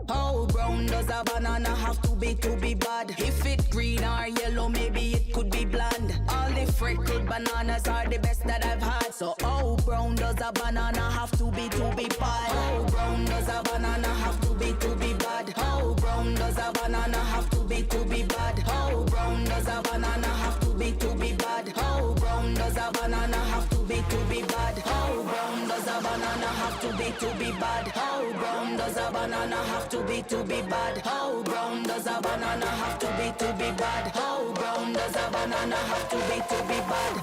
How brown does a banana have to be bad? If it green or yellow, maybe it could be blonde. All the freckled bananas are the best that I've had. So how brown does a banana have to be bad? How brown does a banana have to be bad? How brown does a banana have to be bad? How brown does a banana have to be bad? How brown does a banana have to be bad? How brown does a banana have to be bad? How brown does a banana have to be bad? How brown does a banana have to be bad? How brown does a banana have to be bad?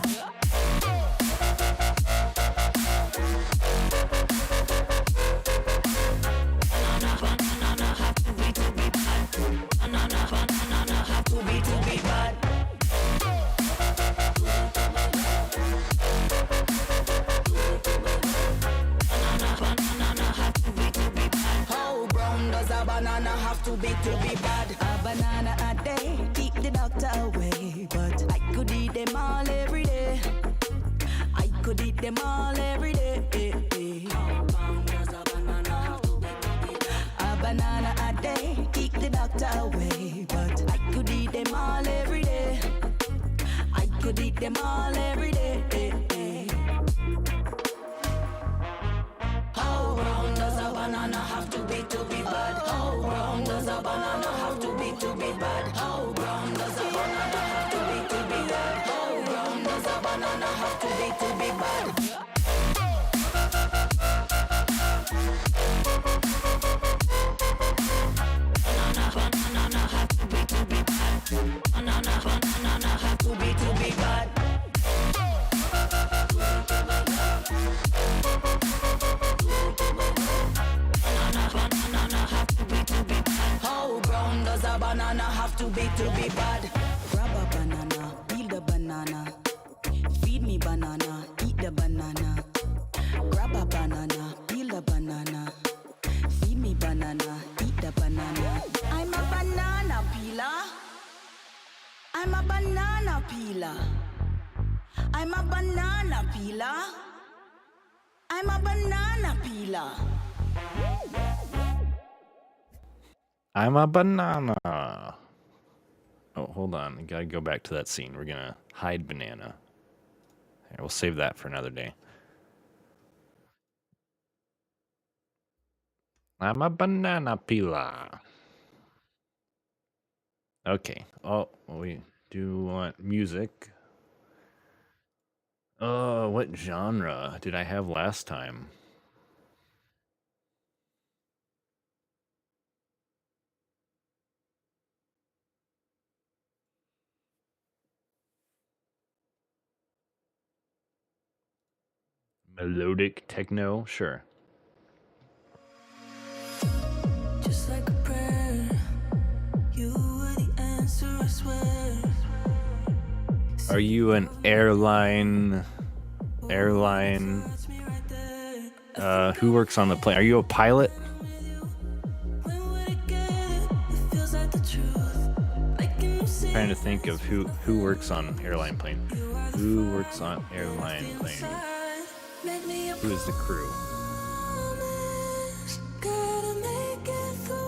To be bad. A banana a day, keep the doctor away. But I could eat them all every day. I could eat them all every day. How brown does a banana have to be bad? A banana a day, keep the doctor away. But I could eat them all every day. I could eat them all every day. How brown does a banana have to be bad? How brown does a banana have to be bad? How brown does a banana have to be bad? How brown does a banana have to be bad? Banana have to be bad. Banana have to be bad. How brown does a banana have to be bad? Grab a banana, peel the banana. Feed me banana, eat the banana. Grab a banana, peel the banana. Feed me banana, eat the banana. I'm a banana peeler. I'm a banana peeler. I'm a banana peeler. I'm a banana peeler. I'm a banana. Oh, hold on. I gotta go back to that scene. We're gonna hide banana. Here, we'll save that for another day. I'm a banana peeler. Okay. Oh, we do want music. What genre did I have last time? Melodic techno? Sure. Just like a prayer, you were the answer, I swear. Are you an airline? Who works on the plane? Are you a pilot? Trying to think of who works on airline plane. Who works on airline plane? Who is the crew?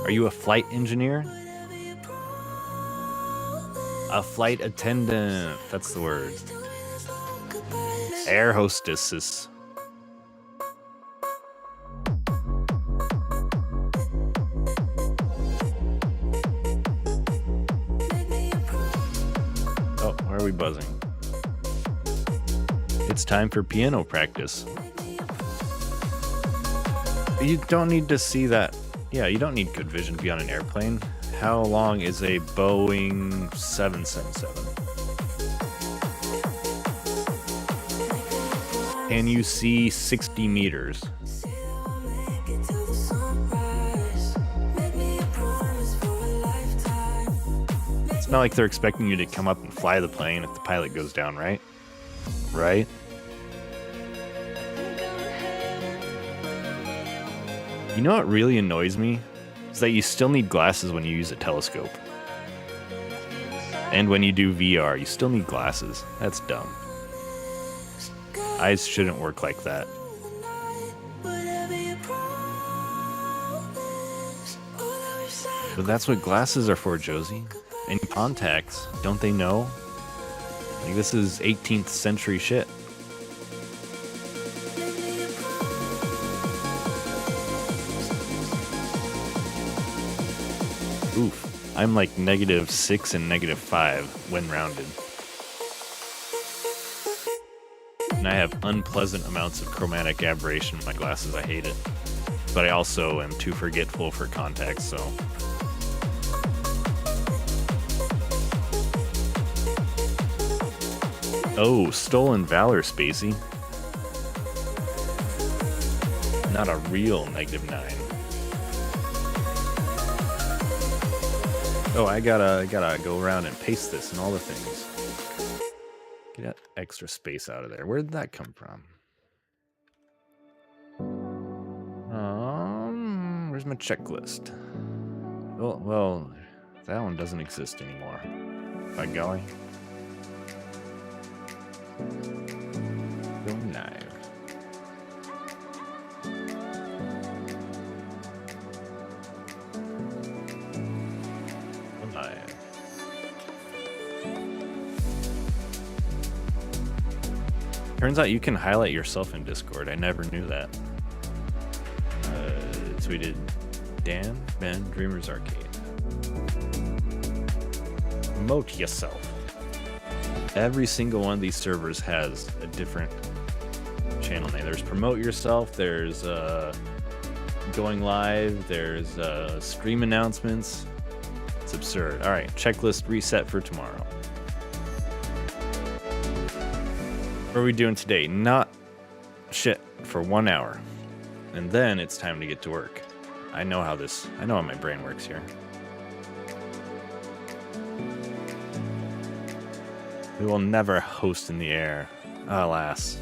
Are you a flight engineer? A flight attendant. That's the word. Air hostesses. Oh, why are we buzzing? It's time for piano practice. You don't need to see that. Yeah, you don't need good vision to be on an airplane. How long is a Boeing 777? Can you see 60 meters? It's not like they're expecting you to come up and fly the plane if the pilot goes down, right? Right? You know what really annoys me? Is that you still need glasses when you use a telescope. And when you do VR, you still need glasses. That's dumb. Eyes shouldn't work like that. But that's what glasses are for, Josie. And contacts, don't they know? Like, this is 18th century shit. Oof, I'm like -6 and -5 when rounded. And I have unpleasant amounts of chromatic aberration in my glasses. I hate it. But I also am too forgetful for contacts, so... Oh, stolen valor, Spacey. Not a real -9. Oh, I gotta go around and paste this and all the things. Get that extra space out of there. Where did that come from? Where's my checklist? Oh, well, that one doesn't exist anymore. By golly. Go live. Go live. Turns out you can highlight yourself in Discord. I never knew that. Tweeted Dan, Ben, Dreamers Arcade. Promote yourself. Every single one of these servers has a different channel name. There's promote yourself, there's going live, there's stream announcements. It's absurd. All right, checklist reset for tomorrow. What are we doing today? Not shit for 1 hour. And then it's time to get to work. I know how my brain works here. We will never host in the air. Alas.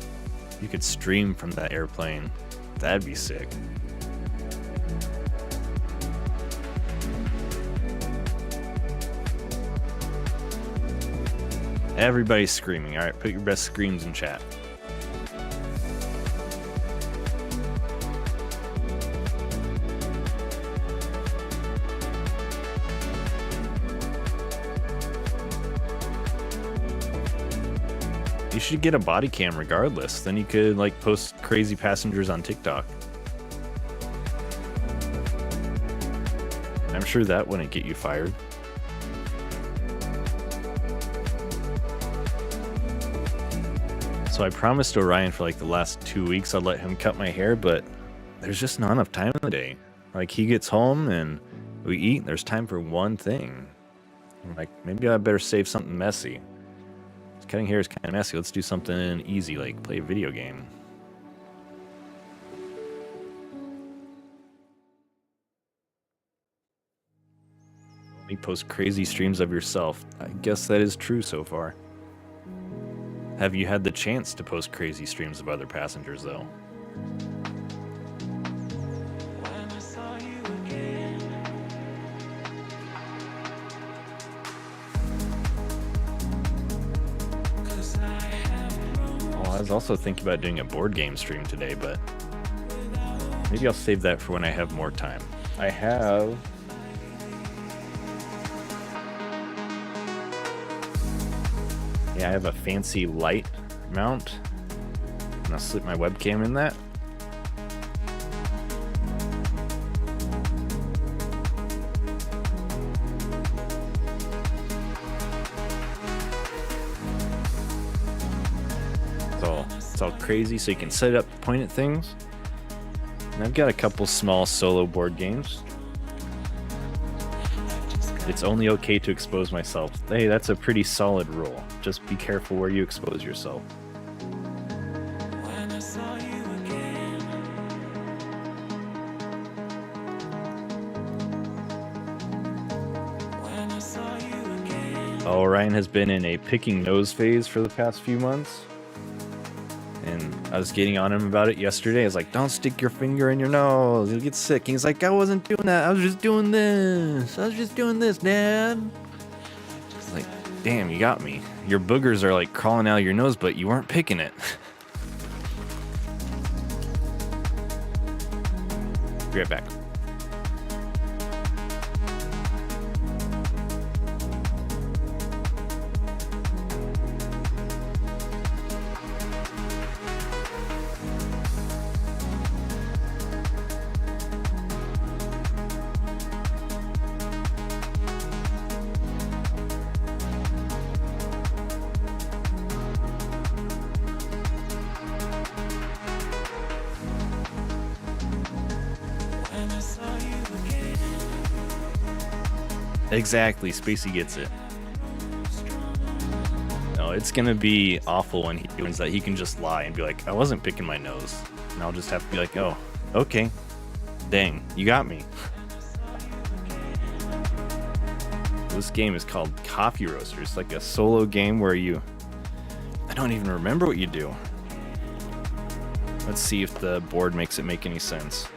You could stream from that airplane. That'd be sick. Everybody's screaming. Alright, put your best screams in chat. You should get a body cam regardless. Then you could like post crazy passengers on TikTok. I'm sure that wouldn't get you fired. So I promised Orion for like the last 2 weeks I'd let him cut my hair, but there's just not enough time in the day. Like, he gets home and we eat, there's time for one thing. I'm like, maybe I better save something messy. Cutting hair is kind of messy. Let's do something easy, like play a video game. You post crazy streams of yourself. I guess that is true so far. Have you had the chance to post crazy streams of other passengers, though? I was also thinking about doing a board game stream today, but maybe I'll save that for when I have more time. I have... yeah, I have a fancy light mount, and I'll slip my webcam in that. It's all crazy, so you can set it up, point at things. And I've got a couple small solo board games. It's only okay to expose myself. Hey, that's a pretty solid rule. Just be careful where you expose yourself. Oh, Ryan has been in a picking nose phase for the past few months. And I was getting on him about it yesterday. I was like, don't stick your finger in your nose. You'll get sick. And he's like, I wasn't doing that. I was just doing this. Dad. I was like, damn, you got me. Your boogers are like crawling out of your nose, but you weren't picking it. Be right back. Exactly, Spacey gets it. No, it's gonna be awful when he does that. He can just lie and be like, I wasn't picking my nose. And I'll just have to be like, oh, okay. Dang, you got me. This game is called Coffee Roaster. It's like a solo game where I don't even remember what you do. Let's see if the board makes it make any sense.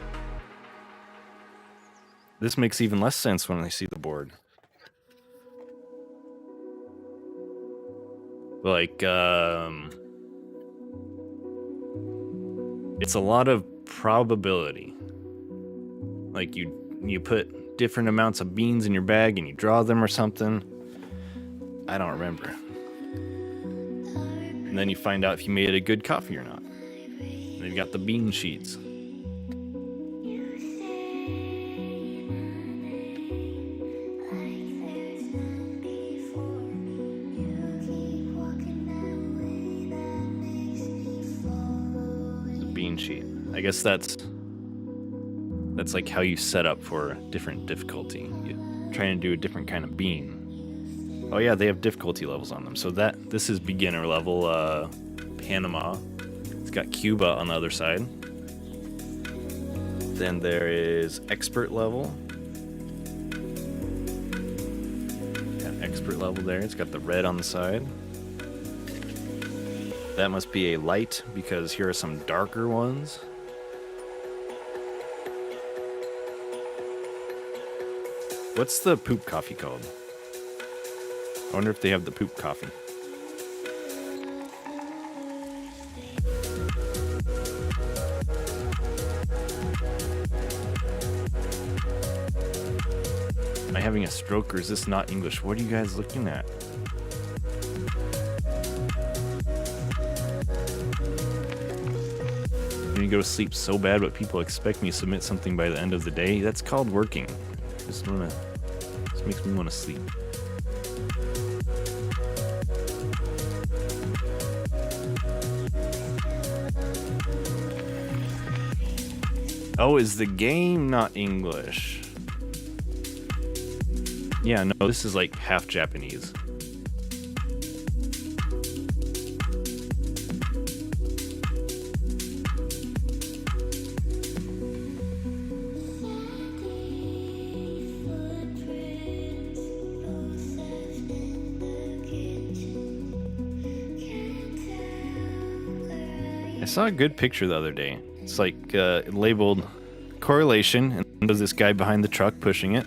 This makes even less sense when I see the board. Like, it's a lot of probability. Like, you put different amounts of beans in your bag and you draw them or something. I don't remember. And then you find out if you made a good coffee or not. And they've got the bean sheets. Sheet. I guess that's like how you set up for different difficulty. You're trying to do a different kind of bean. Oh yeah, they have difficulty levels on them. So this is beginner level, Panama. It's got Cuba on the other side. Then there is expert level. Got expert level there. It's got the red on the side. That must be a light, because here are some darker ones. What's the poop coffee called? I wonder if they have the poop coffee. Am I having a stroke, or is this not English? What are you guys looking at? I'm gonna go to sleep so bad, but people expect me to submit something by the end of the day. That's called working. Just makes me want to sleep. Oh, is the game not English? Yeah, no, this is like half Japanese. I saw a good picture the other day. It's like labeled correlation, and there's this guy behind the truck pushing it.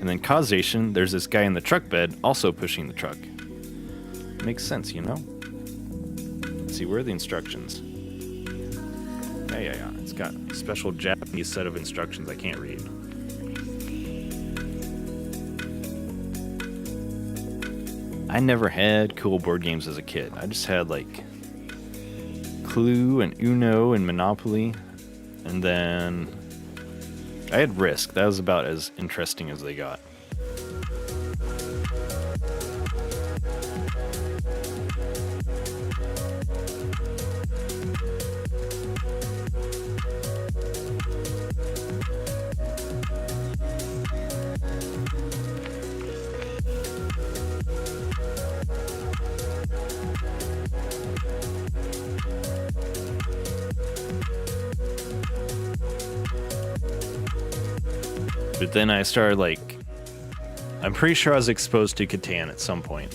And then causation, there's this guy in the truck bed also pushing the truck. Makes sense, you know? Let's see, where are the instructions? Yeah. It's got a special Japanese set of instructions I can't read. I never had cool board games as a kid. I just had like Clue and Uno and Monopoly, and then I had Risk. That was about as interesting as they got. But then I started I'm pretty sure I was exposed to Catan at some point.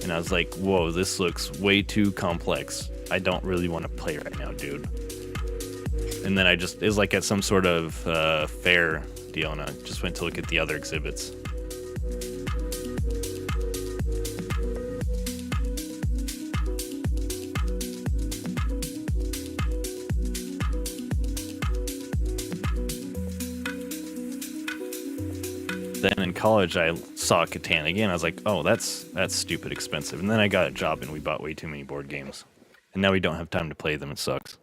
And I was like, whoa, this looks way too complex. I don't really want to play right now, dude. And then it was like at some sort of fair deal, and I just went to look at the other exhibits. Then in college, I saw Catan again. I was like, oh, that's stupid expensive. And then I got a job and we bought way too many board games. And now we don't have time to play them. It sucks.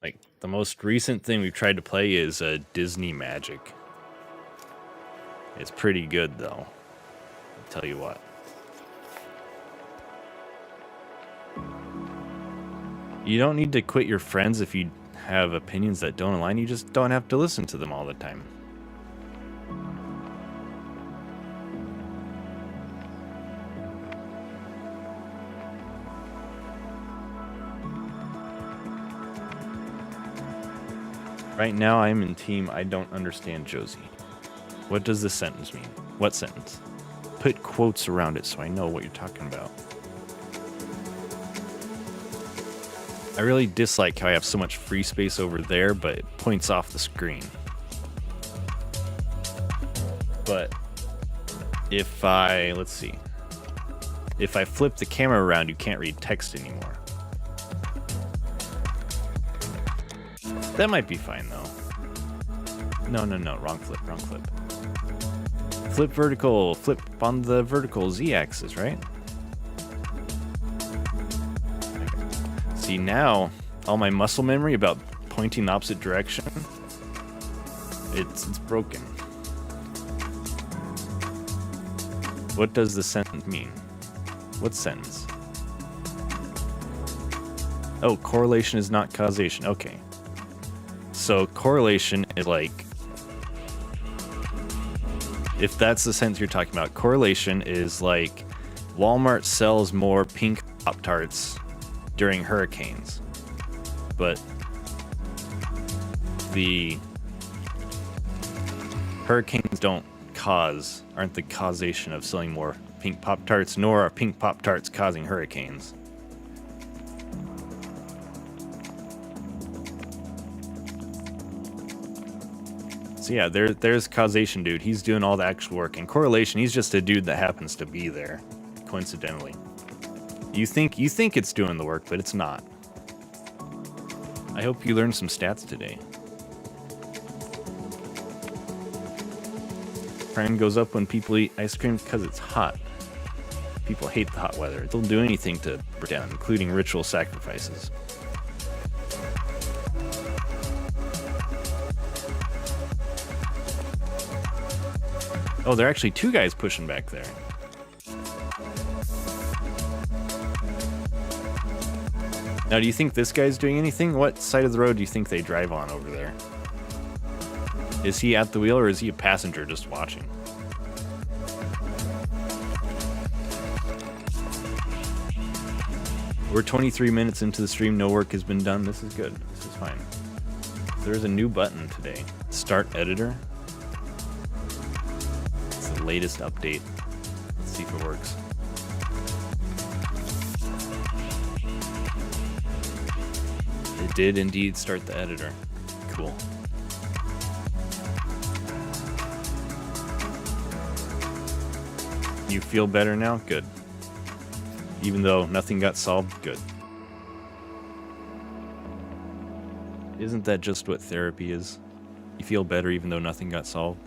Like, the most recent thing we've tried to play is Disney Magic. It's pretty good, though. I'll tell you what. You don't need to quit your friends if you have opinions that don't align. You just don't have to listen to them all the time. Right now, I'm in team I don't understand Josie. What does this sentence mean? What sentence? Put quotes around it so I know what you're talking about. I really dislike how I have so much free space over there, but it points off the screen. But if let's see. If I flip the camera around, you can't read text anymore. That might be fine, though. No, wrong flip. Flip vertical, flip on the vertical Z-axis, right? See, now, all my muscle memory about pointing the opposite direction, it's broken. What does the sentence mean? What sentence? Oh, correlation is not causation. Okay. So correlation is like, if that's the sentence you're talking about, correlation is like Walmart sells more pink Pop-Tarts during hurricanes, but the hurricanes aren't the causation of selling more pink Pop-Tarts, nor are pink Pop-Tarts causing hurricanes. So yeah, there's causation, dude. He's doing all the actual work. And correlation, he's just a dude that happens to be there, coincidentally. You think it's doing the work, but it's not. I hope you learned some stats today. Crime goes up when people eat ice cream because it's hot. People hate the hot weather. They'll do anything to break down, including ritual sacrifices. Oh, there are actually two guys pushing back there. Now, do you think this guy's doing anything? What side of the road do you think they drive on over there? Is he at the wheel or is he a passenger just watching? We're 23 minutes into the stream. No work has been done. This is good. This is fine. There's a new button today. Start editor. It's the latest update. Let's see if it works. It did indeed start the editor. Cool. You feel better now? Good. Even though nothing got solved? Good. Isn't that just what therapy is? You feel better even though nothing got solved?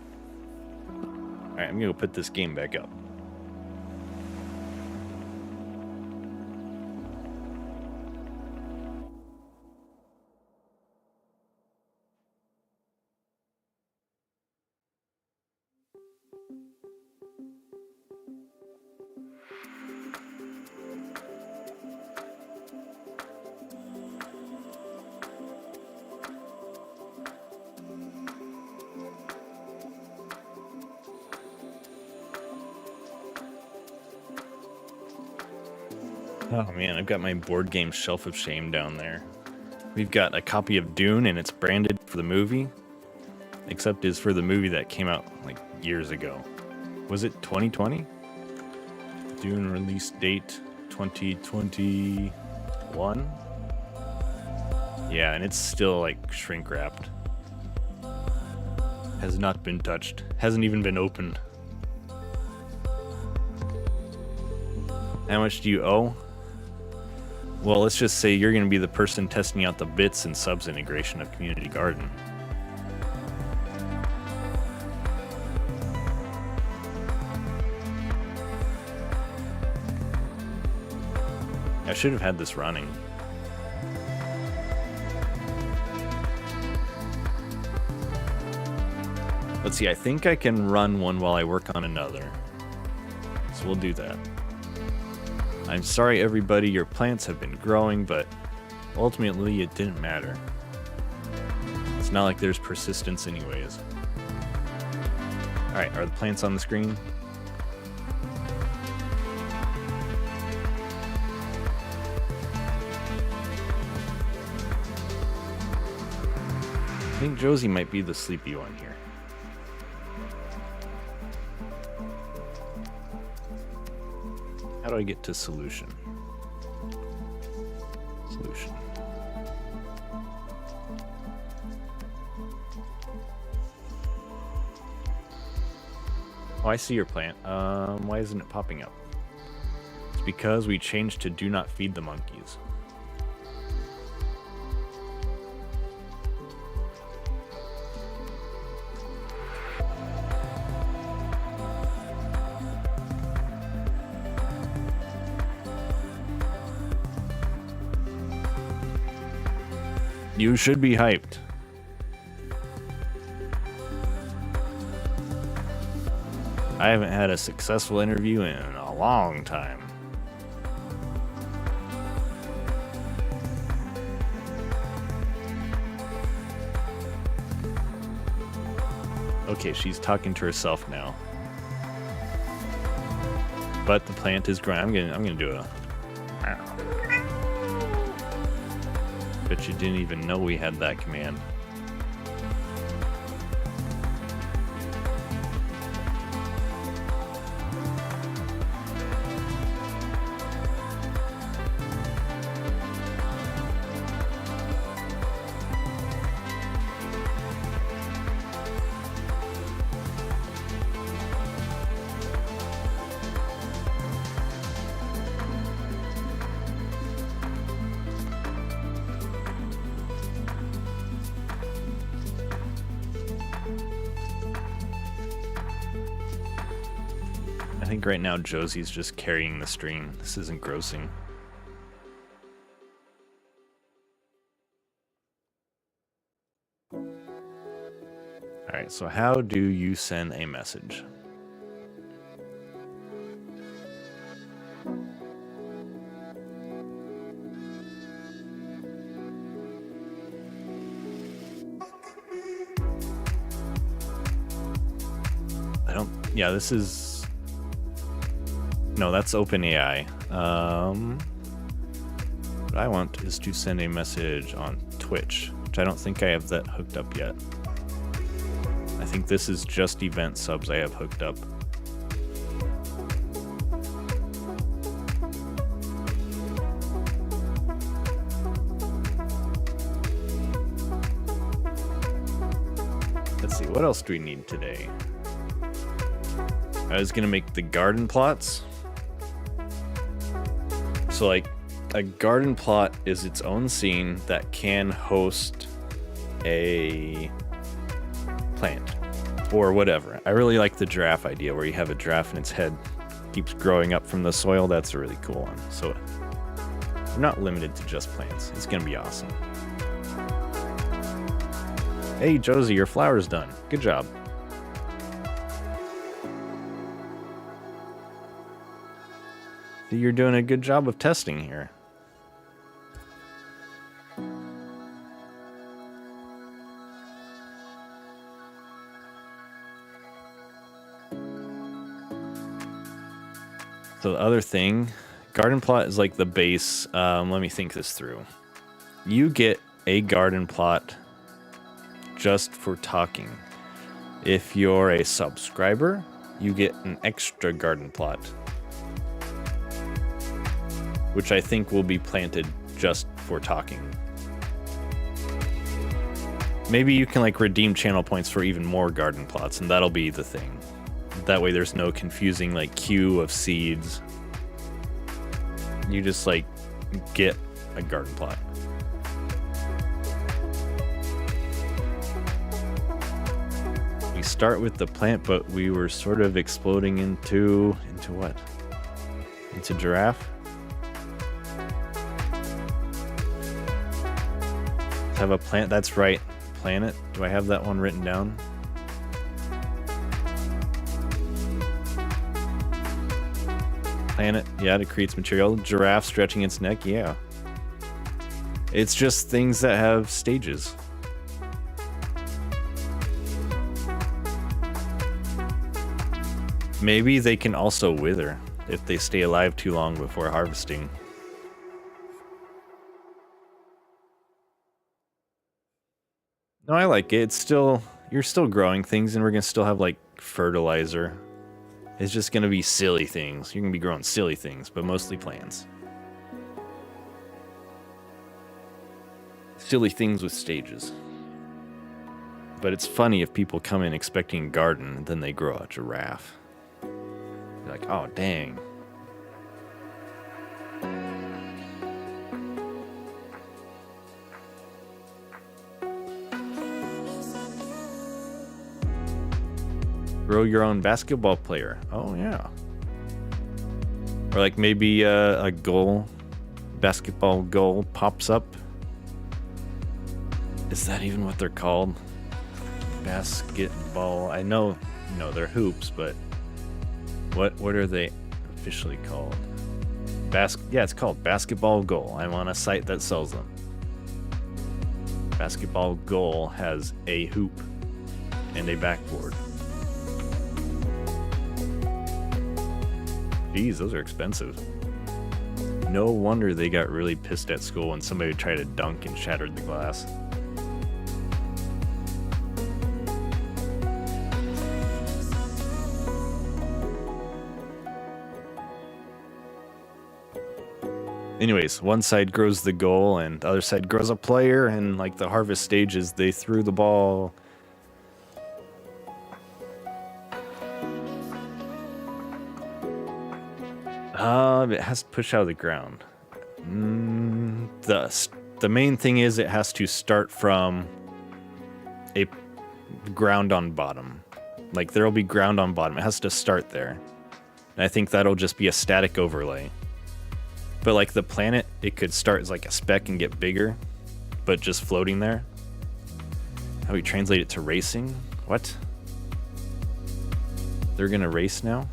Alright, I'm gonna go put this game back up. Oh man, I've got my board game shelf of shame down there. We've got a copy of Dune and it's branded for the movie, except it's for the movie that came out like years ago. Was it 2020? Dune release date 2021? Yeah, and it's still like shrink wrapped. Has not been touched. Hasn't even been opened. How much do you owe? Well, let's just say you're going to be the person testing out the bits and subs integration of Community Garden. I should have had this running. Let's see, I think I can run one while I work on another. So we'll do that. I'm sorry everybody, your plants have been growing, but ultimately it didn't matter. It's not like there's persistence anyways. Alright, are the plants on the screen? I think Josie might be the sleepy one here. How do I get to solution? Solution. Oh, I see your plant. Why isn't it popping up? It's because we changed to do not feed the monkeys. You should be hyped. I haven't had a successful interview in a long time. Okay, she's talking to herself now. But the plant is growing. I'm gonna do a. Bet you didn't even know we had that command. I think right now Josie's just carrying the stream. This isn't grossing. Alright, so how do you send a message? yeah, this is... No, that's OpenAI. What I want is to send a message on Twitch, which I don't think I have that hooked up yet. I think this is just event subs I have hooked up. Let's see, what else do we need today? I was gonna make the garden plots. So like, a garden plot is its own scene that can host a plant or whatever. I really like the giraffe idea where you have a giraffe and its head keeps growing up from the soil. That's a really cool one. So we're not limited to just plants. It's gonna be awesome. Hey Josie, your flower's done. Good job. You're doing a good job of testing here. So the other thing, garden plot is like the base. Let me think this through. You get a garden plot just for talking. If you're a subscriber, you get an extra garden plot, which I think will be planted just for talking. Maybe you can like redeem channel points for even more garden plots, and that'll be the thing. That way there's no confusing like queue of seeds. You just like get a garden plot. We start with the plant, but we were sort of exploding into what? Into giraffe? Have a plant, that's right. Planet. Do I have that one written down? Planet, yeah, it creates material. Giraffe stretching its neck, yeah. It's just things that have stages. Maybe they can also wither if they stay alive too long before harvesting. No, I like it. It's still, you're still growing things, and we're gonna still have like fertilizer. It's just gonna be silly things. You're gonna be growing silly things, but mostly plants. Silly things with stages. But it's funny if people come in expecting a garden, and then they grow a giraffe. You're like, oh dang. Grow your own basketball player. Oh yeah. Or like maybe a goal, basketball goal pops up. Is that even what they're called? Basketball. I know, they're hoops, but what are they officially called? Yeah, it's called basketball goal. I'm on a site that sells them. Basketball goal has a hoop and a backboard. Geez, those are expensive. No wonder they got really pissed at school when somebody tried to dunk and shattered the glass. Anyways, one side grows the goal and the other side grows a player, and like the harvest stages, they threw the ball. It has to push out of the ground. The main thing is it has to start from a ground on bottom. Like there'll be ground on bottom. It has to start there. And I think that'll just be a static overlay. But like the planet, it could start as like a speck and get bigger, but just floating there. How do we translate it to racing? What? They're gonna race now?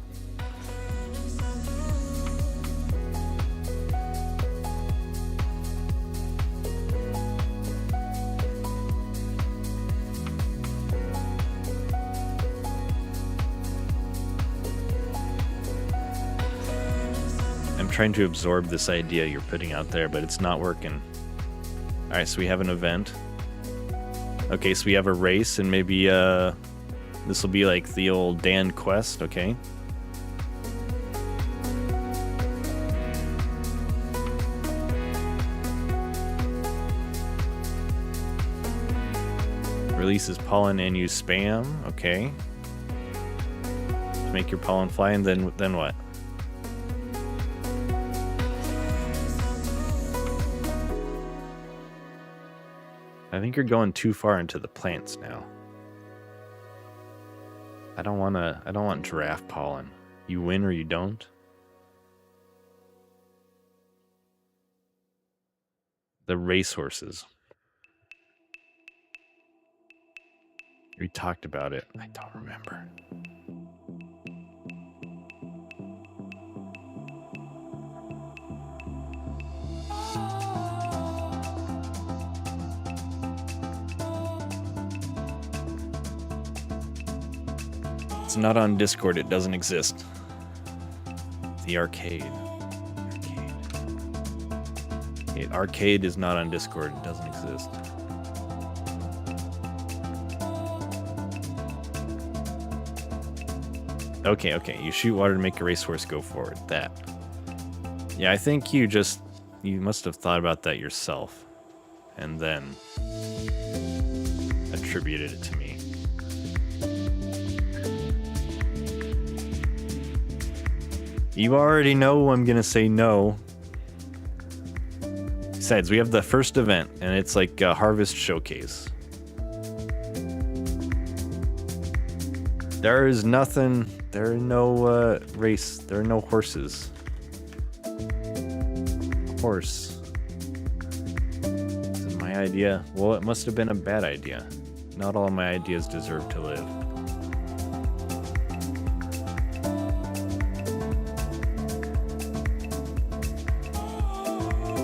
trying to absorb this idea you're putting out there, but it's not working. All right, so we have an event. Okay, so we have a race, and maybe this will be like the old Dan quest, okay? Releases pollen and use spam, okay. Make your pollen fly, and then what? I think you're going too far into the plants now. I don't want giraffe pollen. You win or you don't. The racehorses. We talked about it. I don't remember. It's not on Discord. It doesn't exist. The arcade. Arcade is not on Discord. It doesn't exist. Okay. You shoot water to make a racehorse go forward. That. Yeah, I think you must have thought about that yourself and then attributed it to me. You already know I'm gonna say no. Besides, we have the first event, and it's like a harvest showcase. There is nothing. There are no race. There are no horses. Horse. This is my idea. Well, it must have been a bad idea. Not all of my ideas deserve to live.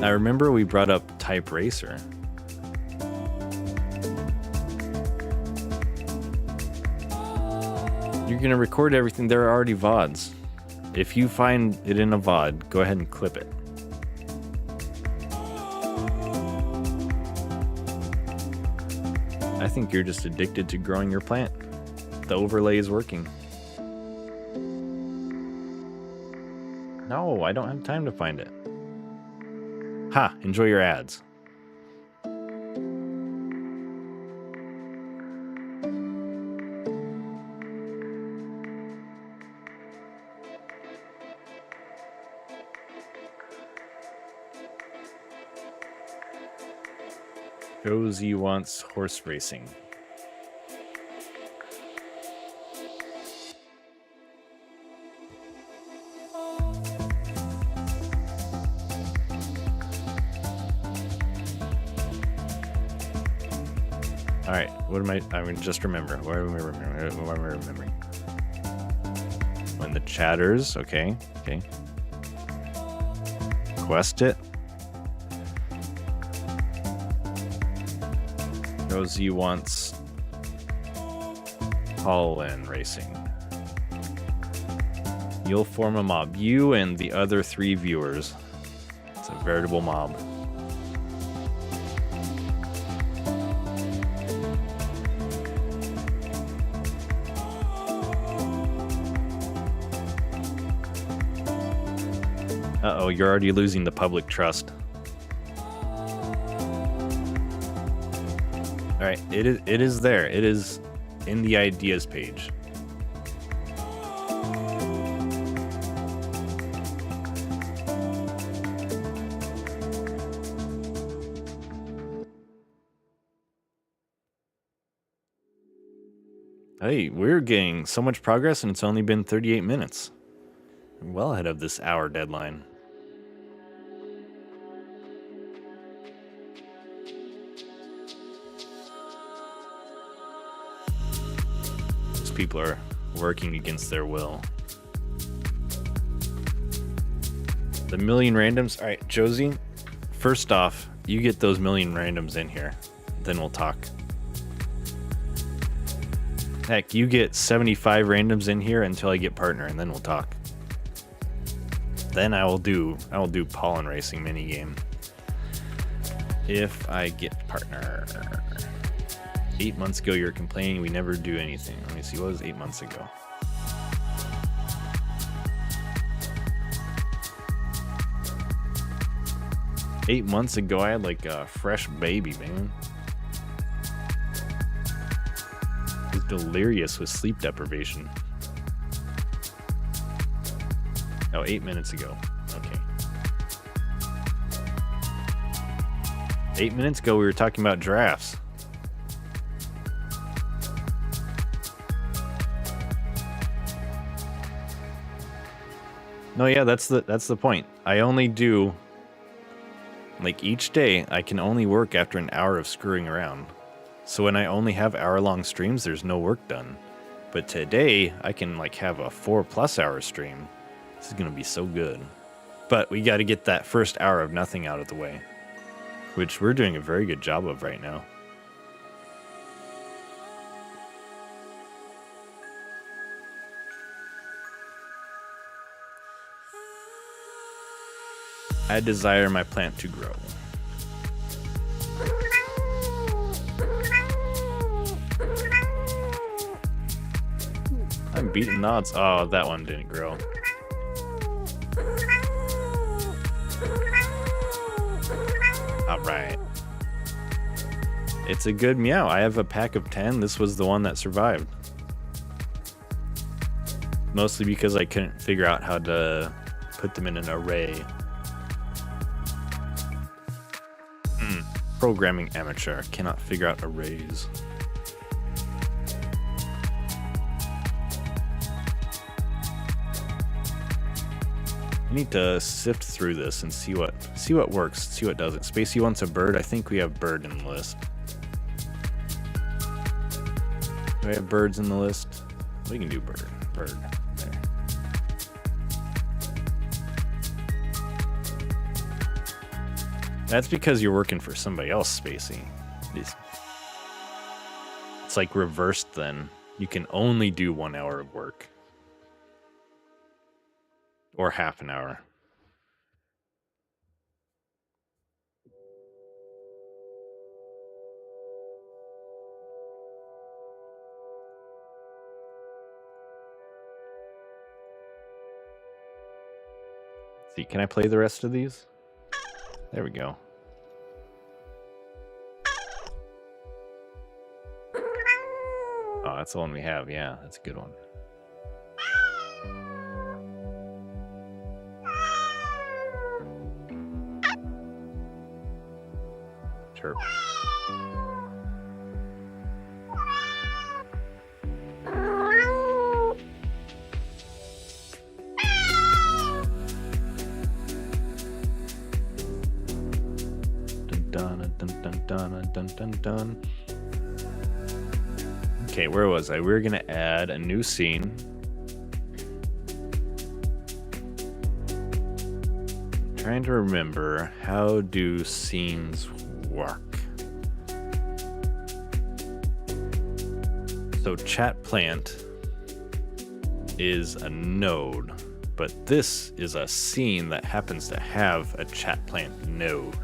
I remember we brought up Type Racer. You're gonna record everything. There are already VODs. If you find it in a VOD, go ahead and clip it. I think you're just addicted to growing your plant. The overlay is working. No, I don't have time to find it. Ha! Enjoy your ads. Josie wants horse racing. All right, what am I mean, just remember. What am I remembering? When the chatters, okay. Quest it. Rosie wants pollen racing. You'll form a mob. You and the other 3 viewers. It's a veritable mob. Uh-oh, you're already losing the public trust. All right, it is there. It is in the ideas page. Hey, we're getting so much progress and it's only been 38 minutes. We're well ahead of this hour deadline. People are working against their will. The million randoms. All right, Josie, first off, you get those million randoms in here, then we'll talk. Heck, you get 75 randoms in here until I get partner, and then we'll talk. Then I will do pollen racing minigame. If I get partner. 8 months ago, you're complaining we never do anything. Let me see, what was 8 months ago? Eight months ago, I had like a fresh baby, man. I was delirious with sleep deprivation. Oh, 8 minutes ago. Okay. 8 minutes ago, we were talking about giraffes. No, yeah, that's the point. I only do, like, each day I can only work after an hour of screwing around. So when I only have hour-long streams, there's no work done. But today I can like have a 4+ hour stream. This is gonna be so good. But we got to get that first hour of nothing out of the way, which we're doing a very good job of right now. I desire my plant to grow. I'm beating the odds. Oh, that one didn't grow. Alright. It's a good meow. I have a pack of 10. This was the one that survived. Mostly because I couldn't figure out how to put them in an array. Programming amateur. Cannot figure out arrays. I need to sift through this and see what works, see what doesn't. Spacey wants a bird. I think we have bird in the list. Do I have birds in the list? We can do bird. Bird. There. That's because you're working for somebody else, Spacey. It's like reversed then. You can only do 1 hour of work. Or half an hour. Let's see, can I play the rest of these? There we go. Oh, that's the one we have. Yeah, that's a good one. Chirp. Dun dun dun dun dun dun dun. Okay, where was I? We were gonna add a new scene. Trying to remember, how do scenes work? So chat plant is a node, but this is a scene that happens to have a chat plant node.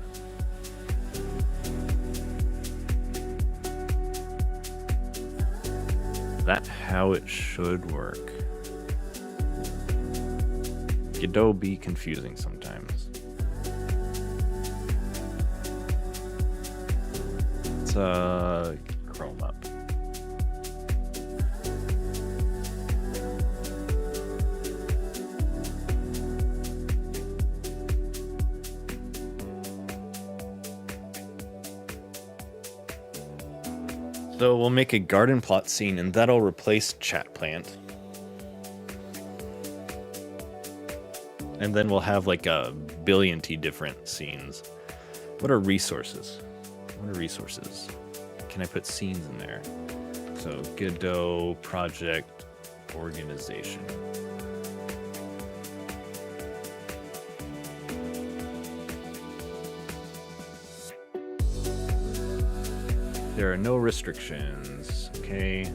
That's how it should work. Godot be confusing sometimes. Let's Chrome up. So we'll make a garden plot scene and that'll replace chat plant. And then we'll have like a billion-ty different scenes. What are resources? What are resources? Can I put scenes in there? So Godot project organization. There are no restrictions. Okay.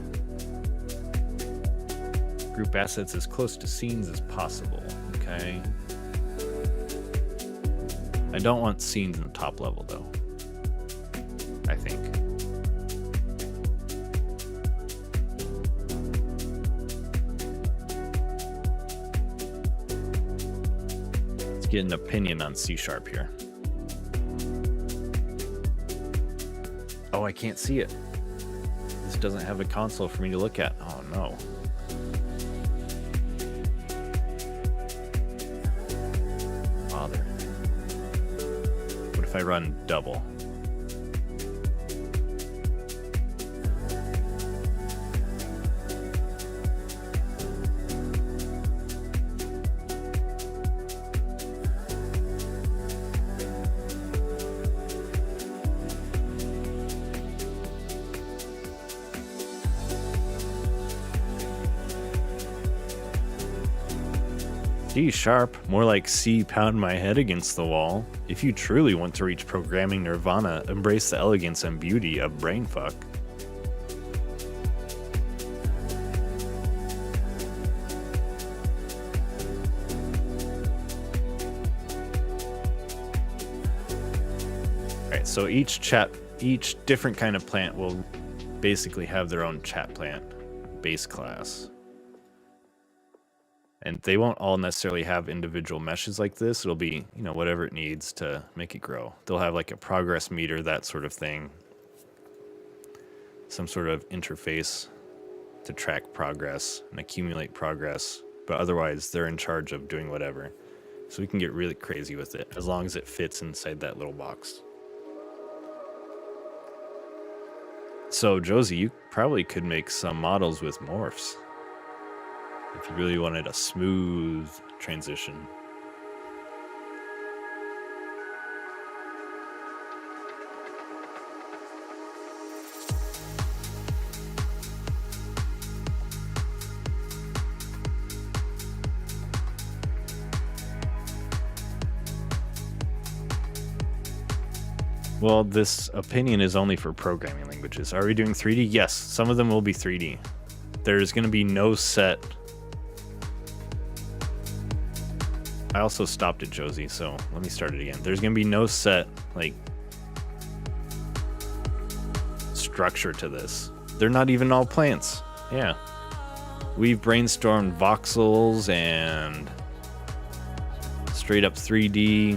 Group assets as close to scenes as possible. Okay. I don't want scenes in the top level though, I think. Let's get an opinion on C# here. Oh, I can't see it. This doesn't have a console for me to look at. Oh no. Bother. What if I run double? D#, more like C, pound my head against the wall. If you truly want to reach programming nirvana, embrace the elegance and beauty of brainfuck. Alright, so each different kind of plant will basically have their own chat plant base class. And they won't all necessarily have individual meshes like this. It'll be, you know, whatever it needs to make it grow. They'll have like a progress meter, that sort of thing. Some sort of interface to track progress and accumulate progress. But otherwise, they're in charge of doing whatever. So we can get really crazy with it, as long as it fits inside that little box. So, Josie, you probably could make some models with morphs. If you really wanted a smooth transition. Well, this opinion is only for programming languages. Are we doing 3D? Yes, some of them will be 3D. There's going to be no set. I also stopped it, Josie, so let me start it again. There's going to be no set, like, structure to this. They're not even all plants. Yeah. We've brainstormed voxels and straight up 3D,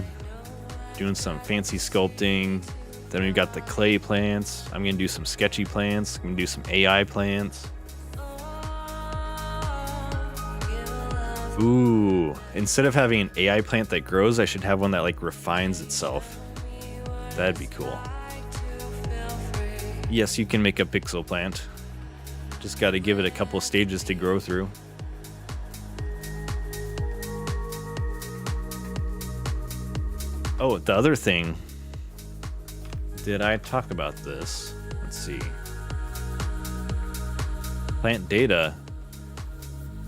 doing some fancy sculpting. Then we've got the clay plants. I'm going to do some sketchy plants. I'm going to do some AI plants. Ooh, instead of having an AI plant that grows, I should have one that like refines itself. That'd be cool. Yes, you can make a pixel plant. Just got to give it a couple stages to grow through. Oh, the other thing. Did I talk about this? Let's see. Plant data.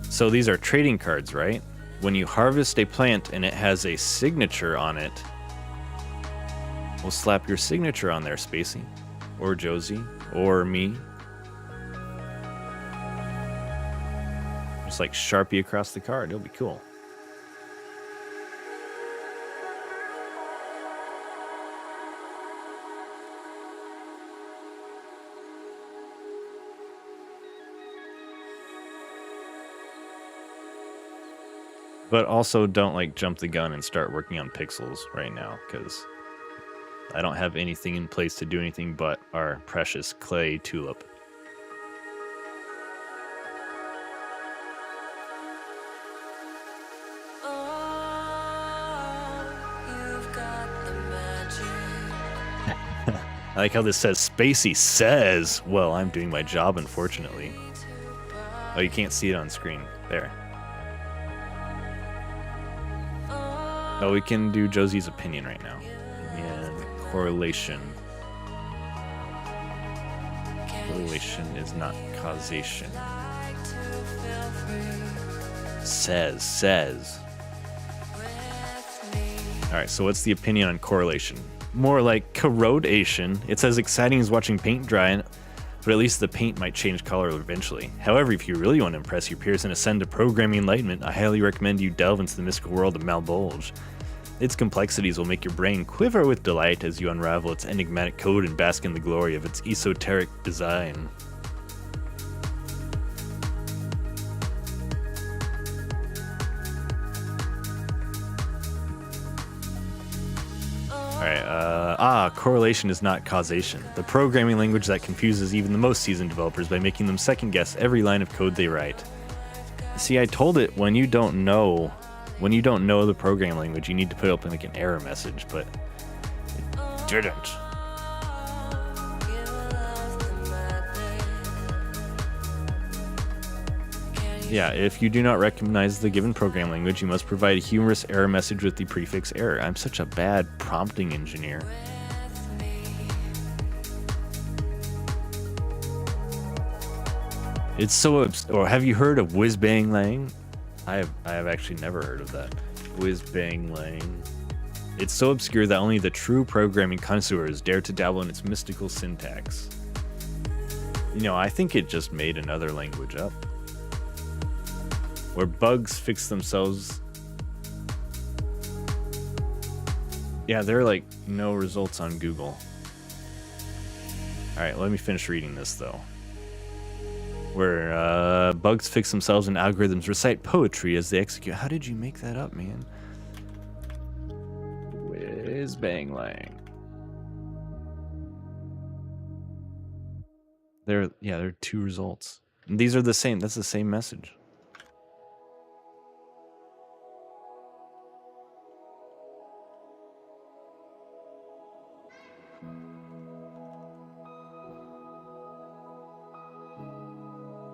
So these are trading cards, right? When you harvest a plant and it has a signature on it, we'll slap your signature on there, Spacey, or Josie, or me. Just like Sharpie across the card. It'll be cool. But also don't like jump the gun and start working on pixels right now, because I don't have anything in place to do anything but our precious clay tulip. I like how this says Spacey says, well, I'm doing my job, unfortunately. Oh, you can't see it on screen. There. Oh, we can do Josie's opinion right now. And correlation. Correlation is not causation. Says. Alright, so what's the opinion on correlation? More like corrodation. It's as exciting as watching paint dry, but at least the paint might change color eventually. However, if you really want to impress your peers and ascend to programming enlightenment, I highly recommend you delve into the mystical world of Malbolge. Its complexities will make your brain quiver with delight as you unravel its enigmatic code and bask in the glory of its esoteric design. Alright, correlation is not causation. The programming language that confuses even the most seasoned developers by making them second guess every line of code they write. See, I told it when you don't know the programming language, you need to put up like an error message, but it didn't. Yeah, if you do not recognize the given program language, you must provide a humorous error message with the prefix error. I'm such a bad prompting engineer. It's so or have you heard of whiz bang lang? I have actually never heard of that. Whiz bang lang. It's so obscure that only the true programming connoisseurs dare to dabble in its mystical syntax. You know, I think it just made another language up. Where bugs fix themselves. Yeah, there are like no results on Google. Alright, let me finish reading this though. Where bugs fix themselves and algorithms recite poetry as they execute. How did you make that up, man? Whiz bang lang. There are two results. And these are the same. That's the same message.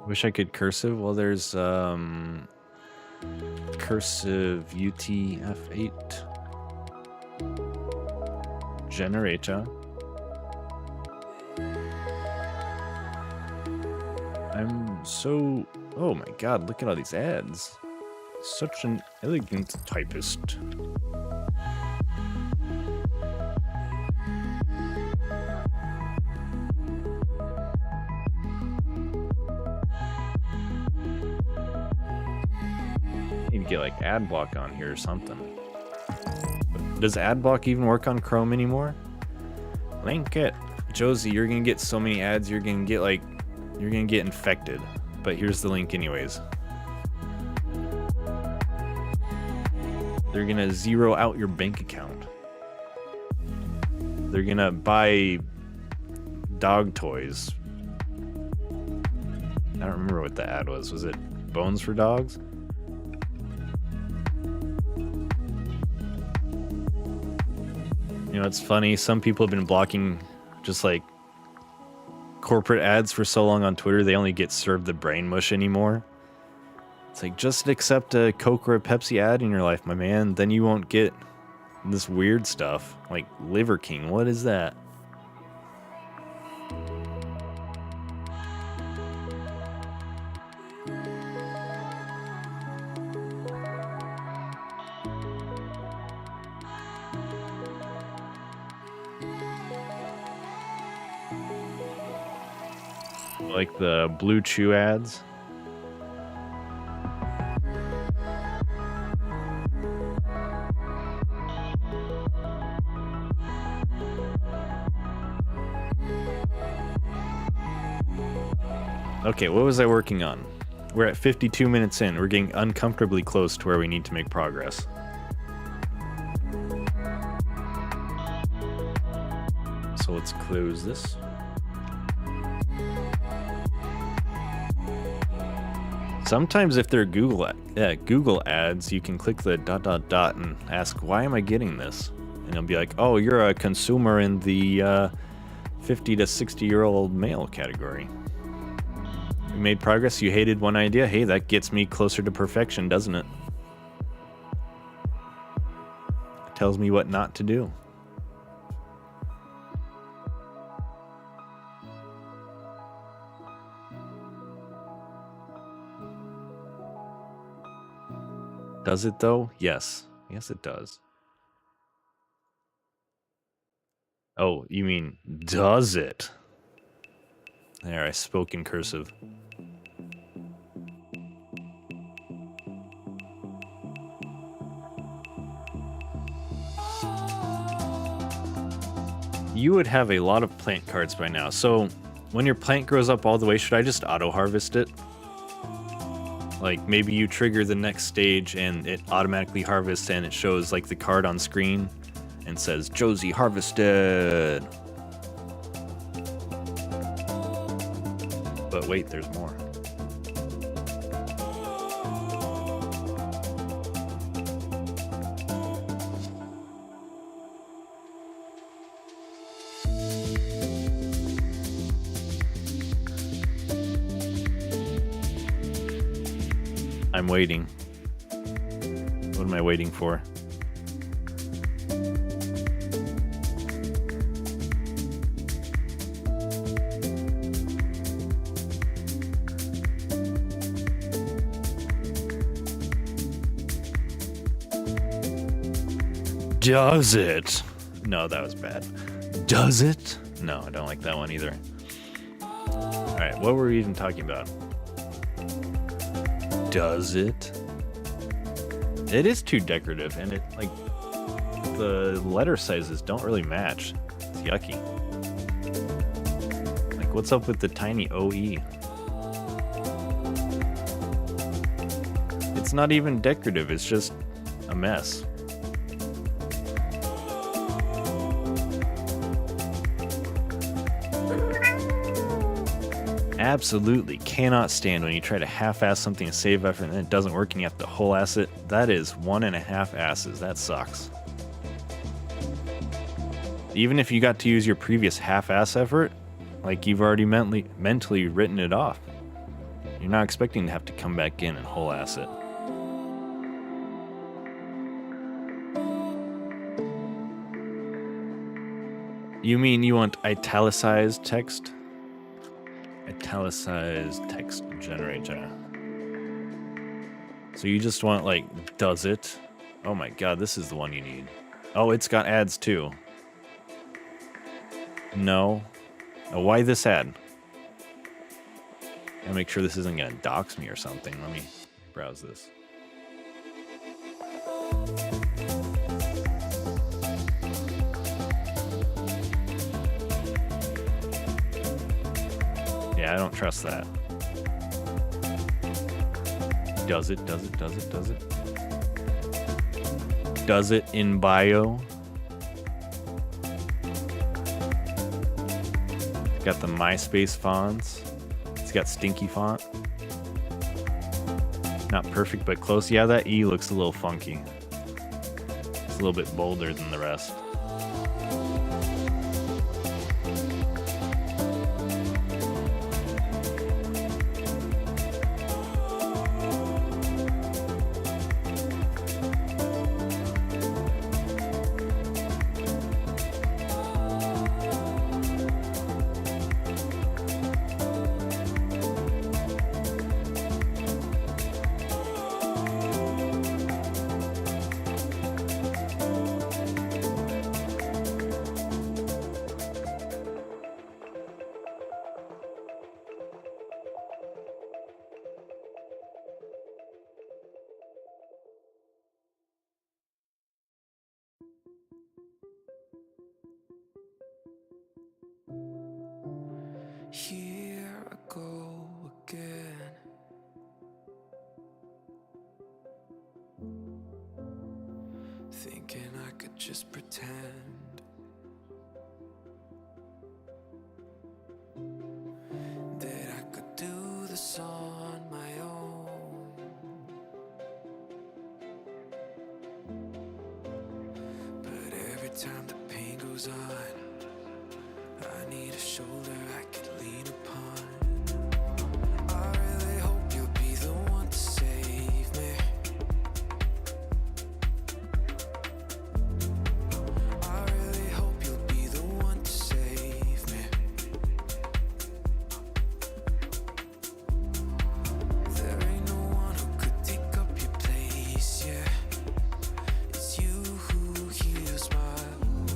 Wish I could cursive. Well, there's cursive UTF-8 generator. I'm so... Oh my god, look at all these ads. Such an elegant typist. Need to get like ad block on here or something. Does ad block even work on Chrome anymore? Link it. Josie, you're gonna get so many ads, you're gonna get infected. But here's the link anyways. They're gonna zero out your bank account. They're gonna buy dog toys. I don't remember what the ad was. Was it Bones for Dogs? You know, it's funny. Some people have been blocking just like corporate ads for so long on Twitter, they only get served the brain mush anymore. It's like, just accept a Coke or a Pepsi ad in your life, my man. Then you won't get this weird stuff like Liver King. What is that? Like the Blue Chew ads. Okay, what was I working on? We're at 52 minutes in. We're getting uncomfortably close to where we need to make progress. So let's close this. Sometimes if they're Google ads, you can click the ... and ask, why am I getting this? And it'll be like, oh, you're a consumer in the 50 to 60-year-old male category. You made progress, you hated one idea. Hey, that gets me closer to perfection, doesn't it? It tells me what not to do. Does it though? Yes. Yes, it does. Oh, you mean, does it? There, I spoke in cursive. you would have a lot of plant cards by now. So when your plant grows up all the way, should I just auto-harvest it? Like maybe you trigger the next stage and it automatically harvests and it shows like the card on screen and says Josie harvested. But wait, there's more. I'm waiting. What am I waiting for? Does it? No, that was bad. Does it? No, I don't like that one either. Alright, what were we even talking about? Does it? It is too decorative, and it, like, the letter sizes don't really match. It's yucky. Like, what's up with the tiny OE? It's not even decorative, it's just a mess. Absolutely cannot stand when you try to half-ass something to save effort and then it doesn't work and you have to whole-ass it. That is 1.5 asses. That sucks. Even if you got to use your previous half-ass effort, like you've already mentally written it off. You're not expecting to have to come back in and whole-ass it. You mean you want italicized text? Italicized text generator. So you just want, like, does it? Oh my god, this is the one you need. Oh, it's got ads too. No. Oh, why this ad? I'll make sure this isn't gonna dox me or something. Let me browse this. Yeah, I don't trust that. Does it, does it, does it, does it? Does it in bio? It's got the MySpace fonts. It's got stinky font. Not perfect, but close. Yeah, that E looks a little funky. It's a little bit bolder than the rest. Here I go again. Thinking I could just pretend that I could do this on my own. But every time the pain goes on, I need a shoulder I can lean upon. I really hope you'll be the one to save me. I really hope you'll be the one to save me. There ain't no one who could take up your place, yeah. It's you who heals my wounds.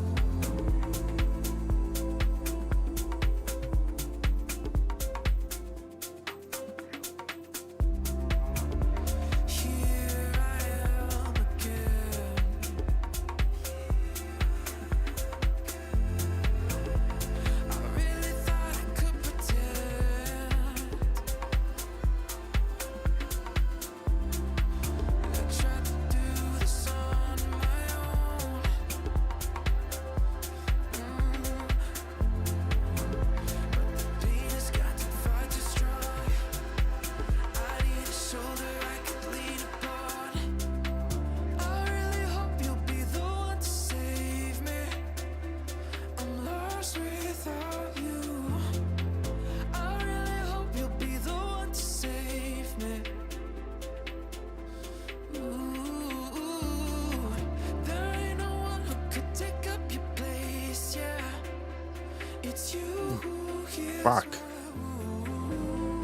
Fuck.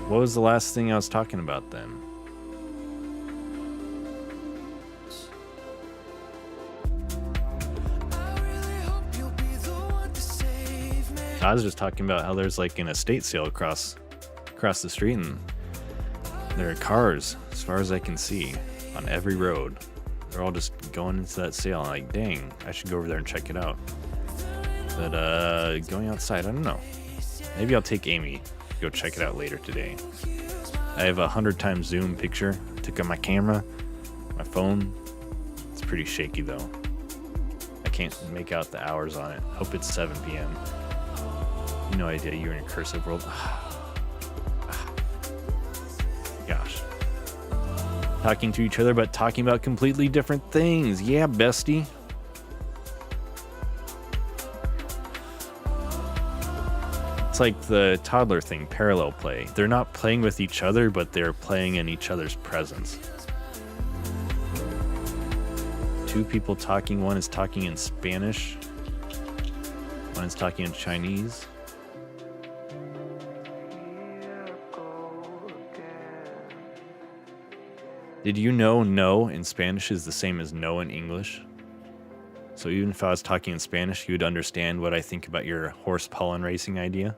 What was the last thing I was talking about then? I was just talking about how there's like an estate sale across the street, and there are cars as far as I can see on every road. They're all just going into that sale. I'm like, dang, I should go over there and check it out. But going outside, I don't know. Maybe I'll take Amy, go check it out later today. I have a 100x zoom picture. Took on my camera, my phone. It's pretty shaky though. I can't make out the hours on it. Hope it's 7 p.m. No idea, you're in a cursive world. Gosh. Talking to each other, but talking about completely different things. Yeah, bestie. It's like the toddler thing, parallel play. They're not playing with each other, but they're playing in each other's presence. Two people talking, one is talking in Spanish, one is talking in Chinese. Did you know no in Spanish is the same as no in English? So even if I was talking in Spanish, you would understand what I think about your horse pollen racing idea?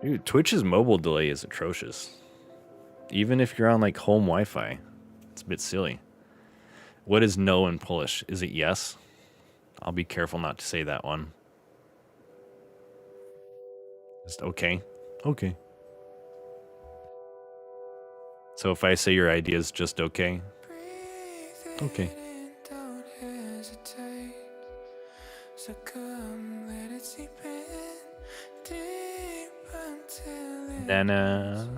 Dude, Twitch's mobile delay is atrocious. Even if you're on like home Wi-Fi, it's a bit silly. What is no in Polish? Is it yes? I'll be careful not to say that one. Just okay. Okay. So if I say your idea is just okay. Okay. Nana.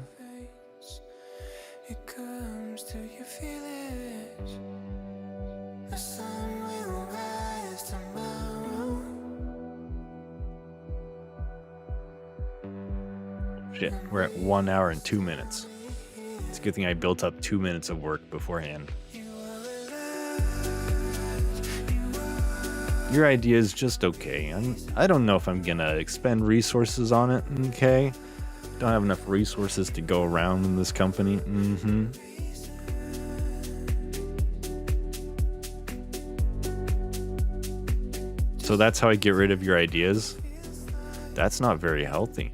It comes to you, feel it. The sun will rise tomorrow. Shit, we're at 1 hour and 2 minutes. It's a good thing I built up 2 minutes of work beforehand. Your idea is just okay. I don't know if I'm gonna expend resources on it, okay? Don't have enough resources to go around in this company. So that's how I get rid of your ideas? That's not very healthy.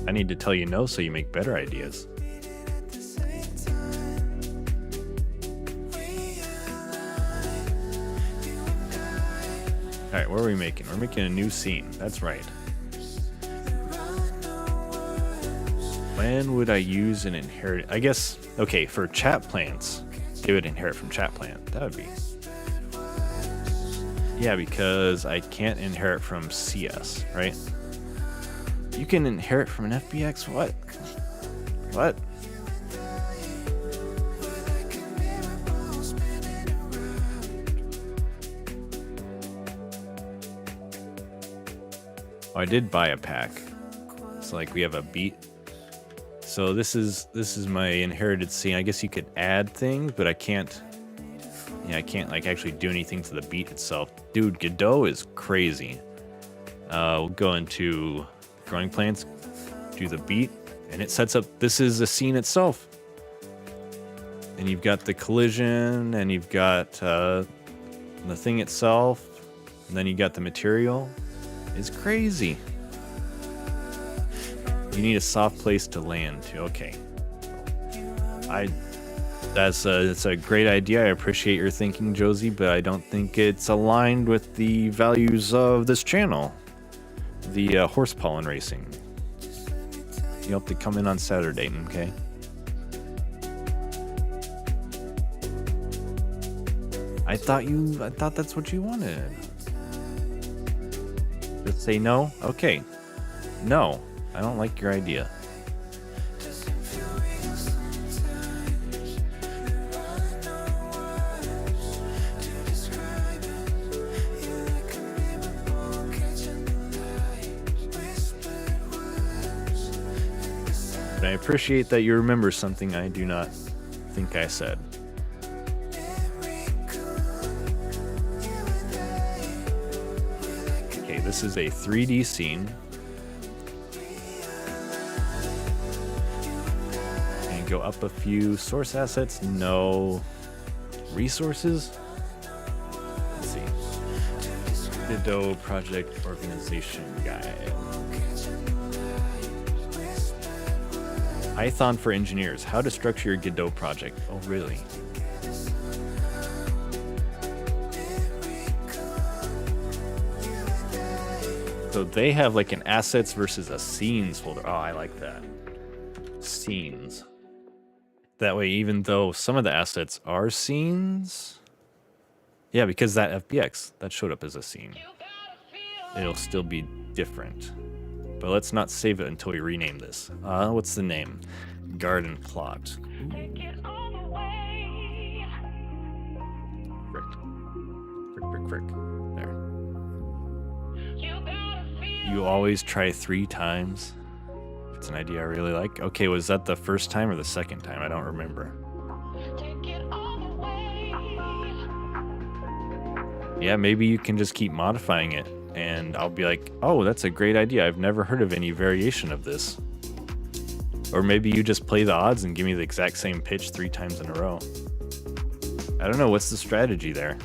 I need to tell you no so you make better ideas. Alright, what are we making? We're making a new scene. That's right. When would I use an inherit? I guess, okay, for chat plants, it would inherit from chat plant. That would be. Yeah, because I can't inherit from CS, right? You can inherit from an FBX? What? What? Oh, I did buy a pack. It's like we have a beat. So this is my inherited scene. I guess you could add things, but I can't. Yeah, I can't like actually do anything to the beat itself. Dude, Godot is crazy. We'll go into growing plants, do the beat, and it sets up. This is the scene itself. And you've got the collision, and you've got the thing itself, and then you got the material. It's crazy. You need a soft place to land too. Okay. That's a great idea. I appreciate your thinking, Josie, but I don't think it's aligned with the values of this channel. The horse pollen racing. You'll have to come in on Saturday, okay? I thought that's what you wanted. Just say no? Okay. No. I don't like your idea. But I appreciate that you remember something I do not think I said. this is a 3D scene. And go up a few source assets, no resources. Let's see. Godot project organization guide. Python for engineers, how to structure your Godot project. Oh, really? So they have like an assets versus a scenes folder. Oh, I like that. Scenes. That way, even though some of the assets are scenes, yeah, because that FBX, that showed up as a scene, it'll still be different. But let's not save it until we rename this. What's the name? Garden plot. Frick. There. You always try 3 times. It's an idea I really like. Okay, was that the first time or the second time? I don't remember. Yeah, maybe you can just keep modifying it, and I'll be like, oh, that's a great idea. I've never heard of any variation of this. Or maybe you just play the odds and give me the exact same pitch 3 times in a row. I don't know, what's the strategy there?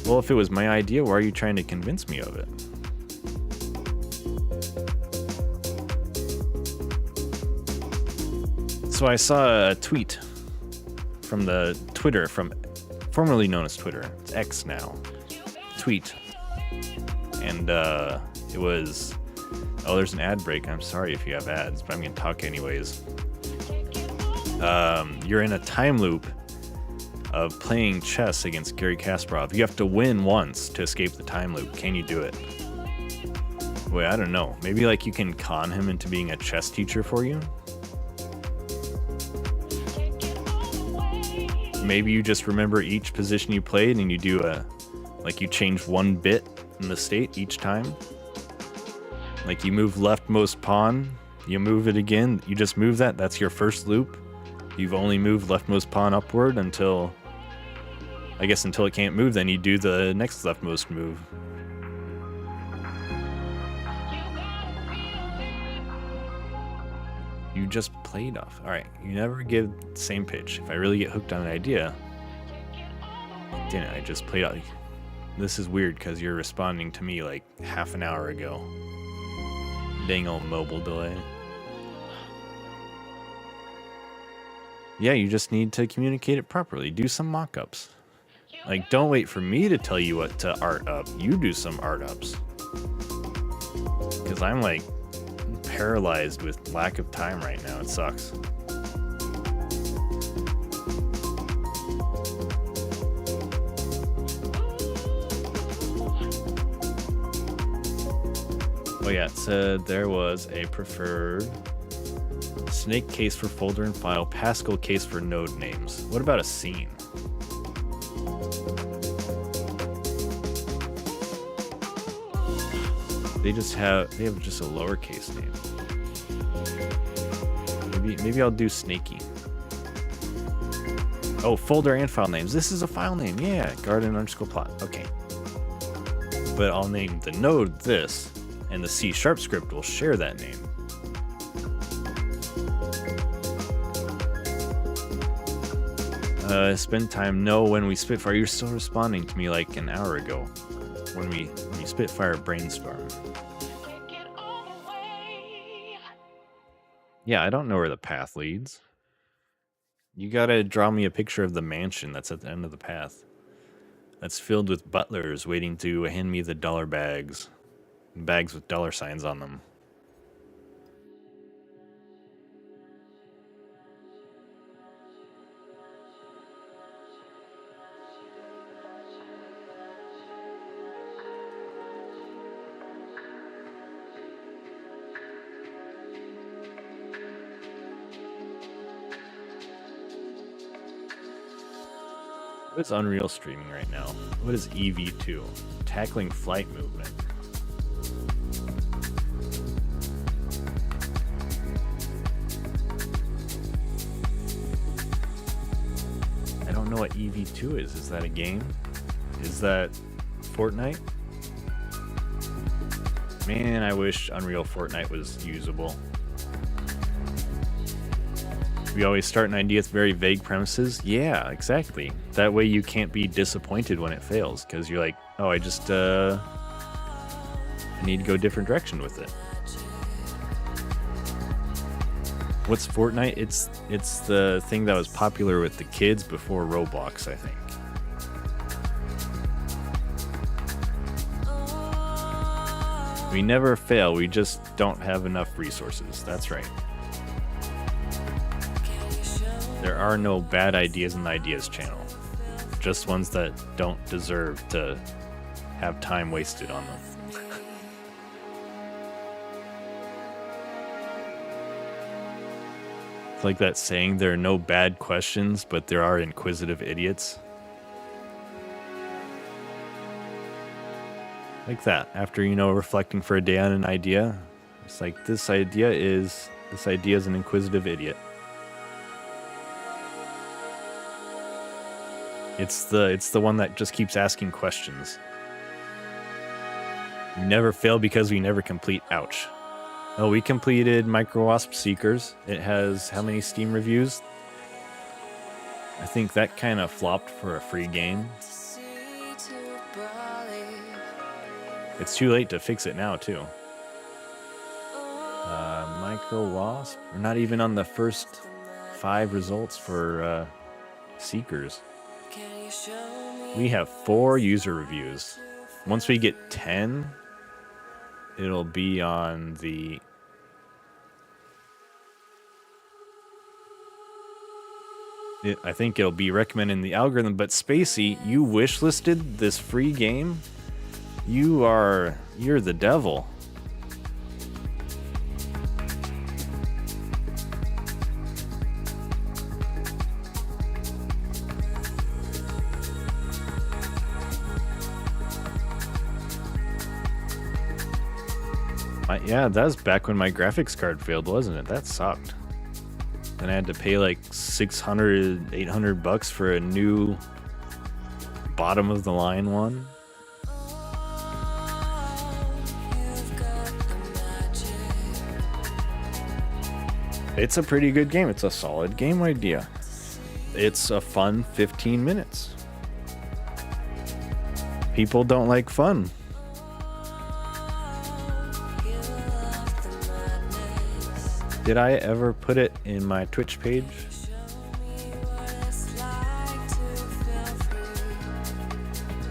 Well, if it was my idea, why are you trying to convince me of it? So I saw a tweet from the Twitter, from formerly known as Twitter. It's X now. Tweet. And it was, oh, there's an ad break. I'm sorry if you have ads, but I'm going to talk anyways. You're in a time loop of playing chess against Garry Kasparov. You have to win once to escape the time loop. Can you do it? Wait, I don't know. Maybe like you can con him into being a chess teacher for you? Maybe you just remember each position you played and you do like you change 1 bit in the state each time. Like you move leftmost pawn, you move it again, you just move that, that's your first loop. You've only moved leftmost pawn upward until, I guess until it can't move, then you do the next leftmost move. You just played off. Alright, you never give the same pitch. If I really get hooked on an idea, I didn't, I just played out. This is weird because you're responding to me like half an hour ago. Dang old mobile delay. Yeah, you just need to communicate it properly. Do some mock-ups. Like, don't wait for me to tell you what to art up. You do some art ups. Because I'm like paralyzed with lack of time right now. It sucks. Oh yeah, it said there was a preferred snake case for folder and file, Pascal case for node names. What about a scene? They have just a lowercase name. Maybe I'll do snaky. Oh, folder and file names. This is a file name. Yeah, garden underscore plot. Okay. But I'll name the node this, and the C# script will share that name. Spend time. No, when we Spitfire, you're still responding to me like an hour ago. When we Spitfire brainstorm. Yeah, I don't know where the path leads. You gotta draw me a picture of the mansion that's at the end of the path. That's filled with butlers waiting to hand me the dollar bags. Bags with dollar signs on them. What is Unreal streaming right now? What is EV2? Tackling flight movement. know what EV2 is. Is that a game? Is that Fortnite? Man, I wish Unreal Fortnite was usable. We always start an idea with very vague premises. Yeah, exactly. That way you can't be disappointed when it fails, because you're like, oh, I just I need to go a different direction with it. What's Fortnite? It's the thing that was popular with the kids before Roblox, I think. We never fail, we just don't have enough resources. That's right. There are no bad ideas in the Ideas channel. Just ones that don't deserve to have time wasted on them. It's like that saying, there are no bad questions, but there are inquisitive idiots. Like that. After, reflecting for a day on an idea, it's like, this idea is an inquisitive idiot. It's the one that just keeps asking questions. We never fail because we never complete. Ouch. Oh, we completed Micro Wasp Seekers. It has how many Steam reviews? I think that kind of flopped for a free game. It's too late to fix it now, too. Micro Wasp? We're not even on the first 5 results for Seekers. We have 4 user reviews. Once we get 10, it'll be on the... I think it'll be recommended in the algorithm, but Spacey, you wishlisted this free game? You're the devil. Yeah, that was back when my graphics card failed, wasn't it? That sucked. Then I had to pay like $600, $800 for a new bottom of the line one. It's a pretty good game. It's a solid game idea. It's a fun 15 minutes. People don't like fun. Did I ever put it in my Twitch page?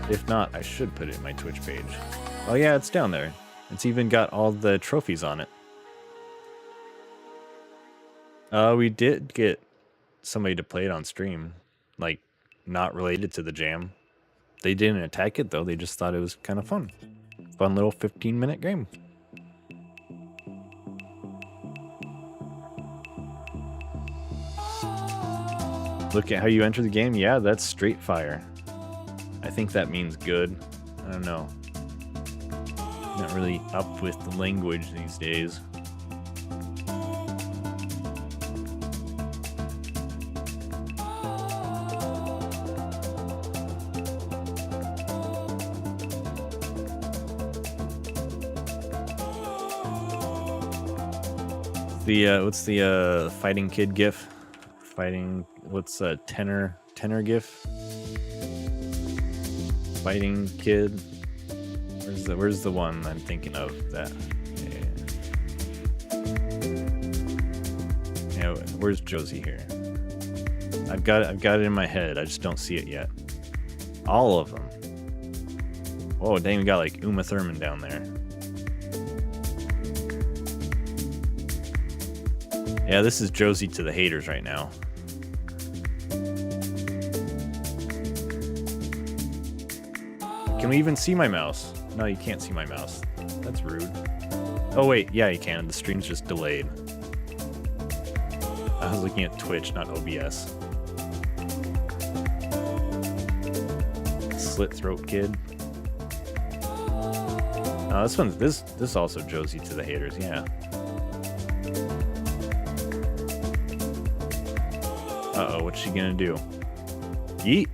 If not, I should put it in my Twitch page. Oh yeah, it's down there. It's even got all the trophies on it. We did get somebody to play it on stream. Like, not related to the jam. They didn't attack it though, they just thought it was kind of fun. Fun little 15-minute game. Look at how you enter the game. Yeah, that's straight fire. I think that means good. I don't know. Not really up with the language these days. What's the fighting kid gif? What's a tenor gif? Fighting kid. Where's the one I'm thinking of? That. Yeah, where's Josie here? I've got it in my head. I just don't see it yet. All of them. Oh, dang, we got like Uma Thurman down there. Yeah, this is Josie to the haters right now. Can we even see my mouse? No, you can't see my mouse. That's rude. Oh wait, yeah you can. The stream's just delayed. I was looking at Twitch, not OBS. Slit throat kid. Oh, this also Josie to the haters, yeah. Uh-oh, what's she gonna do? Yeet.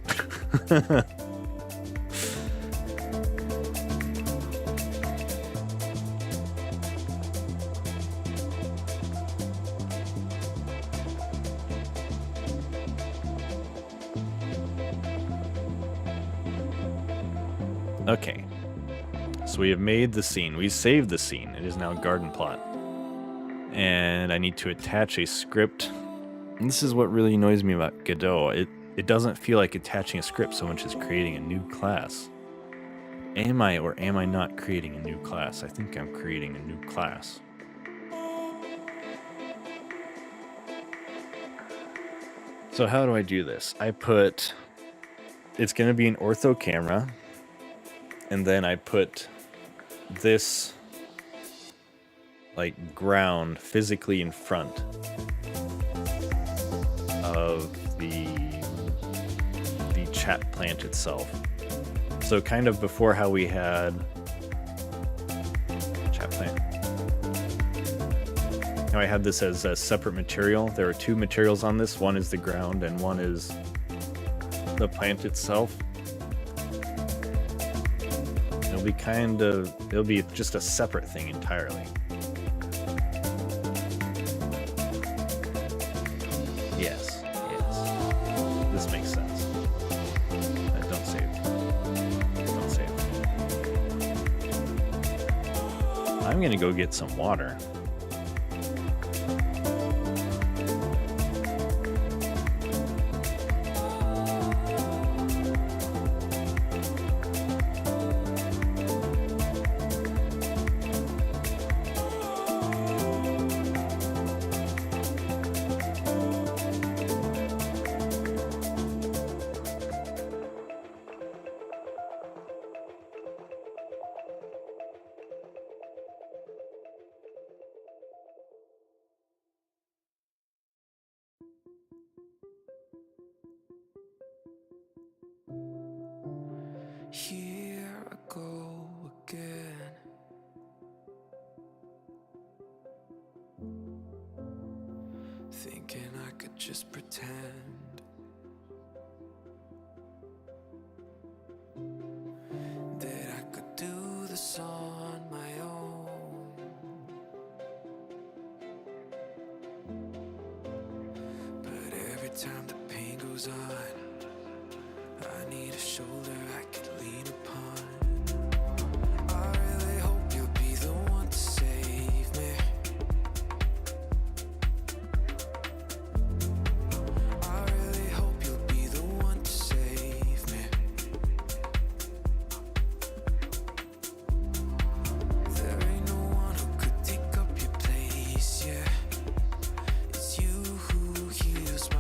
Okay, so we have made the scene. We saved the scene. It is now a garden plot. And I need to attach a script. And this is what really annoys me about Godot. It doesn't feel like attaching a script so much as creating a new class. Am I or am I not creating a new class? I think I'm creating a new class. So how do I do this? It's going to be an ortho camera. And then I put this like ground physically in front of the chat plant itself. So kind of before how we had chat plant. Now I had this as a separate material. There are two materials on this. One is the ground and one is the plant itself. It'll be just a separate thing entirely. Yes. This makes sense. Don't save. I'm gonna go get some water. Here I go again. Thinking I could just pretend that I could do this on my own. But every time the pain goes on, I need a shoulder I can lean upon. I really hope you'll be the one to save me. I really hope you'll be the one to save me. There ain't no one who could take up your place, yeah. It's you who heals my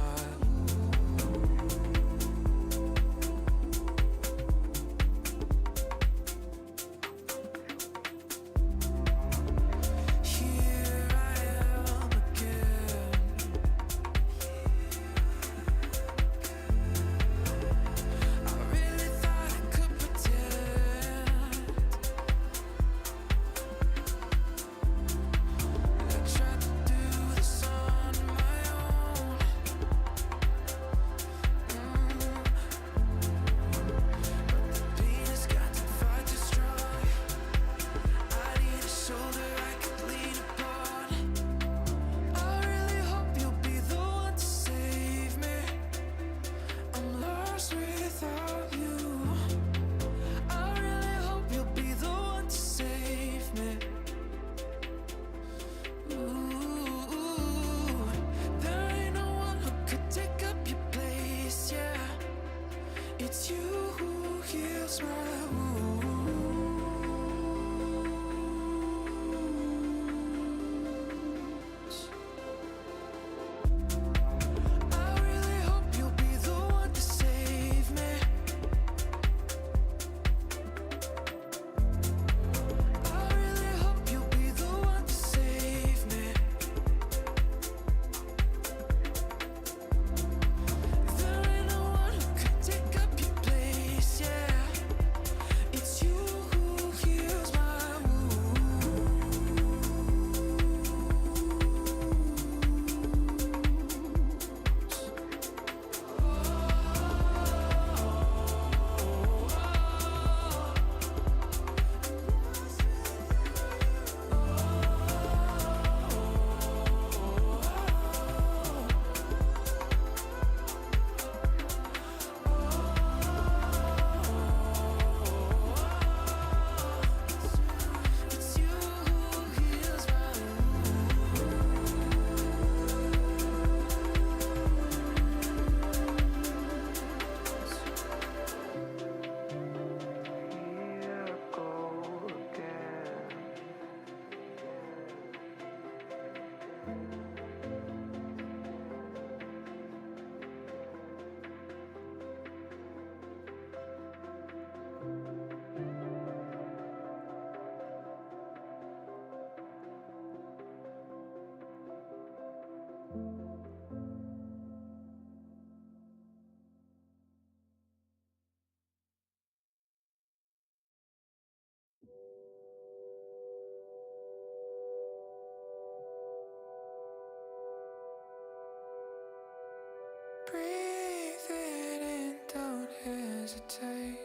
Breathe it in, don't hesitate.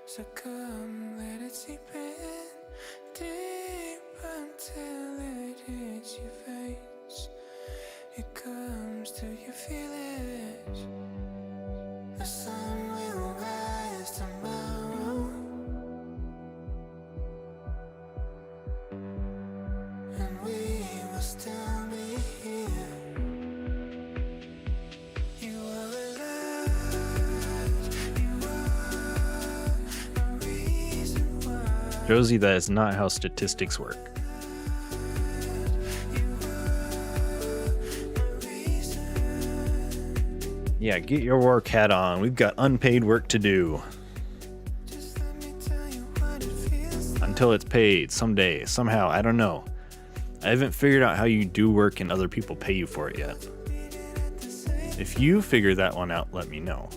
So come, let it seep in deep until it hits your face. It comes till you feel it. The sun will rise tomorrow, and we will still be here. You are alive, you are the reason why. Josie, that is not how statistics work. Yeah, get your work hat on. We've got unpaid work to do. Until it's paid someday, somehow, I don't know. I haven't figured out how you do work and other people pay you for it yet. If you figure that one out, let me know.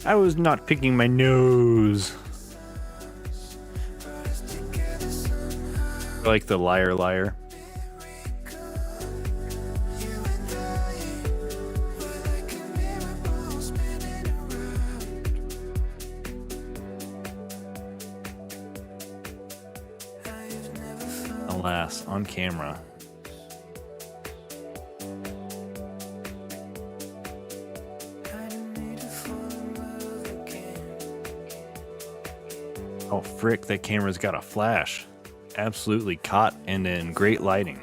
I was not picking my nose. Like the liar liar. Alas, on camera. Oh frick, that camera's got a flash. Absolutely caught and in great lighting.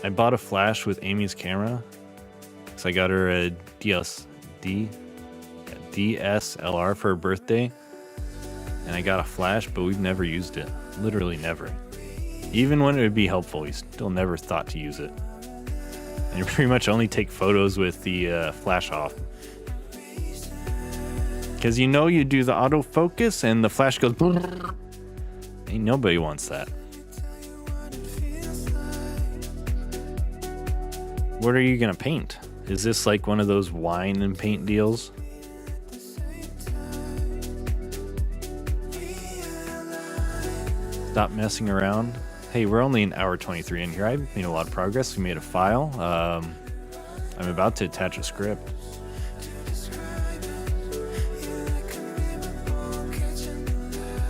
I bought a flash with Amy's camera because I got her a DSLR for her birthday, and I got a flash, but we've never used it. Literally never. Even when it would be helpful, we still never thought to use it. And you pretty much only take photos with the flash off. Because you know you do the autofocus and the flash goes... Ain't nobody wants that. What are you gonna paint? Is this like one of those wine and paint deals? Stop messing around. Hey, we're only an hour 23 in here. I've made a lot of progress. We made a file. I'm about to attach a script.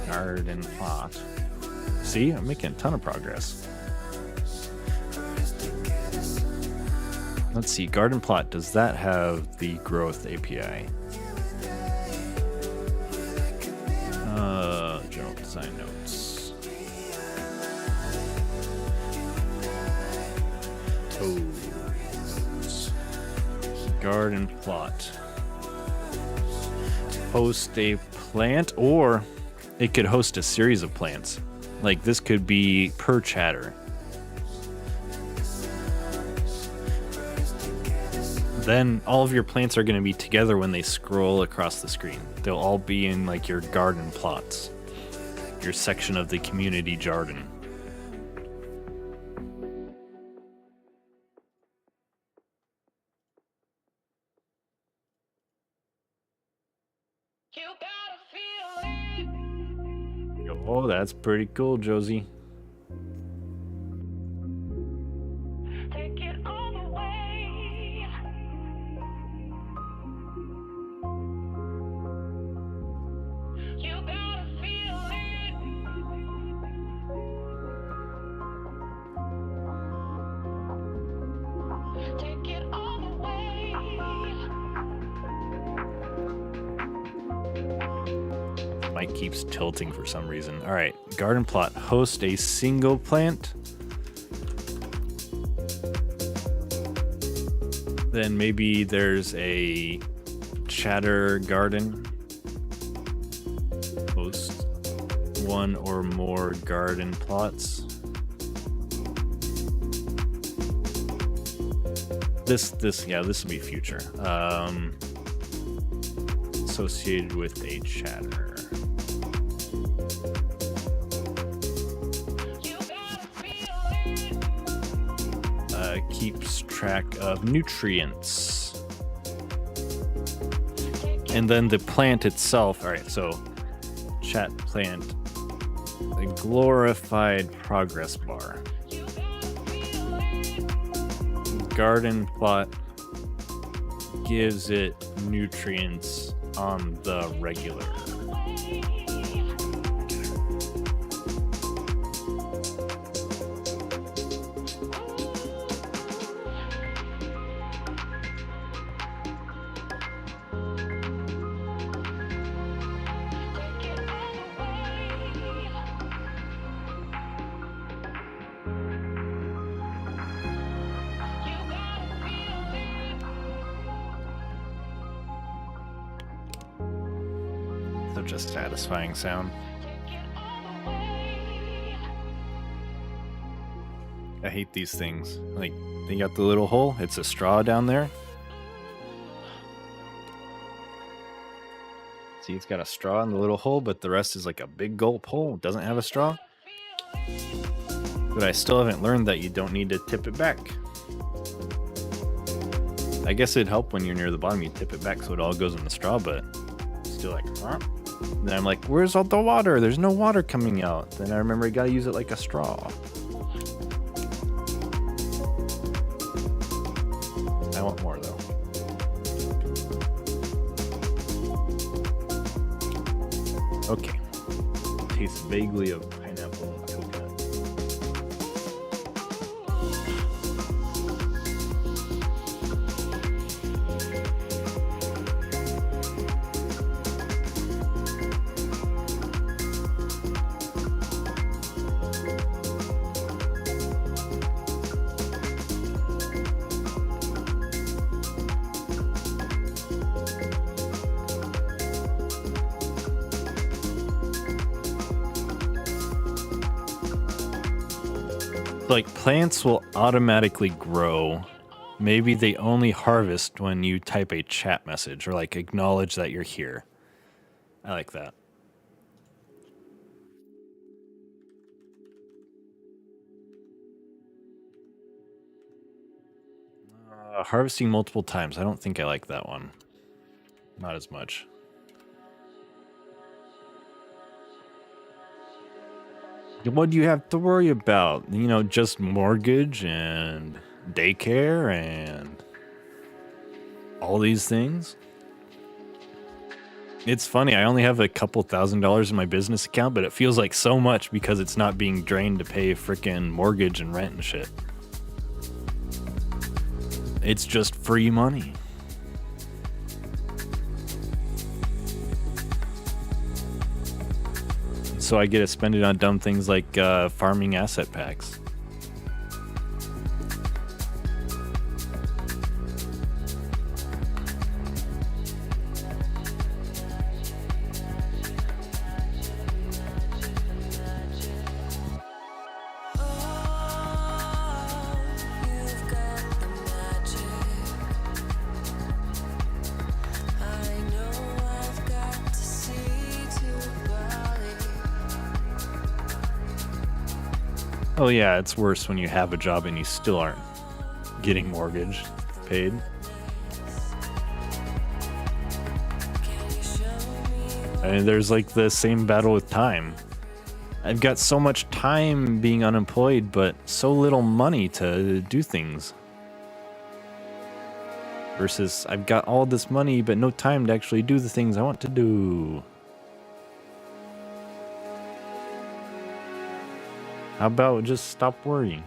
Garden plot. See, I'm making a ton of progress. Let's see, garden plot, does that have the growth API? General design notes. Toads. Garden plot. Host a plant, or it could host a series of plants. Like this could be per chatter. Then all of your plants are going to be together when they scroll across the screen. They'll all be in like your garden plots, your section of the community garden. Oh, that's pretty cool, Josie. Take it all the way. You gotta feel it. Take it all the way. Mic keeps tilting for some reason. All right, garden plot, host a single plant. Then maybe there's a chatter garden. Host one or more garden plots. This will be future. Associated with a chatter. keeps track of nutrients. And then the plant itself, all right, so chat plant, a glorified progress bar. Garden plot gives it nutrients on the regular. Such a satisfying sound. I hate these things. Like, they got the little hole, it's a straw down there. See, it's got a straw in the little hole, but the rest is like a big gulp hole. It doesn't have a straw. But I still haven't learned that you don't need to tip it back. I guess it'd help when you're near the bottom, you tip it back so it all goes in the straw, but still like, huh? Then I'm like, where's all the water? There's no water coming out. Then I remember you gotta use it like a straw. I want more though. Okay. Tastes vaguely of pineapple and coconut. Like, plants will automatically grow. Maybe they only harvest when you type a chat message or like acknowledge that you're here. I like that. Harvesting multiple times. I don't think I like that one. Not as much. What do you have to worry about? You know, just mortgage and daycare and all these things. It's funny, I only have a couple $1,000s in my business account, but it feels like so much because it's not being drained to pay frickin' mortgage and rent and shit. It's just free money. So I get to spend it on dumb things like farming asset packs. Oh yeah, it's worse when you have a job and you still aren't getting mortgage paid. I mean, there's like the same battle with time. I've got so much time being unemployed, but so little money to do things. Versus I've got all this money, but no time to actually do the things I want to do. How about just stop worrying?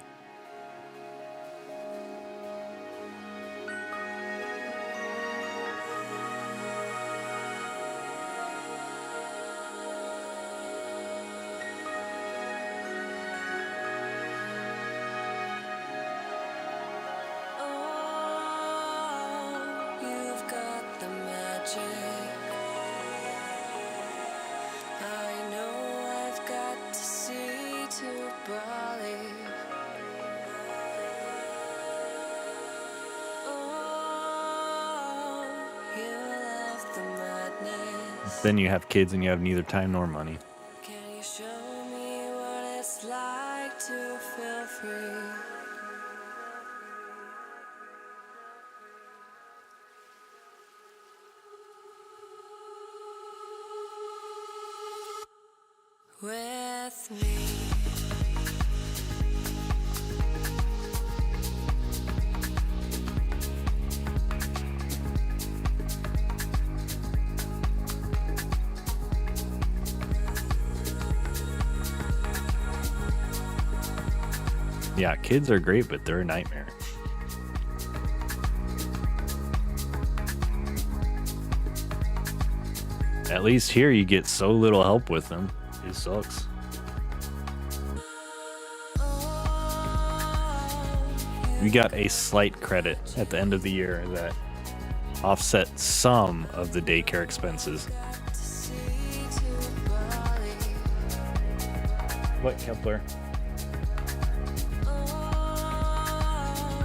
Then you have kids and you have neither time nor money. Can you show me what it's like to feel free? with me. Yeah, kids are great, but they're a nightmare. At least here you get so little help with them. It sucks. We got a slight credit at the end of the year that offset some of the daycare expenses. What, Kepler?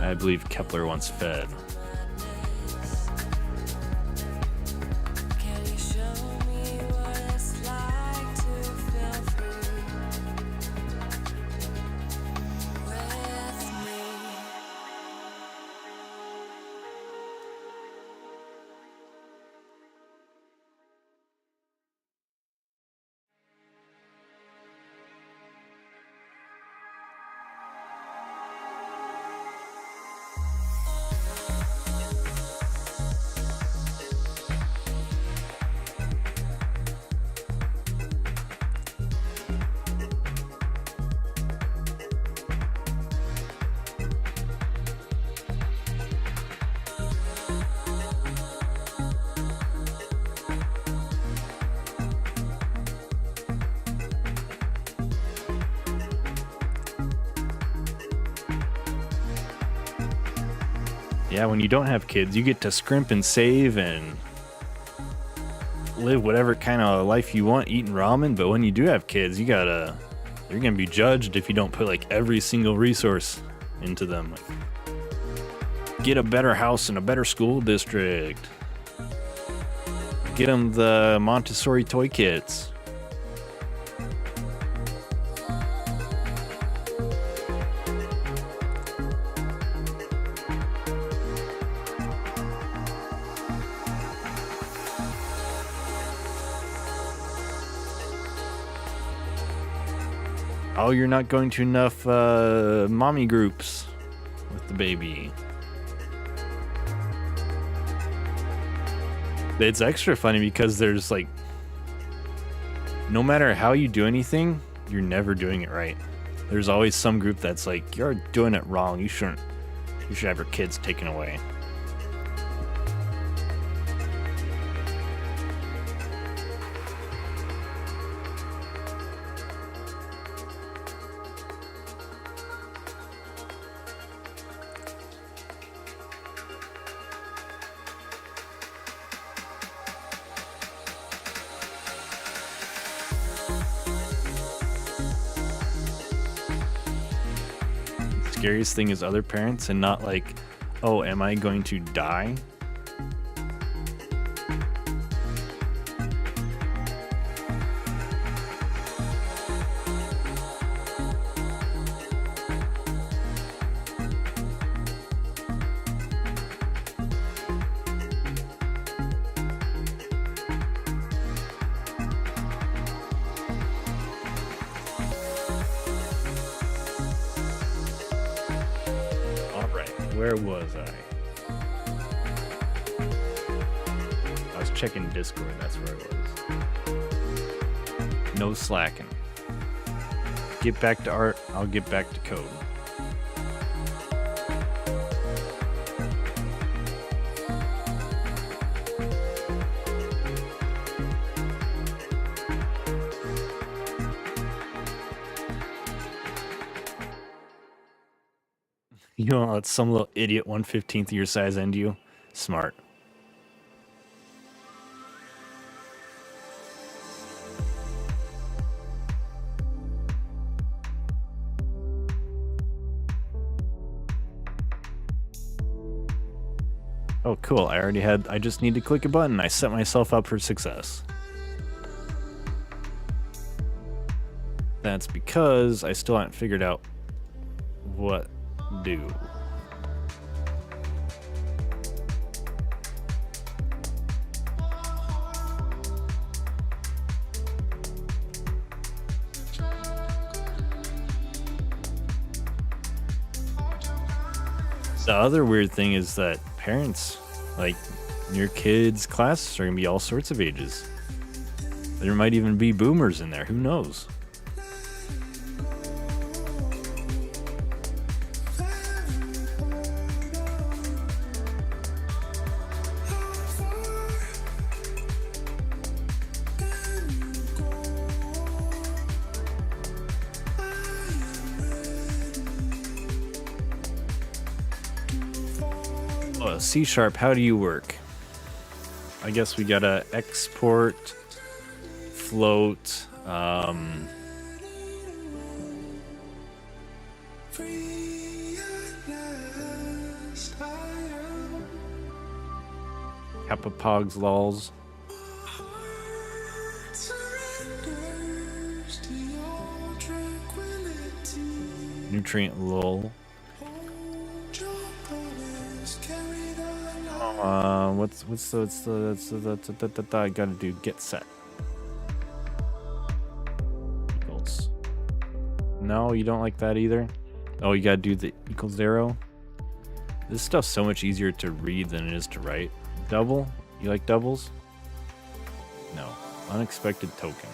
I believe Kepler once fed. Yeah, when you don't have kids, you get to scrimp and save and live whatever kind of life you want, eating ramen. But when you do have kids, you're gonna be judged if you don't put like every single resource into them. Like, get a better house and a better school district. Get them the Montessori toy kits. Oh, you're not going to enough mommy groups with the baby. It's extra funny because there's like, no matter how you do anything, you're never doing it right. There's always some group that's like, you're doing it wrong. You should have your kids taken away. Scariest thing is other parents and not like, oh, am I going to die? Where was I? I was checking Discord, that's where I was. No slacking. Get back to art, I'll get back to code. You don't let some little idiot 1/15th of your size end you? Smart. Oh, cool. I just need to click a button. I set myself up for success. That's because I still haven't figured out what do. The other weird thing is that parents, like your kids' classes, are gonna be all sorts of ages. There might even be boomers in there. Who knows? Oh, C#, how do you work? I guess we gotta export, float, Kappa Pogs lols. Nutrient lol. What's the I gotta do get set. Equals. No, you don't like that either? Oh, you gotta do the equals 0? This stuff's so much easier to read than it is to write. Double? You like doubles? No. Unexpected token.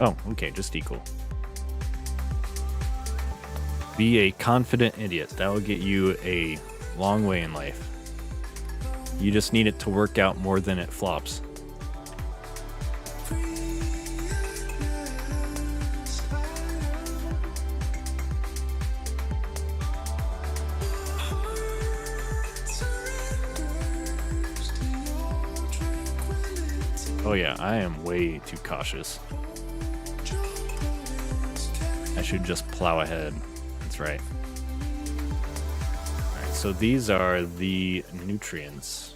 Oh, okay, just equal. Be a confident idiot. That will get you a long way in life. You just need it to work out more than it flops. Oh yeah, I am way too cautious. I should just plow ahead. That's right. Alright, so these are the nutrients.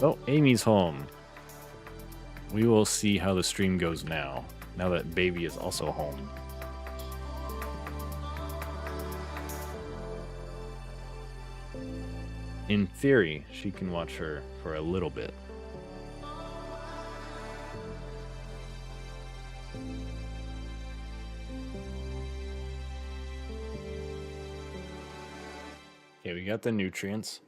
Oh, Amy's home. We will see how the stream goes now that baby is also home. In theory, she can watch her for a little bit. Okay, we got the nutrients.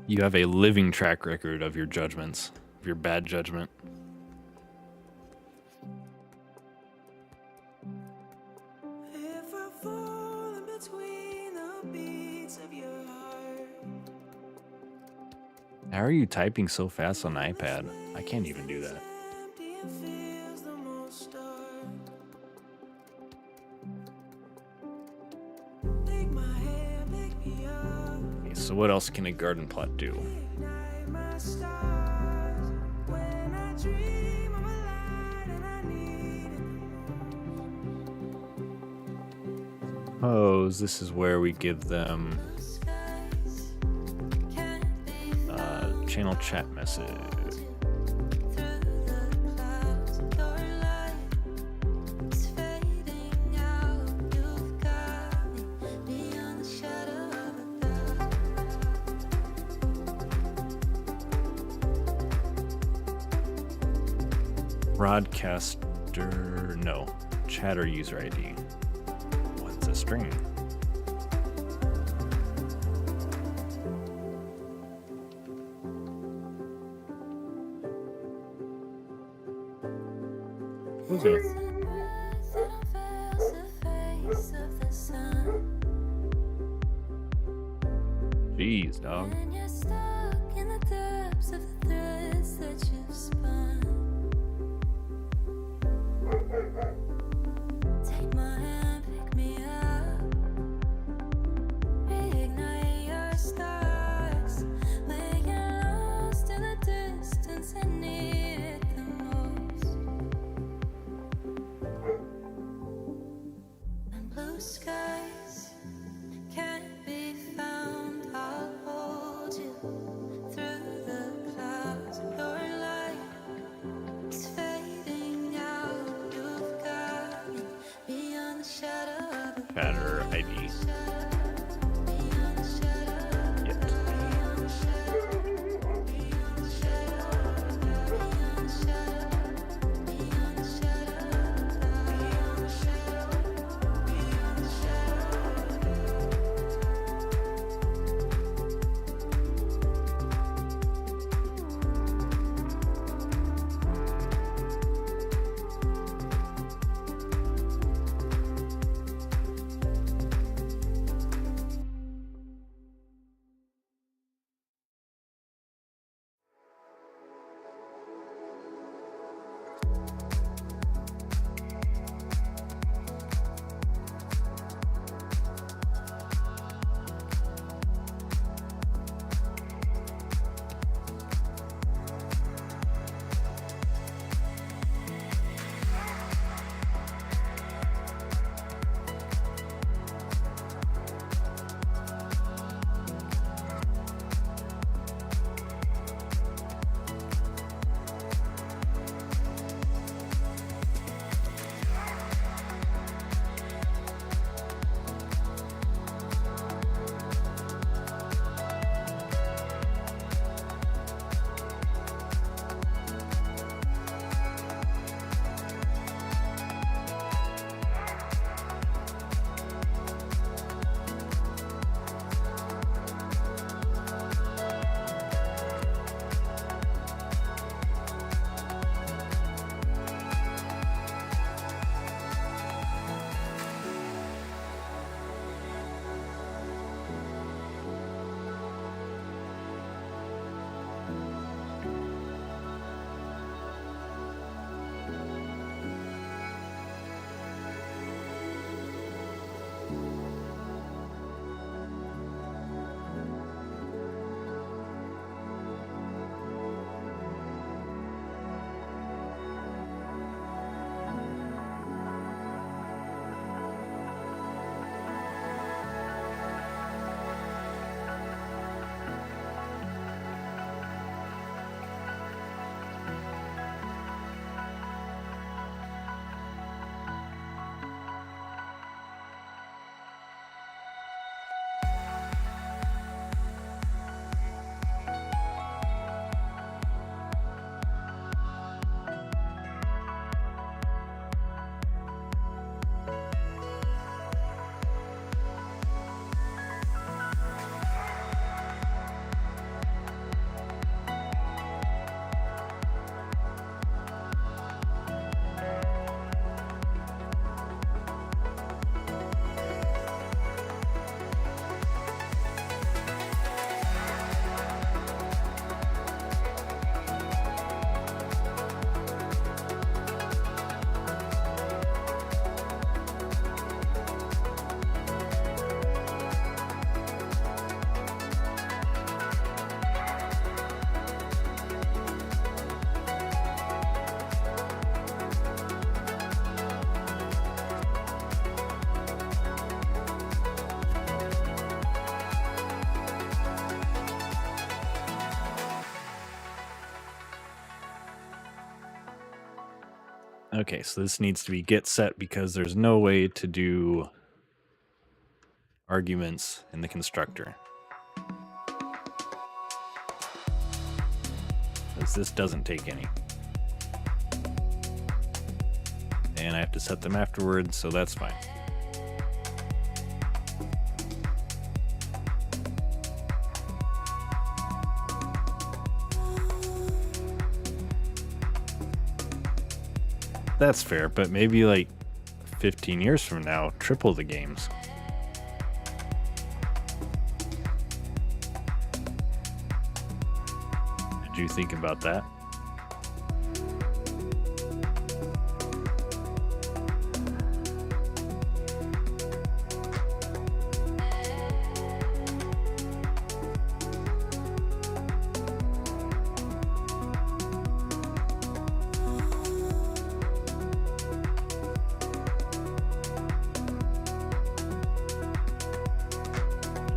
You have a living track record of your judgments, of your bad judgment. If I fall in between the beats of your heart, How are you typing so fast on iPad? I can't even do that. empty and feels the most dark. Take my hand, pick me up, Okay, so what else can a garden plot do? ignite my stars. When I dream of a light and I need it. Suppose this is where we give them Blue skies can't be channel chat message. through the clouds. Your light is fading out. You've got me beyond the shadow of a doubt. Broadcaster, no. Chatter user ID. What's a string? Who's it? Breath that unveils the face of the sun. Jeez, dog. And you're stuck in the depths of the threads that you've spun. Take my hand, pick me up, reignite your stars. When you're lost in the distance and need it the most. And blue skies can't be found. I'll hold you through the clouds. Your light is fading out. You've got touchpad or ID yet. Okay, so this needs to be get set because there's no way to do arguments in the constructor. Because this doesn't take any. And I have to set them afterwards, so that's fine. That's fair, but maybe like 15 years from now, triple the games. Did you think about that?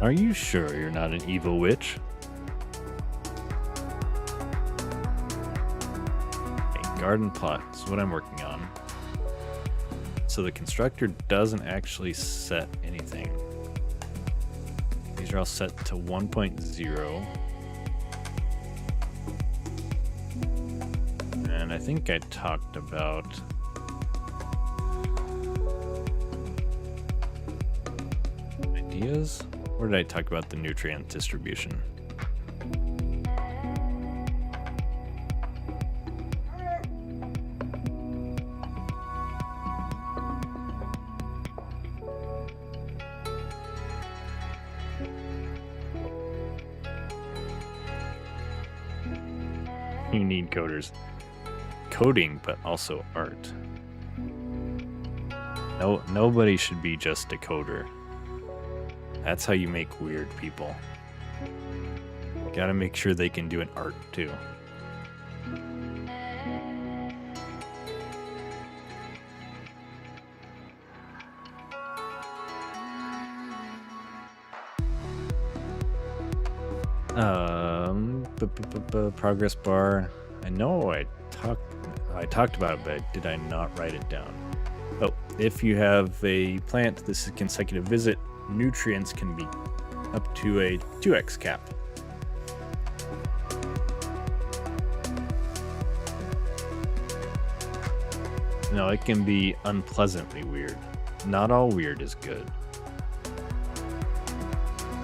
Are you sure you're not an evil witch? A garden plot is what I'm working on. So the constructor doesn't actually set anything. These are all set to 1.0. And I think I talked about ideas. Or did I talk about the nutrient distribution? You need coders. Coding, but also art. No, nobody should be just a coder. That's how you make weird people. Gotta make sure they can do an art too. Progress bar. I know I talked about it, but did I not write it down? Oh, if you have a plant, this is consecutive visit. Nutrients can be up to a 2x cap. No, it can be unpleasantly weird. Not all weird is good.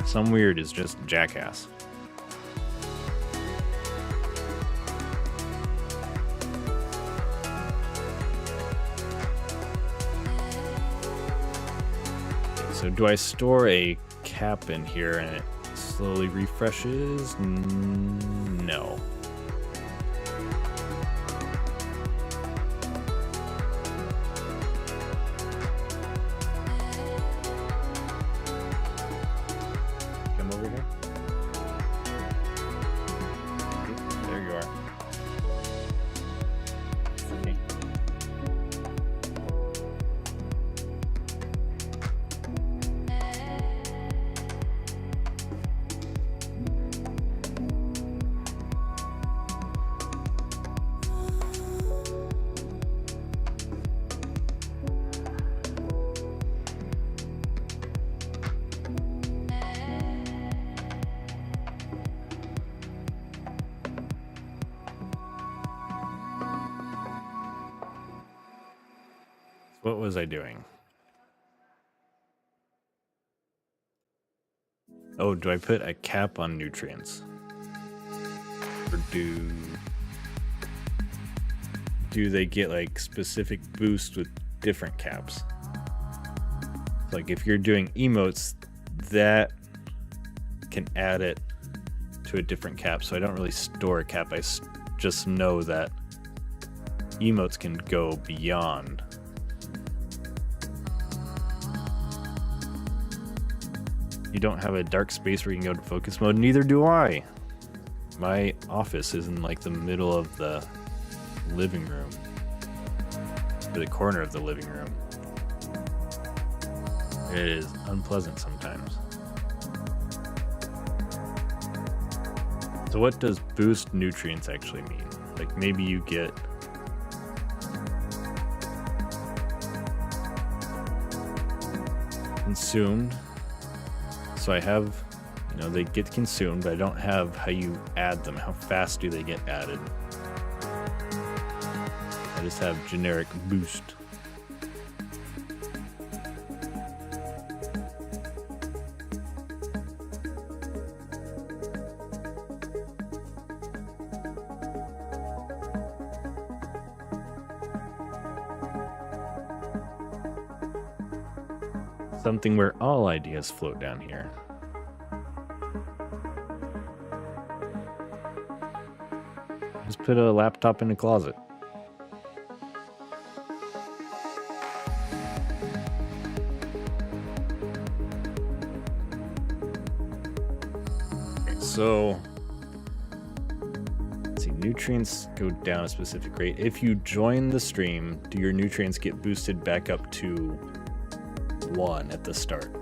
Some weird is just jackass. So do I store a cap in here and it slowly refreshes? No. Come over here. There you are. Okay. What was I doing? Oh, do I put a cap on nutrients? Or do they get like specific boosts with different caps? Like if you're doing emotes, that can add it to a different cap. So I don't really store a cap. I just know that emotes can go beyond. You don't have a dark space where you can go to focus mode. Neither do I. My office is in like the middle of the living room, or the corner of the living room. It is unpleasant sometimes. So what does boost nutrients actually mean? Like maybe you get consumed. So I have, they get consumed, but I don't have how you add them. How fast do they get added? I just have generic boost. Something where all ideas float down here. Just put a laptop in a closet. Okay, so let's see, nutrients go down a specific rate. If you join the stream, do your nutrients get boosted back up to 1 at the start?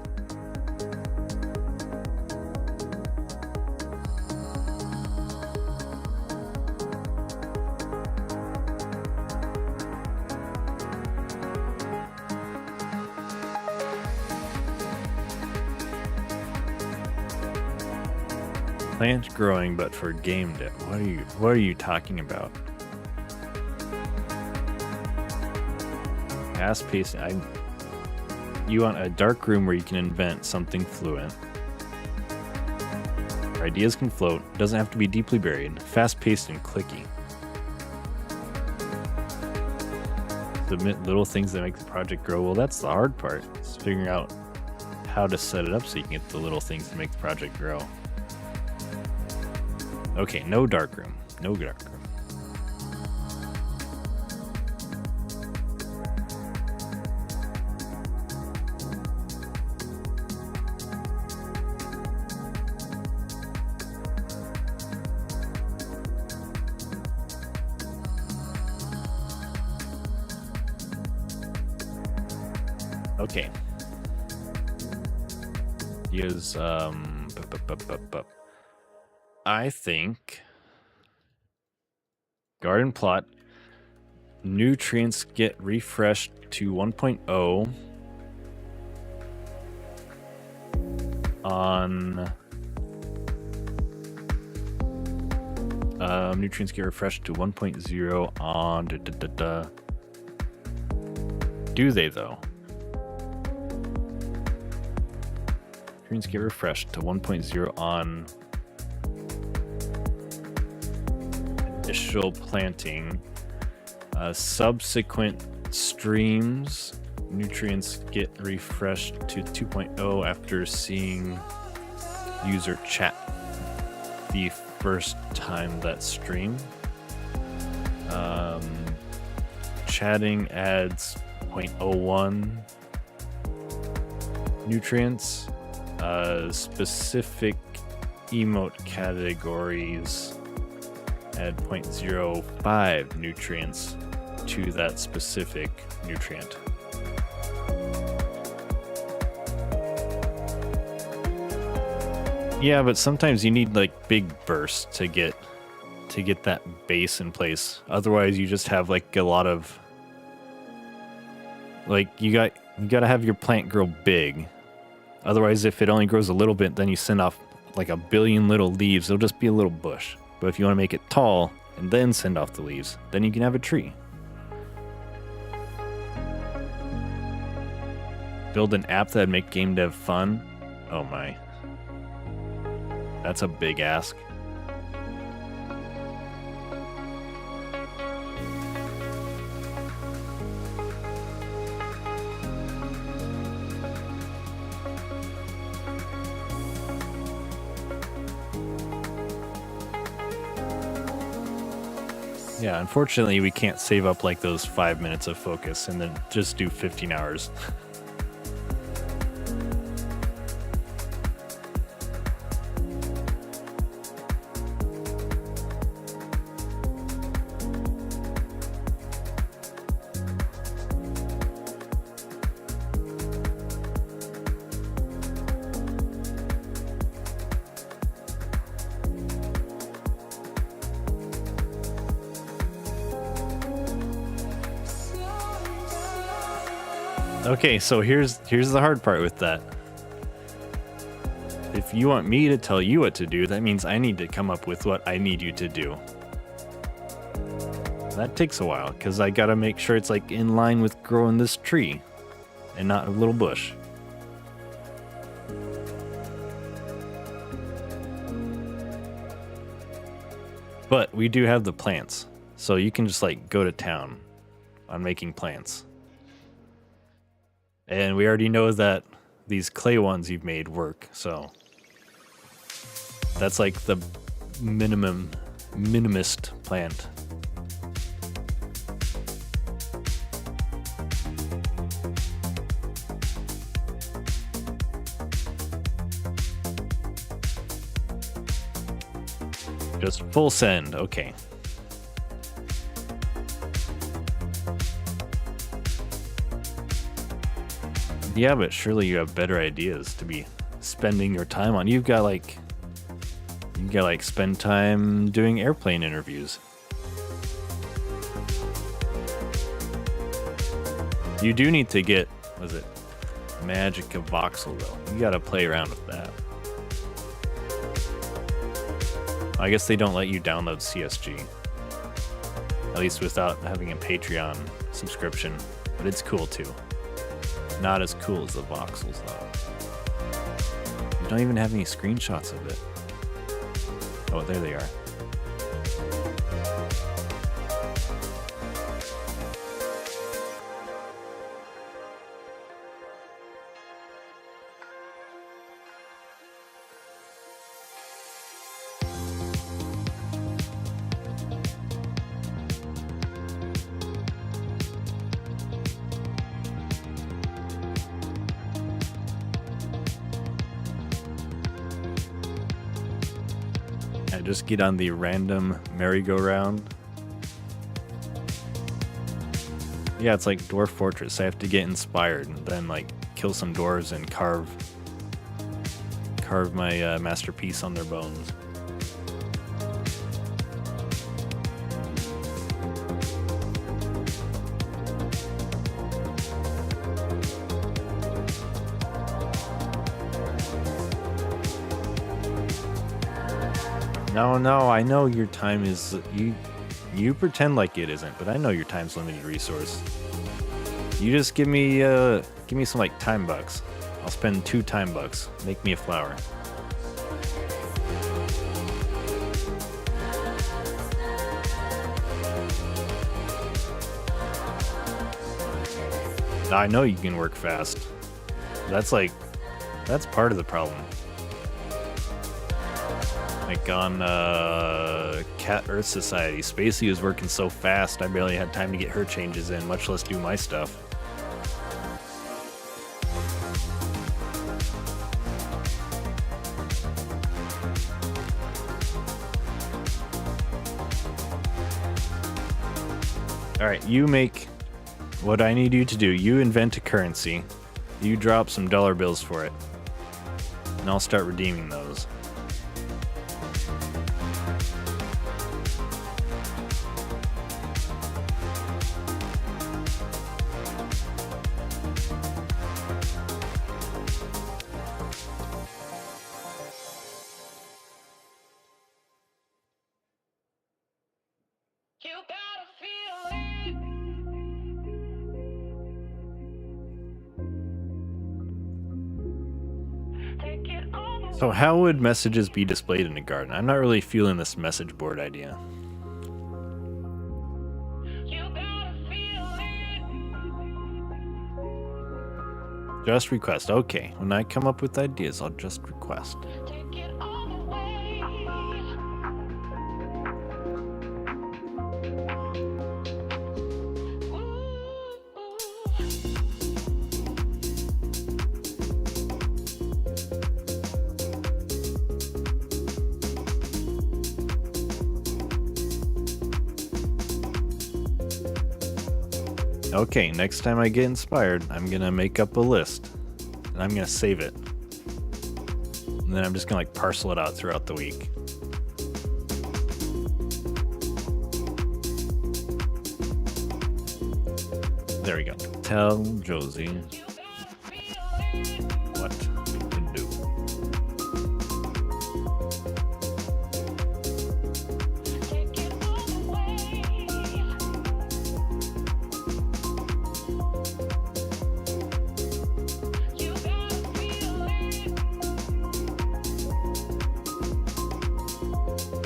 Plant growing, but for game dev. What are you talking about? Fast paced. You want a dark room where you can invent something fluent. Your ideas can float. Doesn't have to be deeply buried. Fast paced and clicky. Submit little things that make the project grow. Well, that's the hard part. It's figuring out how to set it up so you can get the little things to make the project grow. Okay, no dark room. No dark room. Okay. Is I think garden plot nutrients get refreshed to 1.0 on nutrients get refreshed to 1.0 on Do they though? Nutrients get refreshed to 1.0 on initial planting. Subsequent streams, nutrients get refreshed to 2.0 after seeing user chat the first time that stream. Chatting adds 0.01 nutrients. Specific emote categories add 0.05 nutrients to that specific nutrient. Yeah, but sometimes you need like big bursts to get that base in place. Otherwise, you just have like a lot of like you gotta have your plant grow big. Otherwise, if it only grows a little bit, then you send off like a billion little leaves. It'll just be a little bush. But if you want to make it tall and then send off the leaves, then you can have a tree. Build an app that'd make game dev fun? Oh my. That's a big ask. Yeah, unfortunately, we can't save up like those 5 minutes of focus and then just do 15 hours. Okay, so here's the hard part with that. If you want me to tell you what to do, that means I need to come up with what I need you to do. That takes a while, because I gotta make sure it's like in line with growing this tree, and not a little bush. But we do have the plants, so you can just like go to town on making plants. And we already know that these clay ones you've made work, so that's like the minimist plant. Just full send, okay. Yeah, but surely you have better ideas to be spending your time on. You gotta spend time doing airplane interviews. You do need to get, what is it, Magic of Voxel though. You gotta play around with that. I guess they don't let you download CSG. At least without having a Patreon subscription. But it's cool too. Not as cool as the voxels though. You don't even have any screenshots of it. Oh, there they are. I just get on the random merry-go-round. Yeah, it's like Dwarf Fortress. I have to get inspired and then like kill some dwarves and carve my masterpiece on their bones. No, I know your time is... You pretend like it isn't, but I know your time's limited resource. You just give me some like time bucks. I'll spend 2 time bucks. Make me a flower. Now, I know you can work fast. That's part of the problem. Like on Cat Earth Society, Spacey was working so fast I barely had time to get her changes in, much less do my stuff. Alright, you make what I need you to do. You invent a currency. You drop some dollar bills for it. And I'll start redeeming those. You gotta feel it. Take it all the So how would messages be displayed in a garden? I'm not really feeling this message board idea. You gotta feel it. Just request. Okay, when I come up with ideas, I'll just request. Take it all the way. Okay, next time I get inspired, I'm gonna make up a list. And I'm gonna save it. And then I'm just gonna like parcel it out throughout the week. There we go. Tell Josie what to do. Take it all the way. You gotta feel it.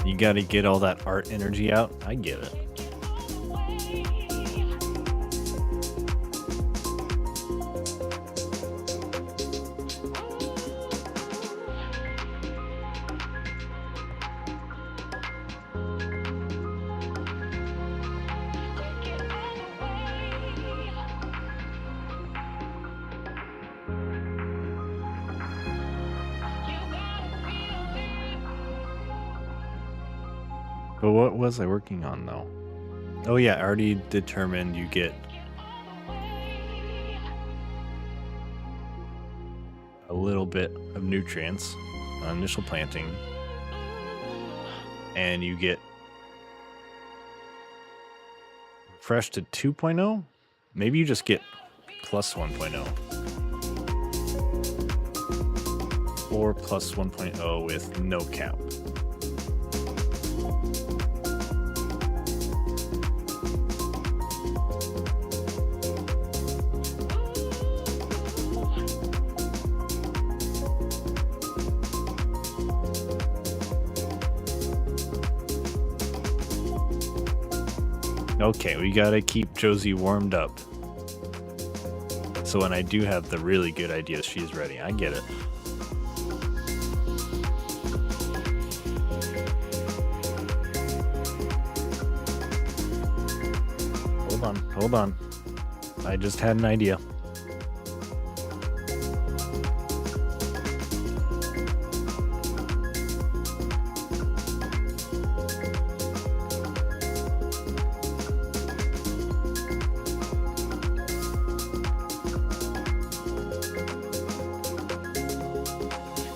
You gotta get all that art energy out. I get it. Take it all the way. Take it all the way. You gotta feel it. But what was I working on though? Oh yeah, I already determined you get a little bit of nutrients on initial planting. And you get fresh to 2.0? Maybe you just get plus 1.0. Or plus 1.0 with no cap. Okay, we gotta keep Josie warmed up. So when I do have the really good ideas, she's ready. I get it. Hold on. I just had an idea.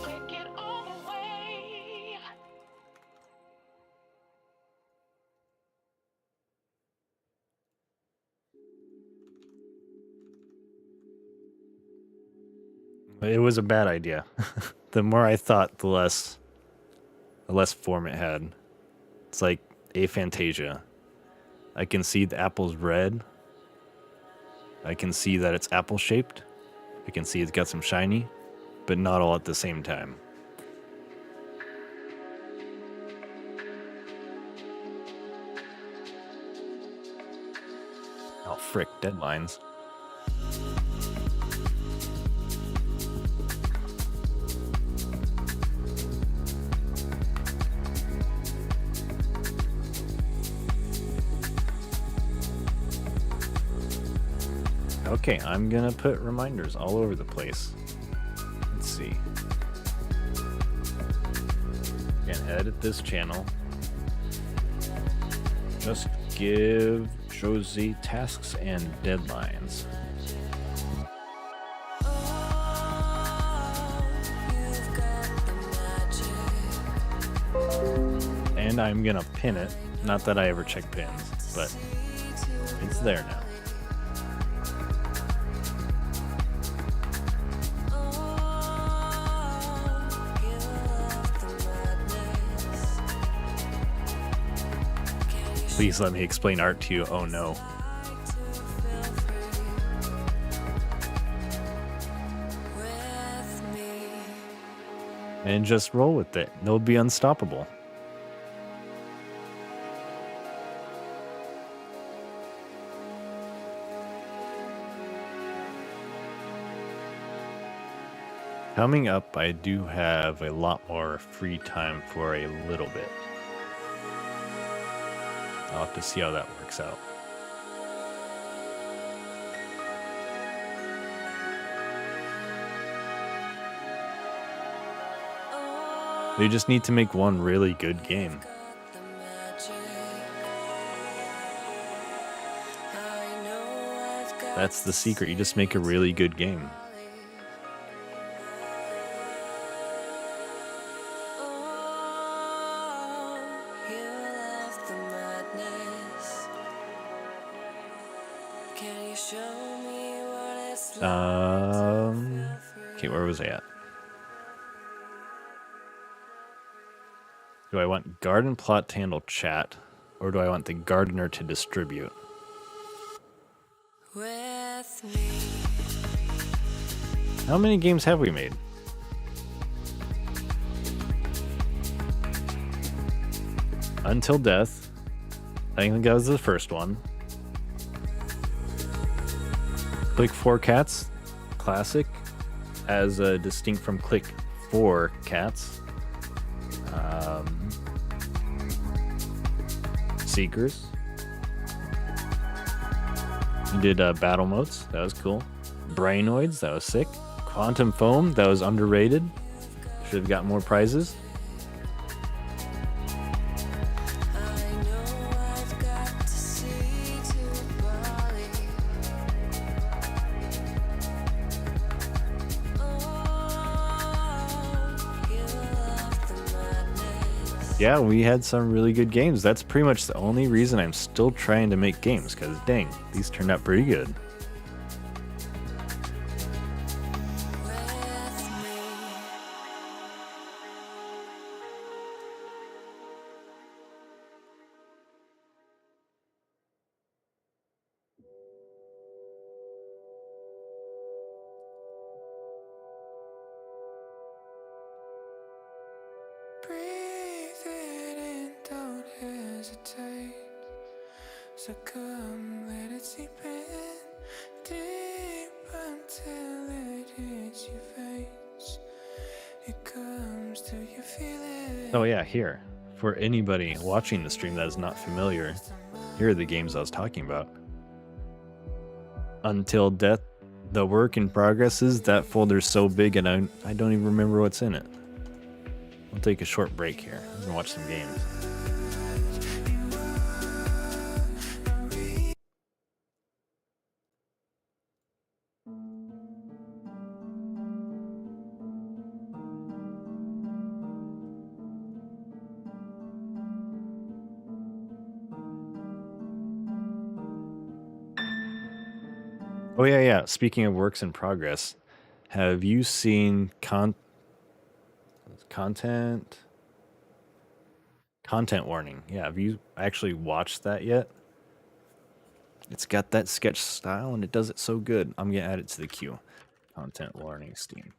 Can't get all the way. It was a bad idea. The more I thought, the less form it had. It's like aphantasia. I can see the apple's red. I can see that it's apple shaped. I can see it's got some shiny, but not all at the same time. Oh, frick, deadlines. Okay, I'm gonna put reminders all over the place. Let's see. And edit this channel. Just give Josie tasks and deadlines. And I'm gonna pin it. Not that I ever check pins, but it's there now. Please let me explain art to you. Oh no. And just roll with it. They'll be unstoppable. Coming up, I do have a lot more free time for a little bit. I'll have to see how that works out. We just need to make one really good game. That's the secret. You just make a really good game. Okay, where was I at? Do I want garden plot to handle chat, or do I want the gardener to distribute? How many games have we made? Until Death. I think that was the first one. Click 4 Cats, classic, as distinct from Click 4 Cats. Seekers. You did battle modes, that was cool. Brainoids, that was sick. Quantum Foam, that was underrated. Should have got more prizes. Yeah, we had some really good games. That's pretty much the only reason I'm still trying to make games, because dang, these turned out pretty good. Breathe it in, don't hesitate. So come, let it seep in deep until it hits your face. It comes till you feel it. Oh yeah, here. For anybody watching the stream that is not familiar, here are the games I was talking about. Until Death, the work in progress is that folder's so big and I don't even remember what's in it. I'll take a short break here and watch some games. Oh yeah. Speaking of works in progress, have you seen content warning? Yeah, have you actually watched that yet? It's got that sketch style and it does it so good. I'm gonna add it to the queue. Content warning, Steam.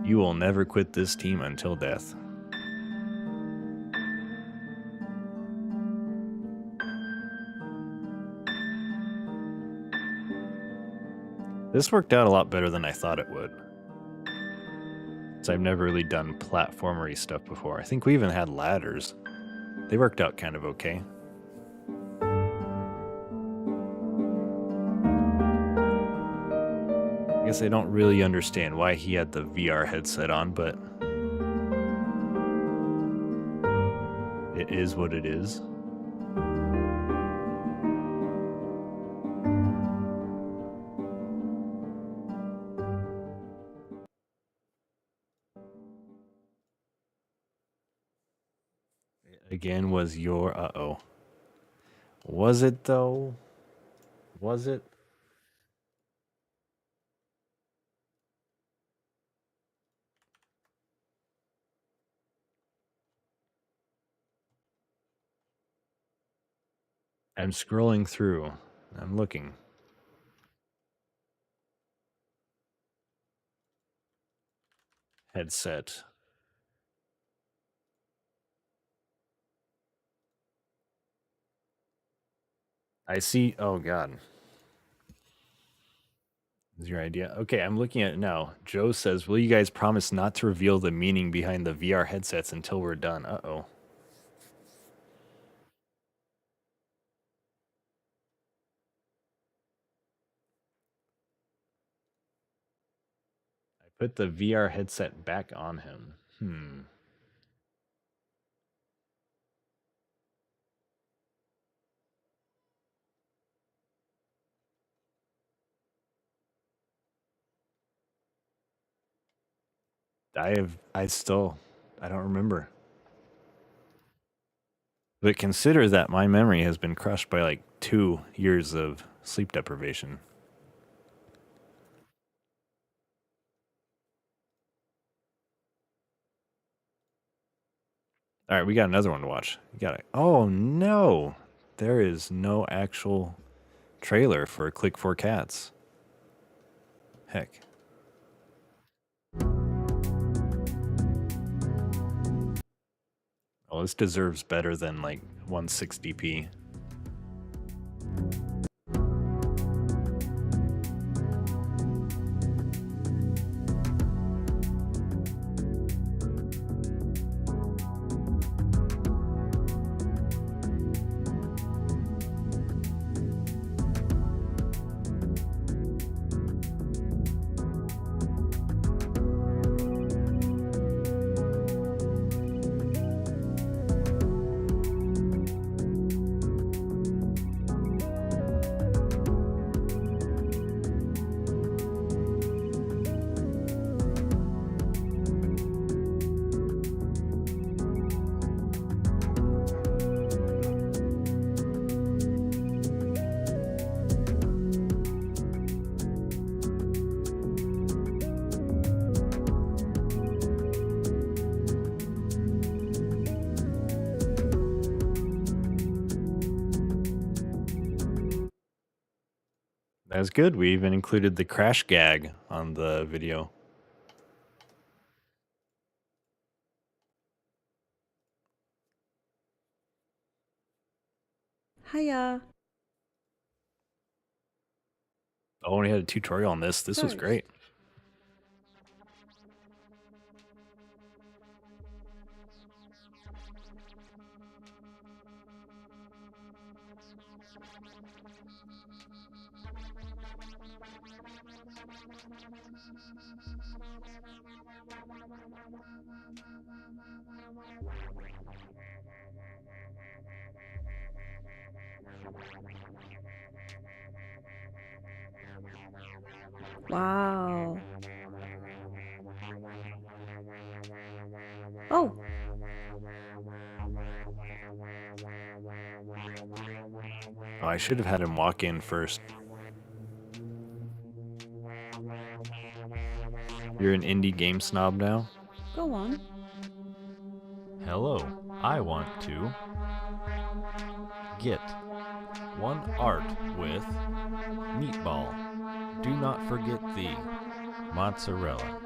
You will never quit this team until death. This worked out a lot better than I thought it would. So I've never really done platformery stuff before. I think we even had ladders. They worked out kind of okay. I guess I don't really understand why he had the VR headset on, but it is what it is. Again was your uh-oh. Was it though? Was it? I'm scrolling through. I'm looking. Headset. I see. Oh, God. Is your idea? Okay, I'm looking at it now. Joe says, will you guys promise not to reveal the meaning behind the VR headsets until we're done? Uh-oh. I put the VR headset back on him. I don't remember. But consider that my memory has been crushed by like 2 years of sleep deprivation. All right, we got another one to watch. We got it. Oh no, there is no actual trailer for Click for Cats. Heck. Oh, this deserves better than like 160p. That's good. We even included the crash gag on the video. Hiya. Oh, and we had a tutorial on this. This was Nice. great. Wow. Oh, Oh, I should have had him walk in first. You're an indie game snob now? go on. Hello, I want to get one art with meatball. Do not forget the mozzarella.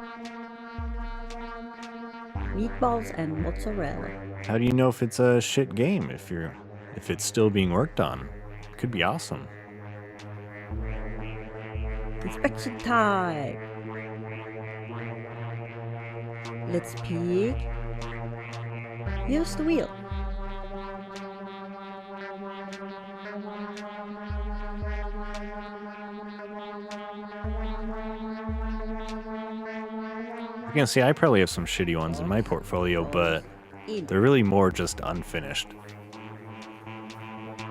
Meatballs and mozzarella. How do you know if it's a shit game if it's still being worked on? Could be awesome. Inspection time. Let's peek. Here's the wheel. You can see I probably have some shitty ones in my portfolio, but In. they're really more just unfinished.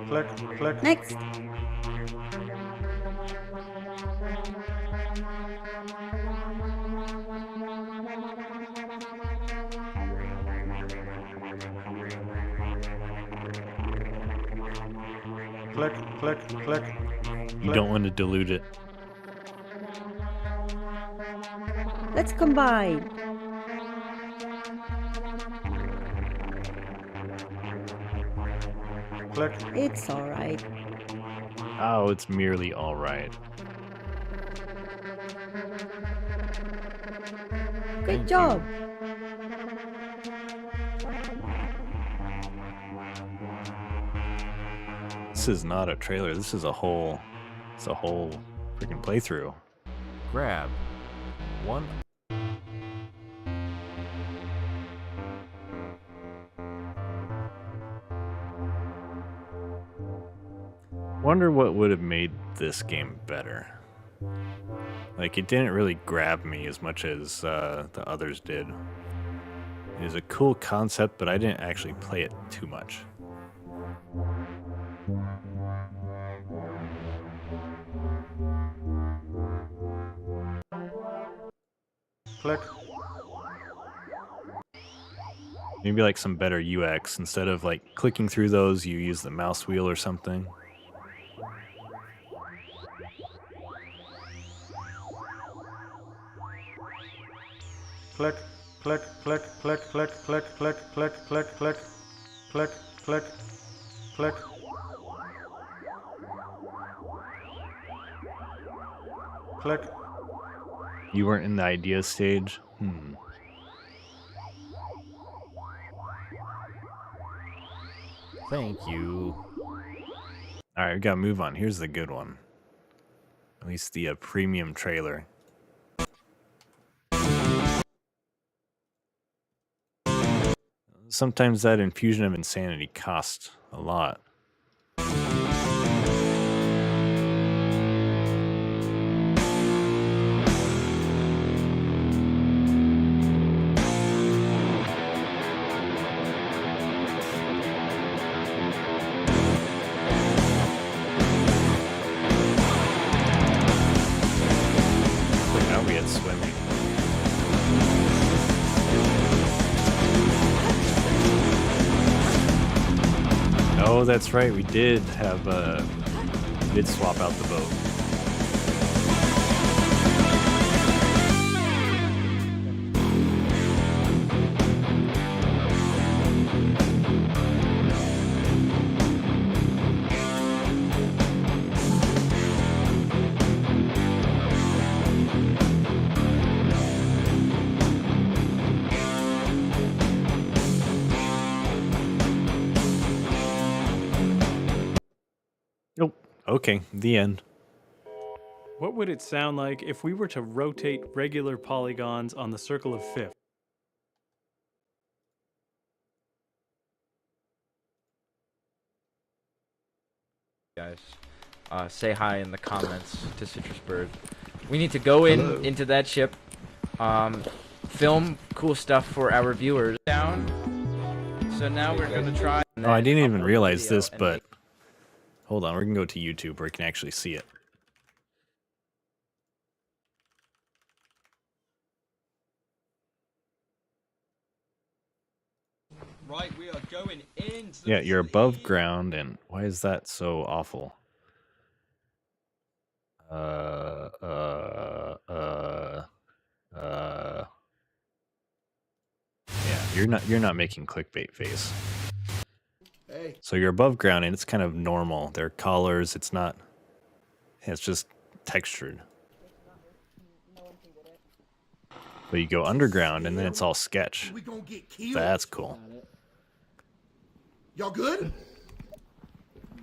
Click, click. Next. Click, click, click. You don't want to dilute it. Let's combine. Click. It's alright. Oh, it's merely alright. Great job. This is not a trailer. This is a whole freaking playthrough. Grab one. Wonder what would have made this game better. Like, it didn't really grab me as much as the others did. It is a cool concept, but I didn't actually play it too much. Click. Maybe like some better UX. Instead of like clicking through those, you use the mouse wheel or something. Click, click, click, click, click, click, click, click, click, click, click, click, click. Click. You weren't in the idea stage? Thank you. Alright, we gotta move on. Here's the good one. At least the premium trailer. Sometimes that infusion of insanity costs a lot. Now we had swimming. Oh, that's right. We did have did swap out the boat. Okay, the end. What would it sound like if we were to rotate regular polygons on the circle of fifths? Guys, say hi in the comments to Citrus Bird. We need to go into that ship, film cool stuff for our viewers. Down. So now we're gonna try. Oh, I didn't even upload realize video this, and but make- hold on, we can go to YouTube where you can actually see it. Right, we are going into the Yeah, you're above facility. ground, and why is that so awful? Yeah, you're not making clickbait face. Hey. So you're above ground, and it's kind of normal. There are colors. It's not. It's just textured. But you go underground, and then it's all sketch. We gonna get killed. That's cool. Y'all good?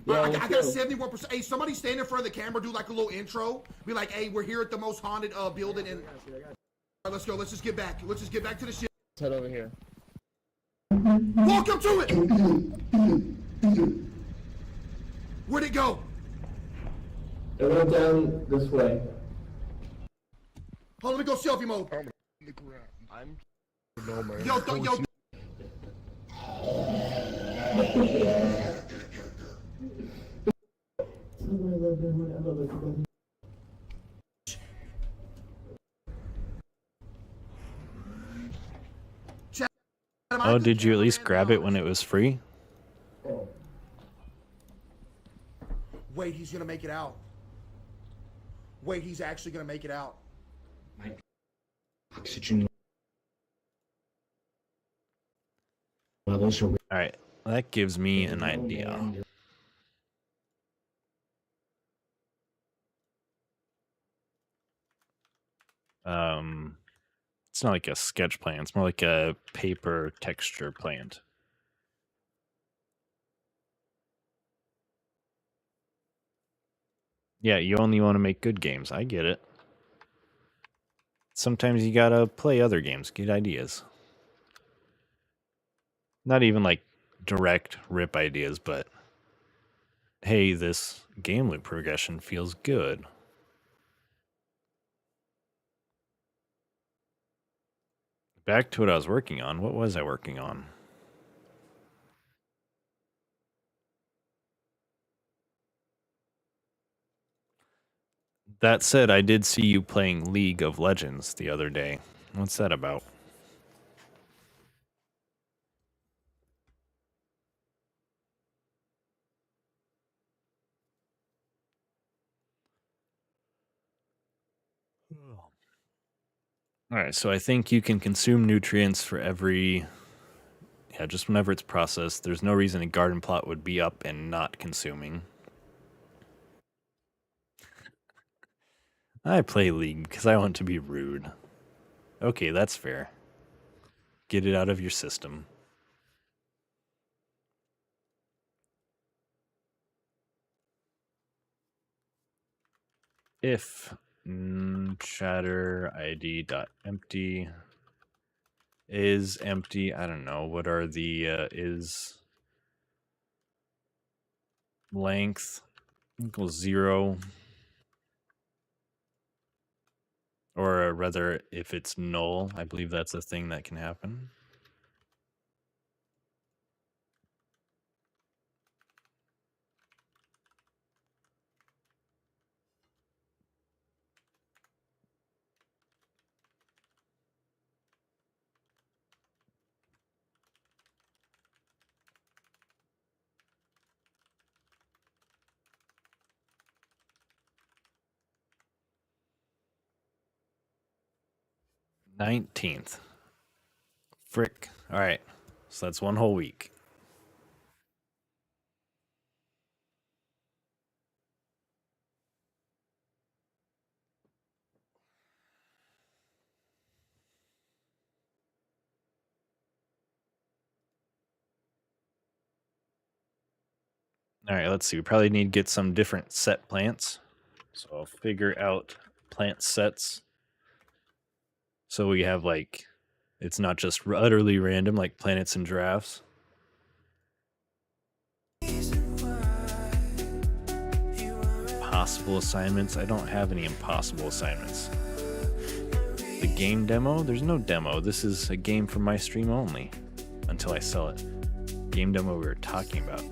Yeah, I got 71%. Hey, somebody stand in front of the camera, do like a little intro. Be like, hey, we're here at the most haunted building, and let's go. Let's just get back. Let's just get back to the ship. Let's head over here. Walk up to it. Where'd it go? It went down this way. Hold on, let me go selfie mode. I'm Yo. Oh, did you at least grab it when it was free? Wait, he's gonna make it out. Wait, he's actually gonna make it out. oxygen levels are. All right, that gives me an idea. It's not like a sketch plan. It's more like a paper texture plant. Yeah, you only want to make good games. I get it. Sometimes you gotta play other games, get ideas. Not even like direct rip ideas, but hey, this game loop progression feels good. Back to what I was working on. What was I working on? That said, I did see you playing League of Legends the other day. What's that about? All right, so I think you can consume nutrients for every, just whenever it's processed. There's no reason a garden plot would be up and not consuming. I play League because I want to be rude. Okay, that's fair. Get it out of your system. If chatter id dot empty is empty, I don't know, what are the is length equals 0, or rather if it's null, I believe that's a thing that can happen. $19th. Frick. All right. So that's one whole week. All right, let's see. We probably need to get some different set plants. So I'll figure out plant sets. So we have like, it's not just utterly random like planets and giraffes. Possible assignments. I don't have any impossible assignments. The game demo? There's no demo. This is a game for my stream only until I sell it. Game demo we were talking about.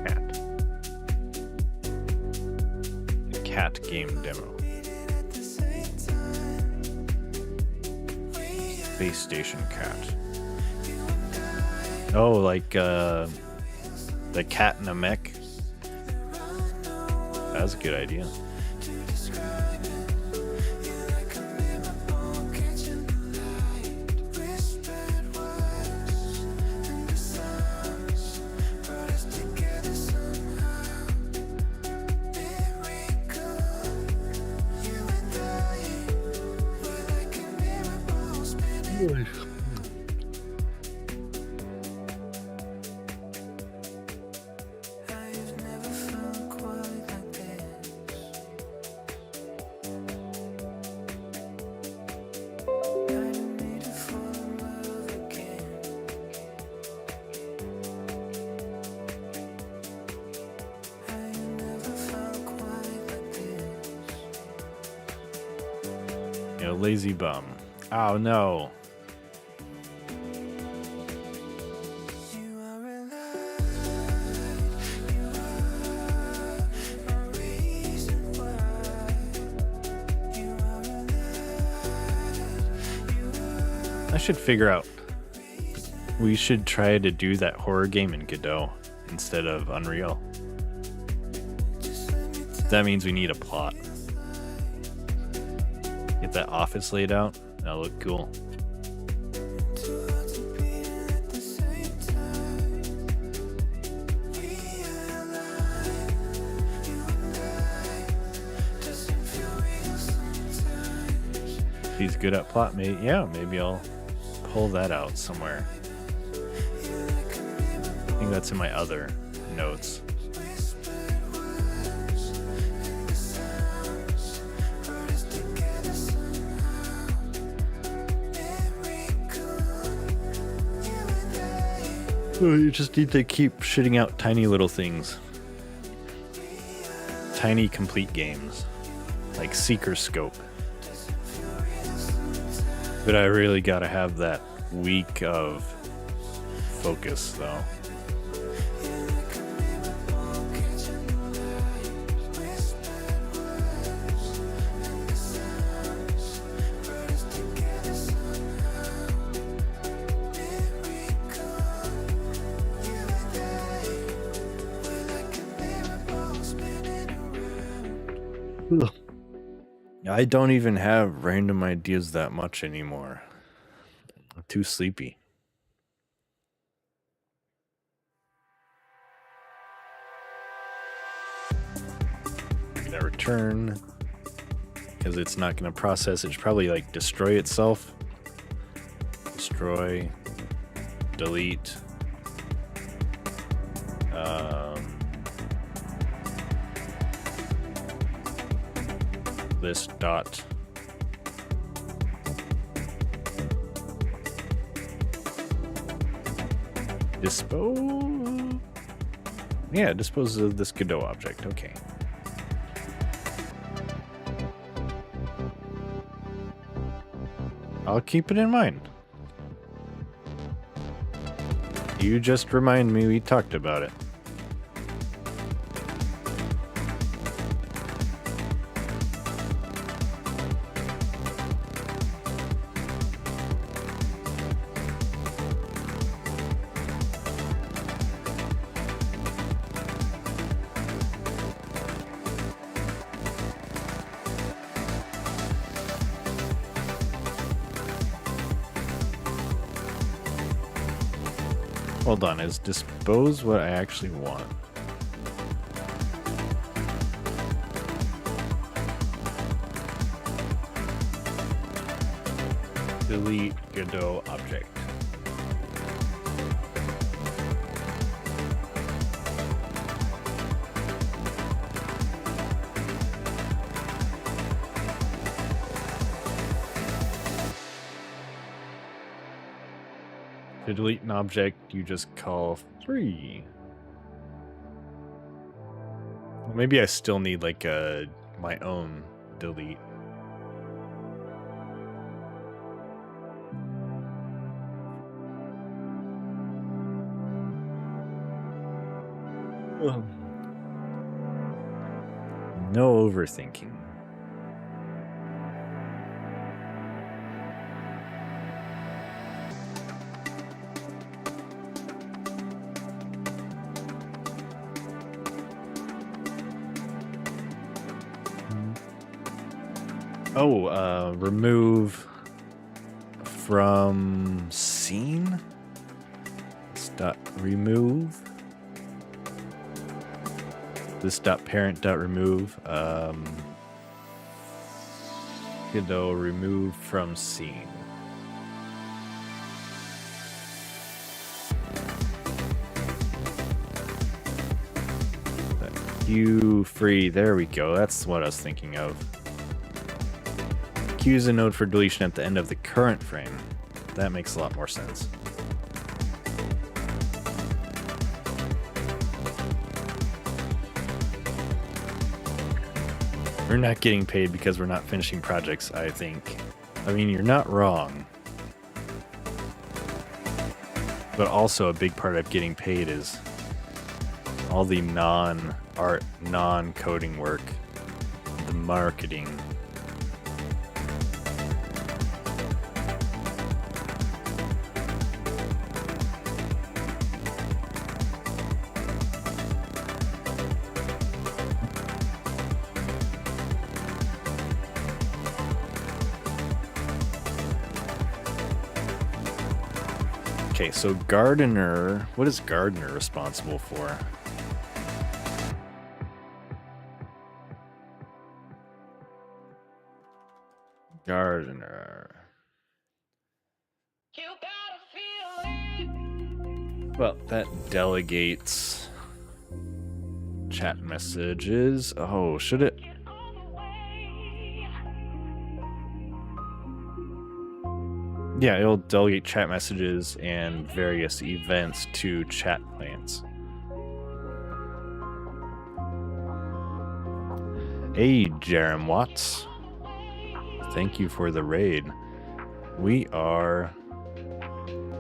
Cat. The cat game demo. Space station cat. Oh, like the cat in a mech. That's a good idea. Lazy bum. Oh no. I should figure out. We should try to do that horror game in Godot instead of Unreal. That means we need a plot. Get that office laid out. That'll look cool. If he's good at plot, maybe I'll pull that out somewhere. I think that's in my other notes. You just need to keep shitting out tiny little things. Tiny complete games. Like Seeker Scope. But I really gotta have that week of focus though. I don't even have random ideas that much anymore. I'm too sleepy. That return, because it's not going to process. It should probably like destroy itself. Destroy. Delete. This dot dispose. Yeah, dispose of this Godot object. Okay. I'll keep it in mind. You just remind me we talked about it. Hold on, is dispose what I actually want? Delete Godot object. To delete an object, you just call free. Well, maybe I still need like my own delete. Well, no overthinking. Oh, remove from scene. Dot remove. This dot parent dot remove. Kiddo remove from scene. Queue free. There we go. That's what I was thinking of. Use a node for deletion at the end of the current frame. That makes a lot more sense. We're not getting paid because we're not finishing projects, I think. I mean, you're not wrong. But also a big part of getting paid is all the non-art, non-coding work, the marketing. Okay, so gardener, what is gardener responsible for? Gardener. Well, that delegates chat messages. Oh, should it? Yeah, it'll delegate chat messages and various events to chat plants. Hey, Jerem Watts. Thank you for the raid. We are...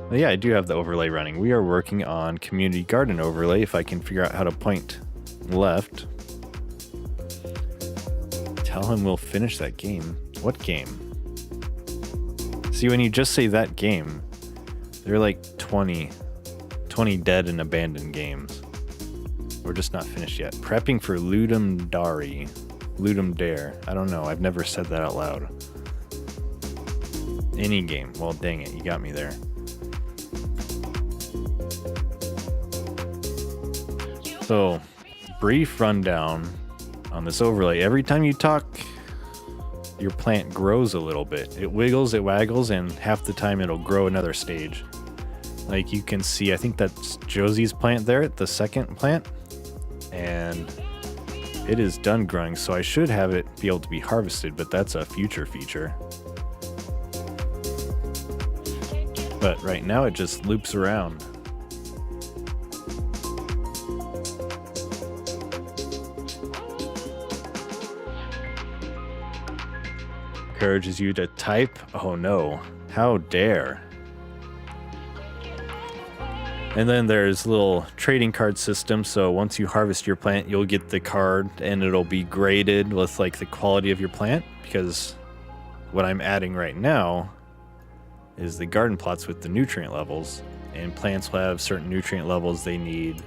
Yeah, I do have the overlay running. We are working on community garden overlay. If I can figure out how to point left. Tell him we'll finish that game. What game? See, when you just say that game, there are like 20 dead and abandoned games. We're just not finished yet. Prepping for Ludum Dare. I don't know. I've never said that out loud. Any game. Well, dang it. You got me there. So, brief rundown on this overlay. Every time you talk, your plant grows a little bit. It wiggles, it waggles, and half the time it'll grow another stage. Like you can see, I think that's Josie's plant there, the second plant. And it is done growing, so I should have it be able to be harvested, but that's a future feature. But right now it just loops around. Encourages you to type. Oh no, how dare. And then there's a little trading card system, so once you harvest your plant, you'll get the card and it'll be graded with like the quality of your plant, because what I'm adding right now is the garden plots with the nutrient levels, and plants will have certain nutrient levels they need.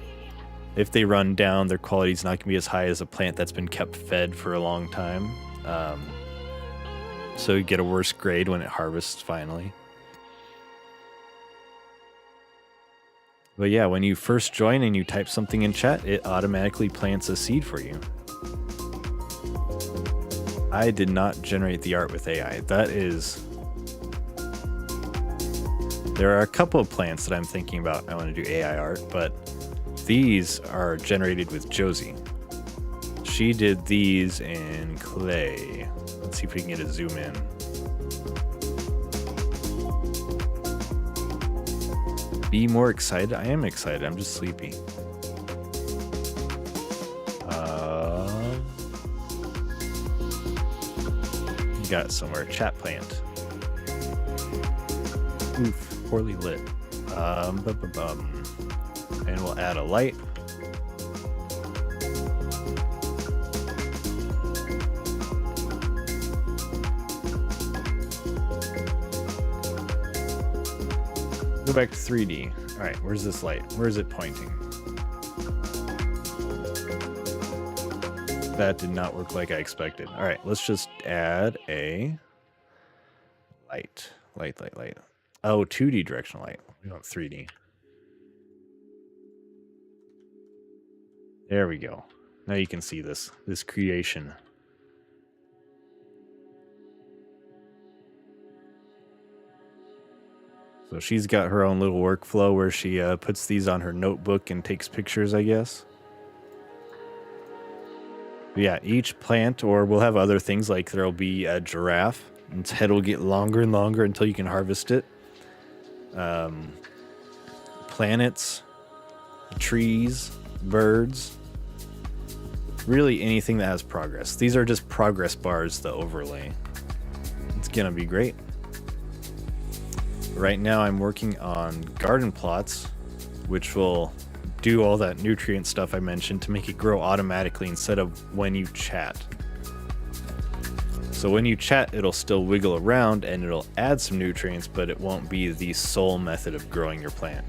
If they run down, their quality is not going to be as high as a plant that's been kept fed for a long time. So you get a worse grade when it harvests finally. But yeah, when you first join and you type something in chat, it automatically plants a seed for you. I did not generate the art with AI. That is... There are a couple of plants that I'm thinking about I want to do AI art, but these are generated with Josie. She did these in clay. Let's see if we can get a zoom in. be more excited? I am excited. I'm just sleepy. You got it somewhere. Chat plant. Oof, poorly lit. And we'll add a light. Go back to 3D. All right, where's this light? Where is it pointing? That did not work like I expected. All right, let's just add a light. Light. Oh, 2D directional light. We want 3D. There we go. Now you can see this creation. So she's got her own little workflow where she puts these on her notebook and takes pictures, I guess. But yeah, each plant, or we'll have other things like there'll be a giraffe. Its head will get longer and longer until you can harvest it. Planets, trees, birds. Really anything that has progress. These are just progress bars, the overlay. It's gonna be great. Right now I'm working on garden plots, which will do all that nutrient stuff I mentioned to make it grow automatically instead of when you chat. So when you chat, it'll still wiggle around and it'll add some nutrients, but it won't be the sole method of growing your plant.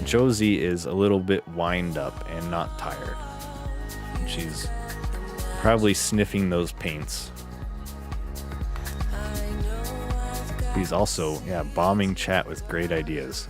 Josie is a little bit wind up and not tired. She's probably sniffing those paints. He's also, bombing chat with great ideas.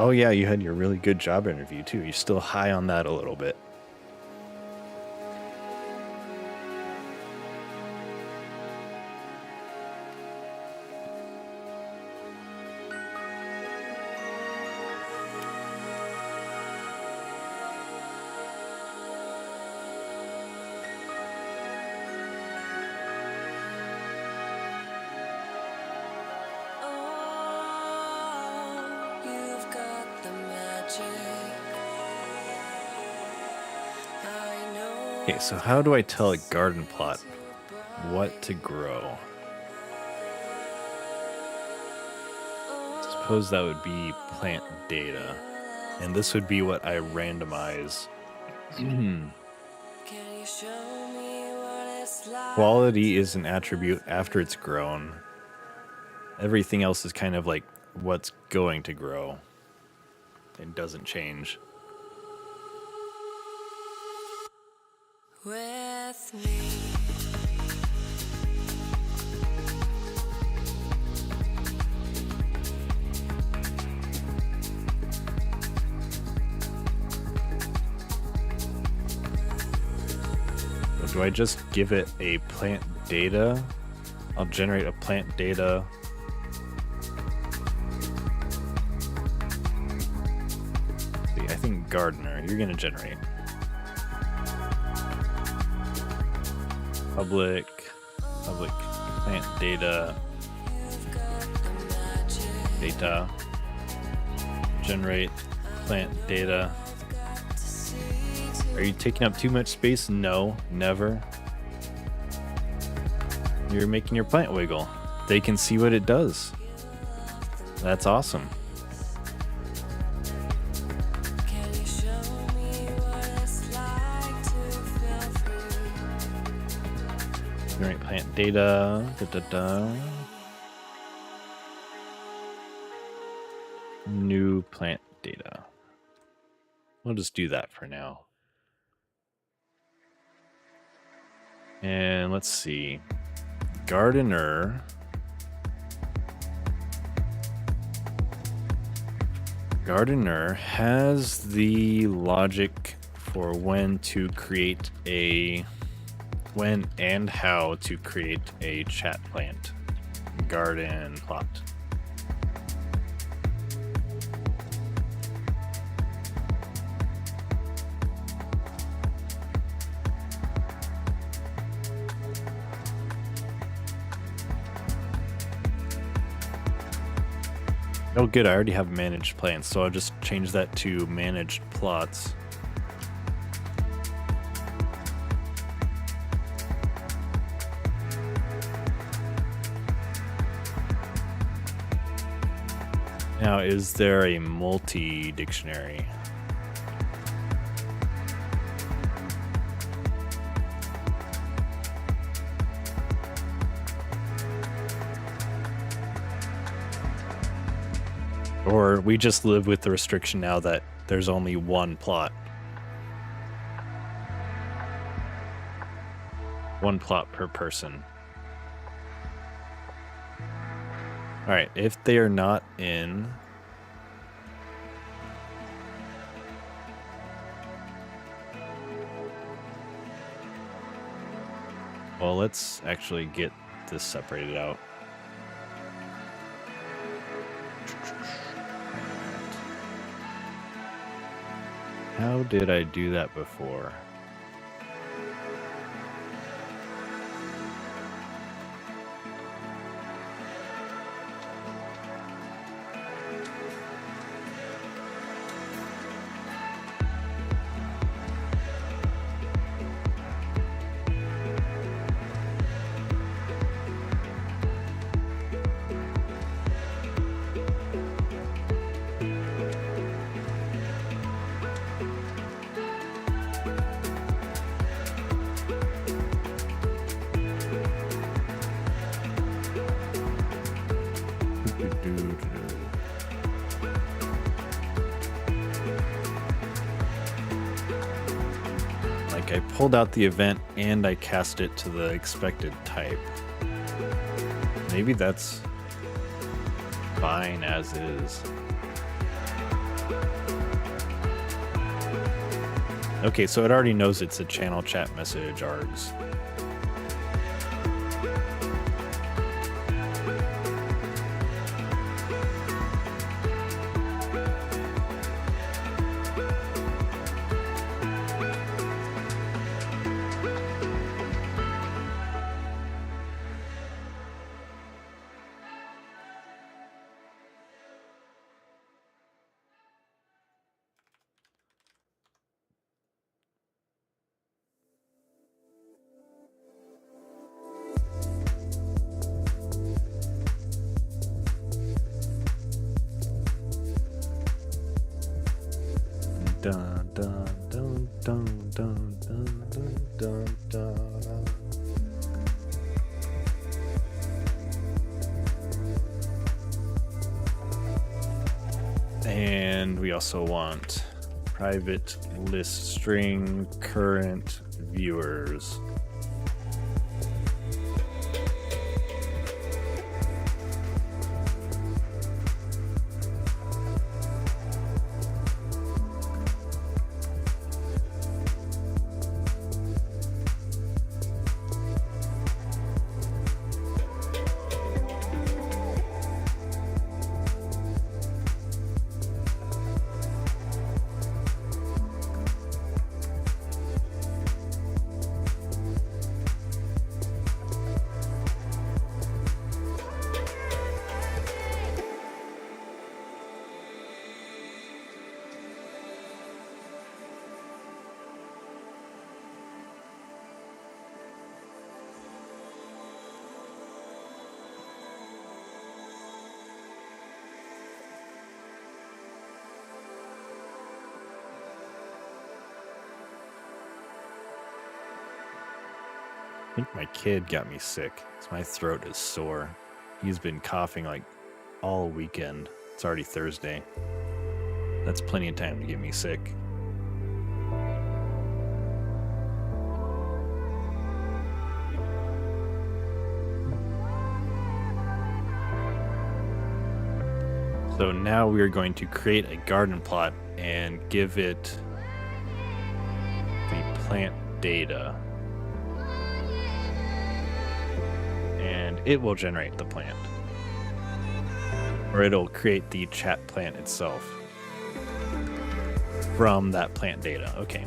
Oh yeah, you had your really good job interview too. You're still high on that a little bit. Okay, so how do I tell a garden plot what to grow? Suppose that would be plant data, and this would be what I randomize. Quality is an attribute after it's grown. Everything else is kind of like what's going to grow. It doesn't change. With me. Or do I just give it a plant data? I'll generate a plant data. See, I think gardener, you're gonna generate. Public plant data, generate plant data. Are you taking up too much space? No, never. You're making your plant wiggle. They can see what it does. That's awesome. Generate plant data. New plant data. We'll just do that for now. And let's see. Gardener. Gardener has the logic for when and how to create a chat plant garden plot. Oh good, I already have managed plants, so I'll just change that to managed plots. Now, is there a multi-dictionary? Or we just live with the restriction now that there's only one plot. One plot per person. Alright, if they are not in... Well, let's actually get this separated out. How did I do that before? Like I pulled out the event and I cast it to the expected type. Maybe that's fine as is. Okay, so it already knows it's a channel chat message args. Dun, dun, dun, dun, dun, dun, dun, dun, dun. And we also want private list string current viewers. I think my kid got me sick, 'cause my throat is sore. He's been coughing like all weekend. It's already Thursday. That's plenty of time to get me sick. So now we are going to create a garden plot and give it plant data. And it will generate the plant. Or it'll create the chat plant itself from that plant data. Okay.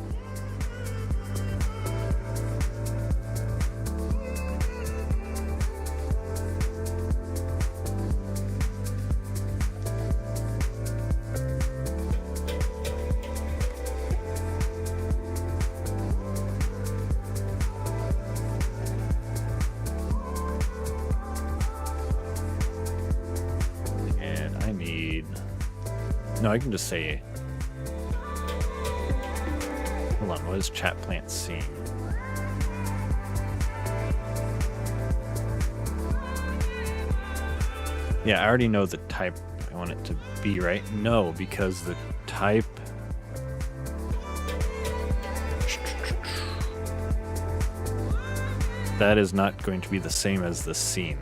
No, I can just say, hold on, what is chat plant seeing? Yeah, I already know the type I want it to be, right? No, because the type... that is not going to be the same as the scene.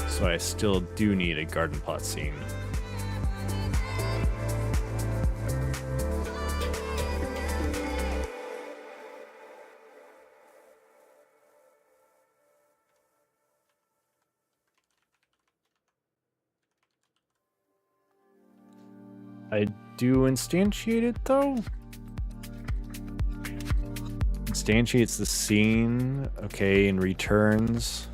So I still do need a garden plot scene. I do instantiate it though. Instantiates the scene, okay, and returns.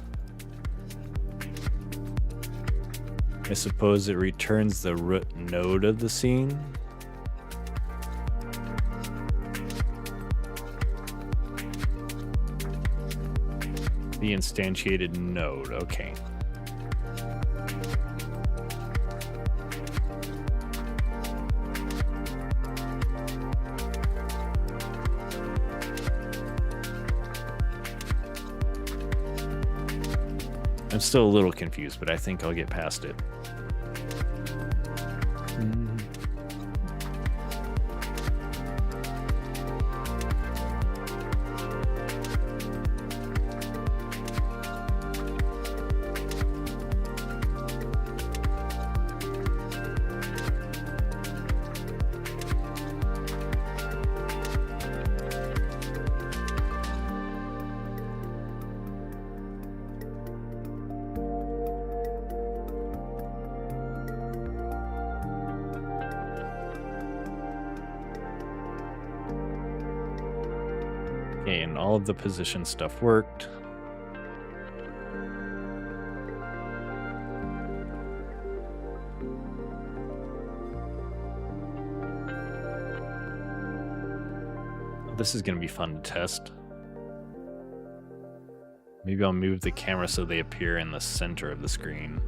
I suppose it returns the root node of the scene. The instantiated node, okay. I'm still a little confused, but I think I'll get past it. Okay, and all of the position stuff worked. This is going to be fun to test. Maybe I'll move the camera so they appear in the center of the screen.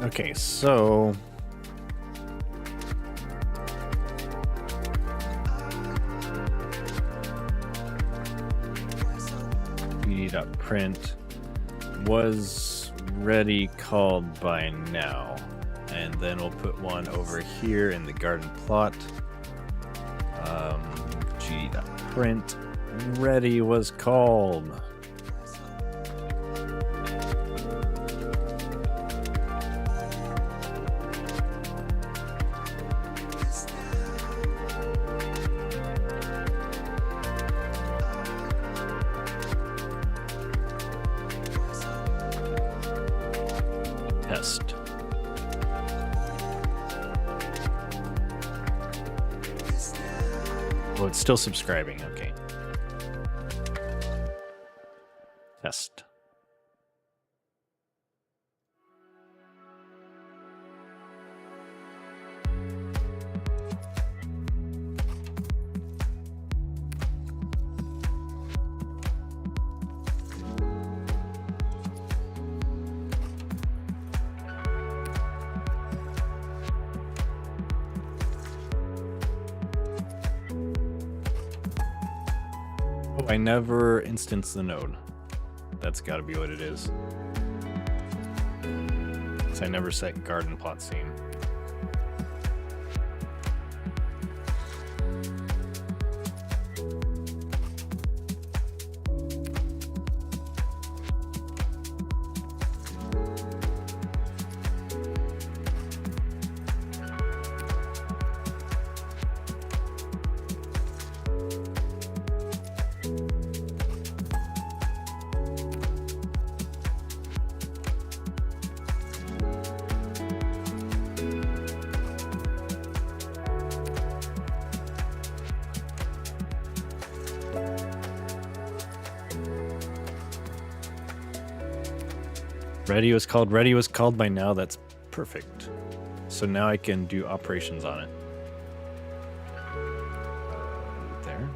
Okay, so print was ready called by now, and then we'll put one over here in the garden plot. Print ready was called. Test. Oh, it's still subscribing. Okay. Test. Oh, I never instanced the node. That's got to be what it is. 'Cause I never set garden plot scene. Ready was called by now. That's perfect. So now I can do operations on it. There.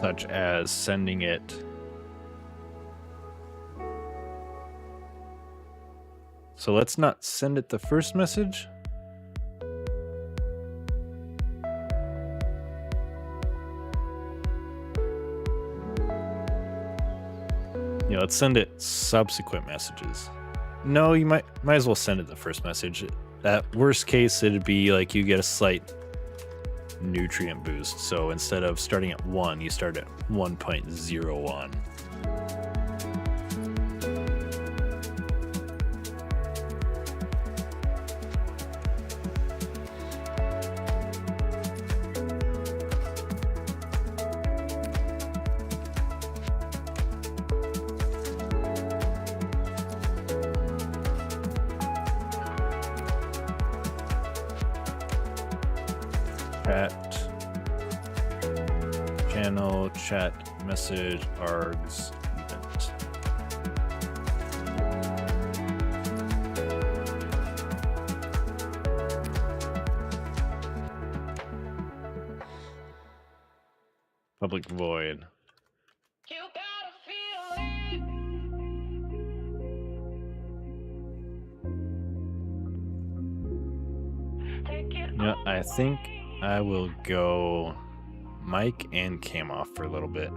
Such as sending it. So let's not send it the first message. Yeah, let's send it subsequent messages. No, you might as well send it the first message. At worst case, it'd be like you get a slight nutrient boost. So instead of starting at 1, you start at 1.01. Channel, chat, message, args, event. Public void. Yeah, I think I will go mic and cam off for a little bit.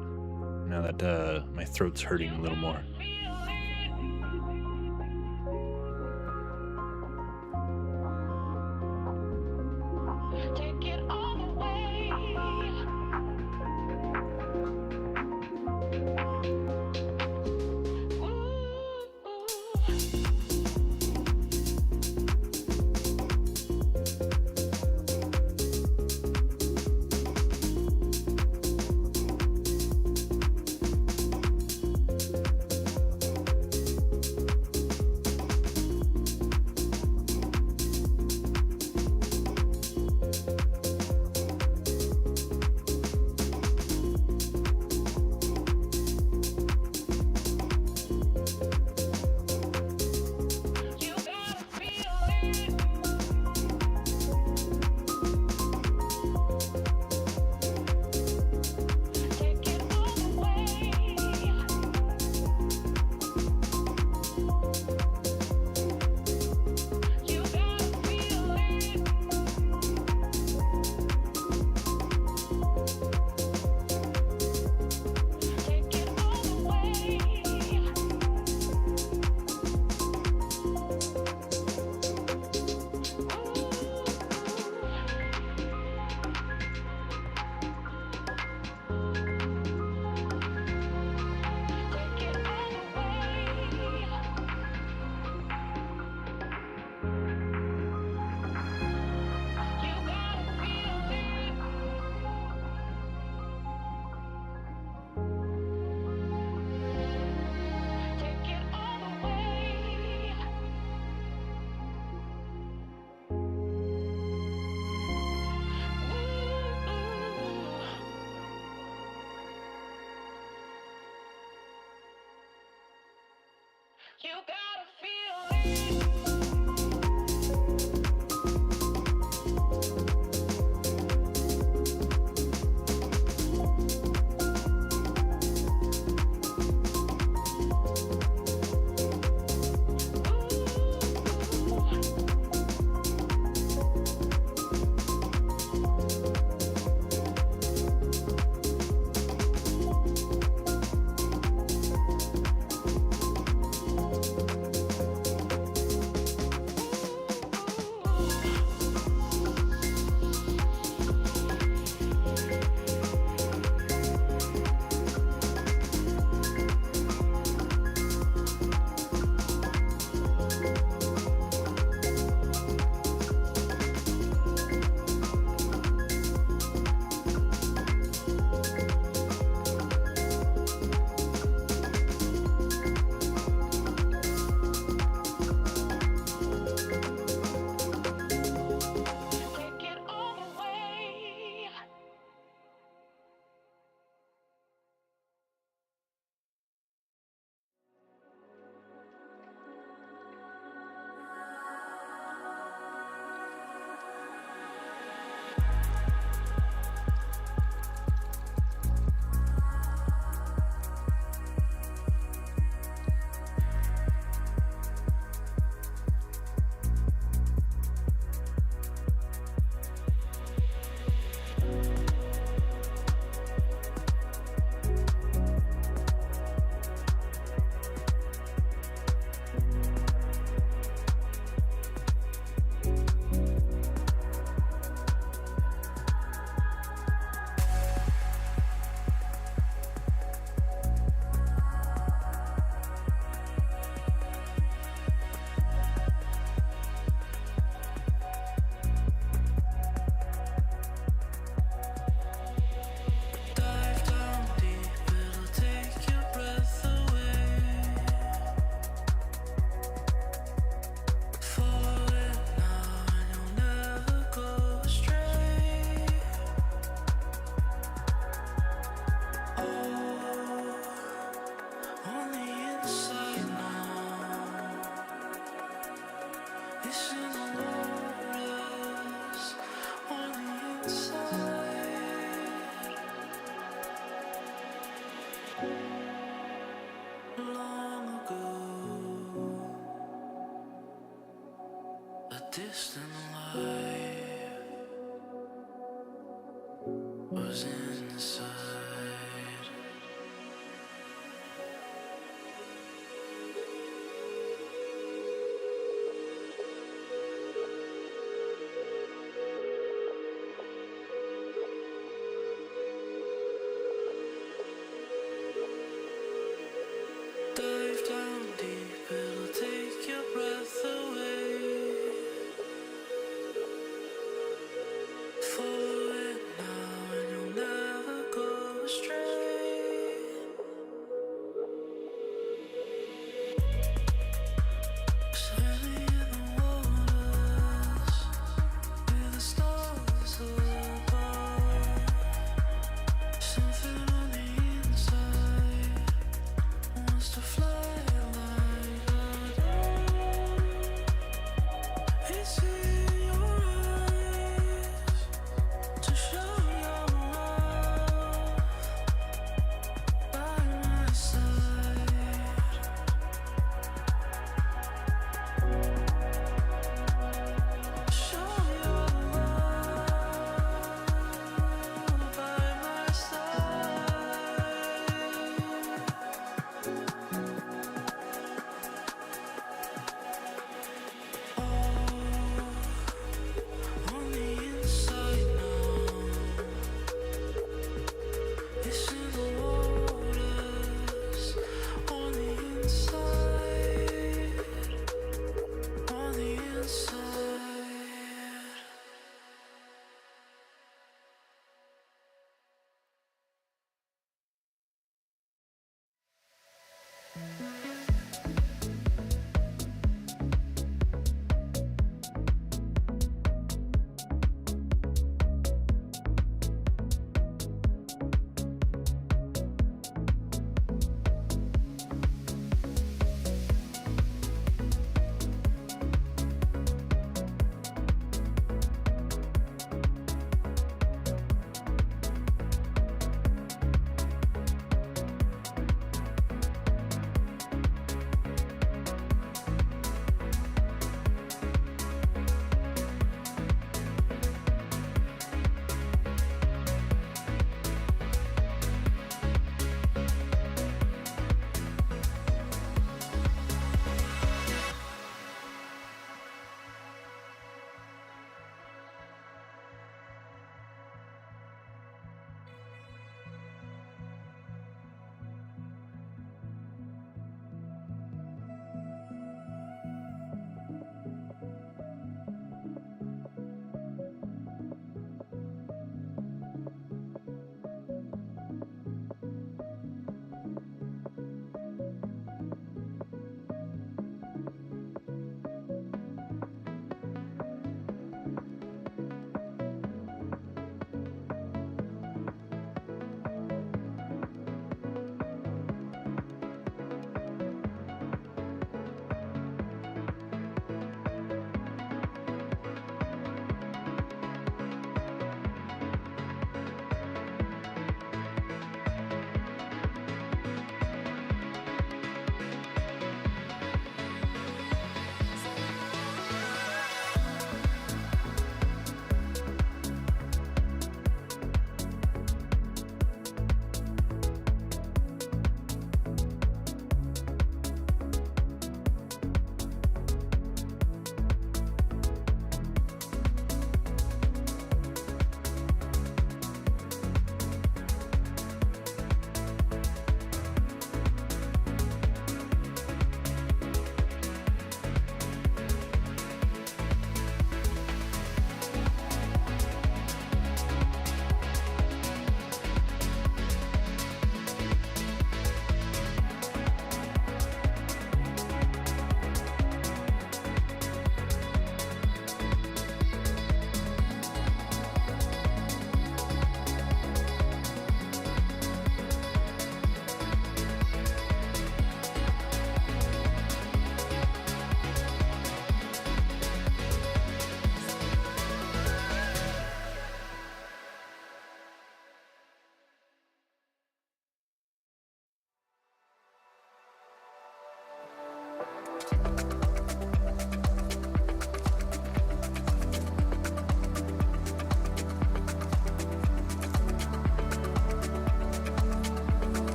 Now that my throat's hurting a little more.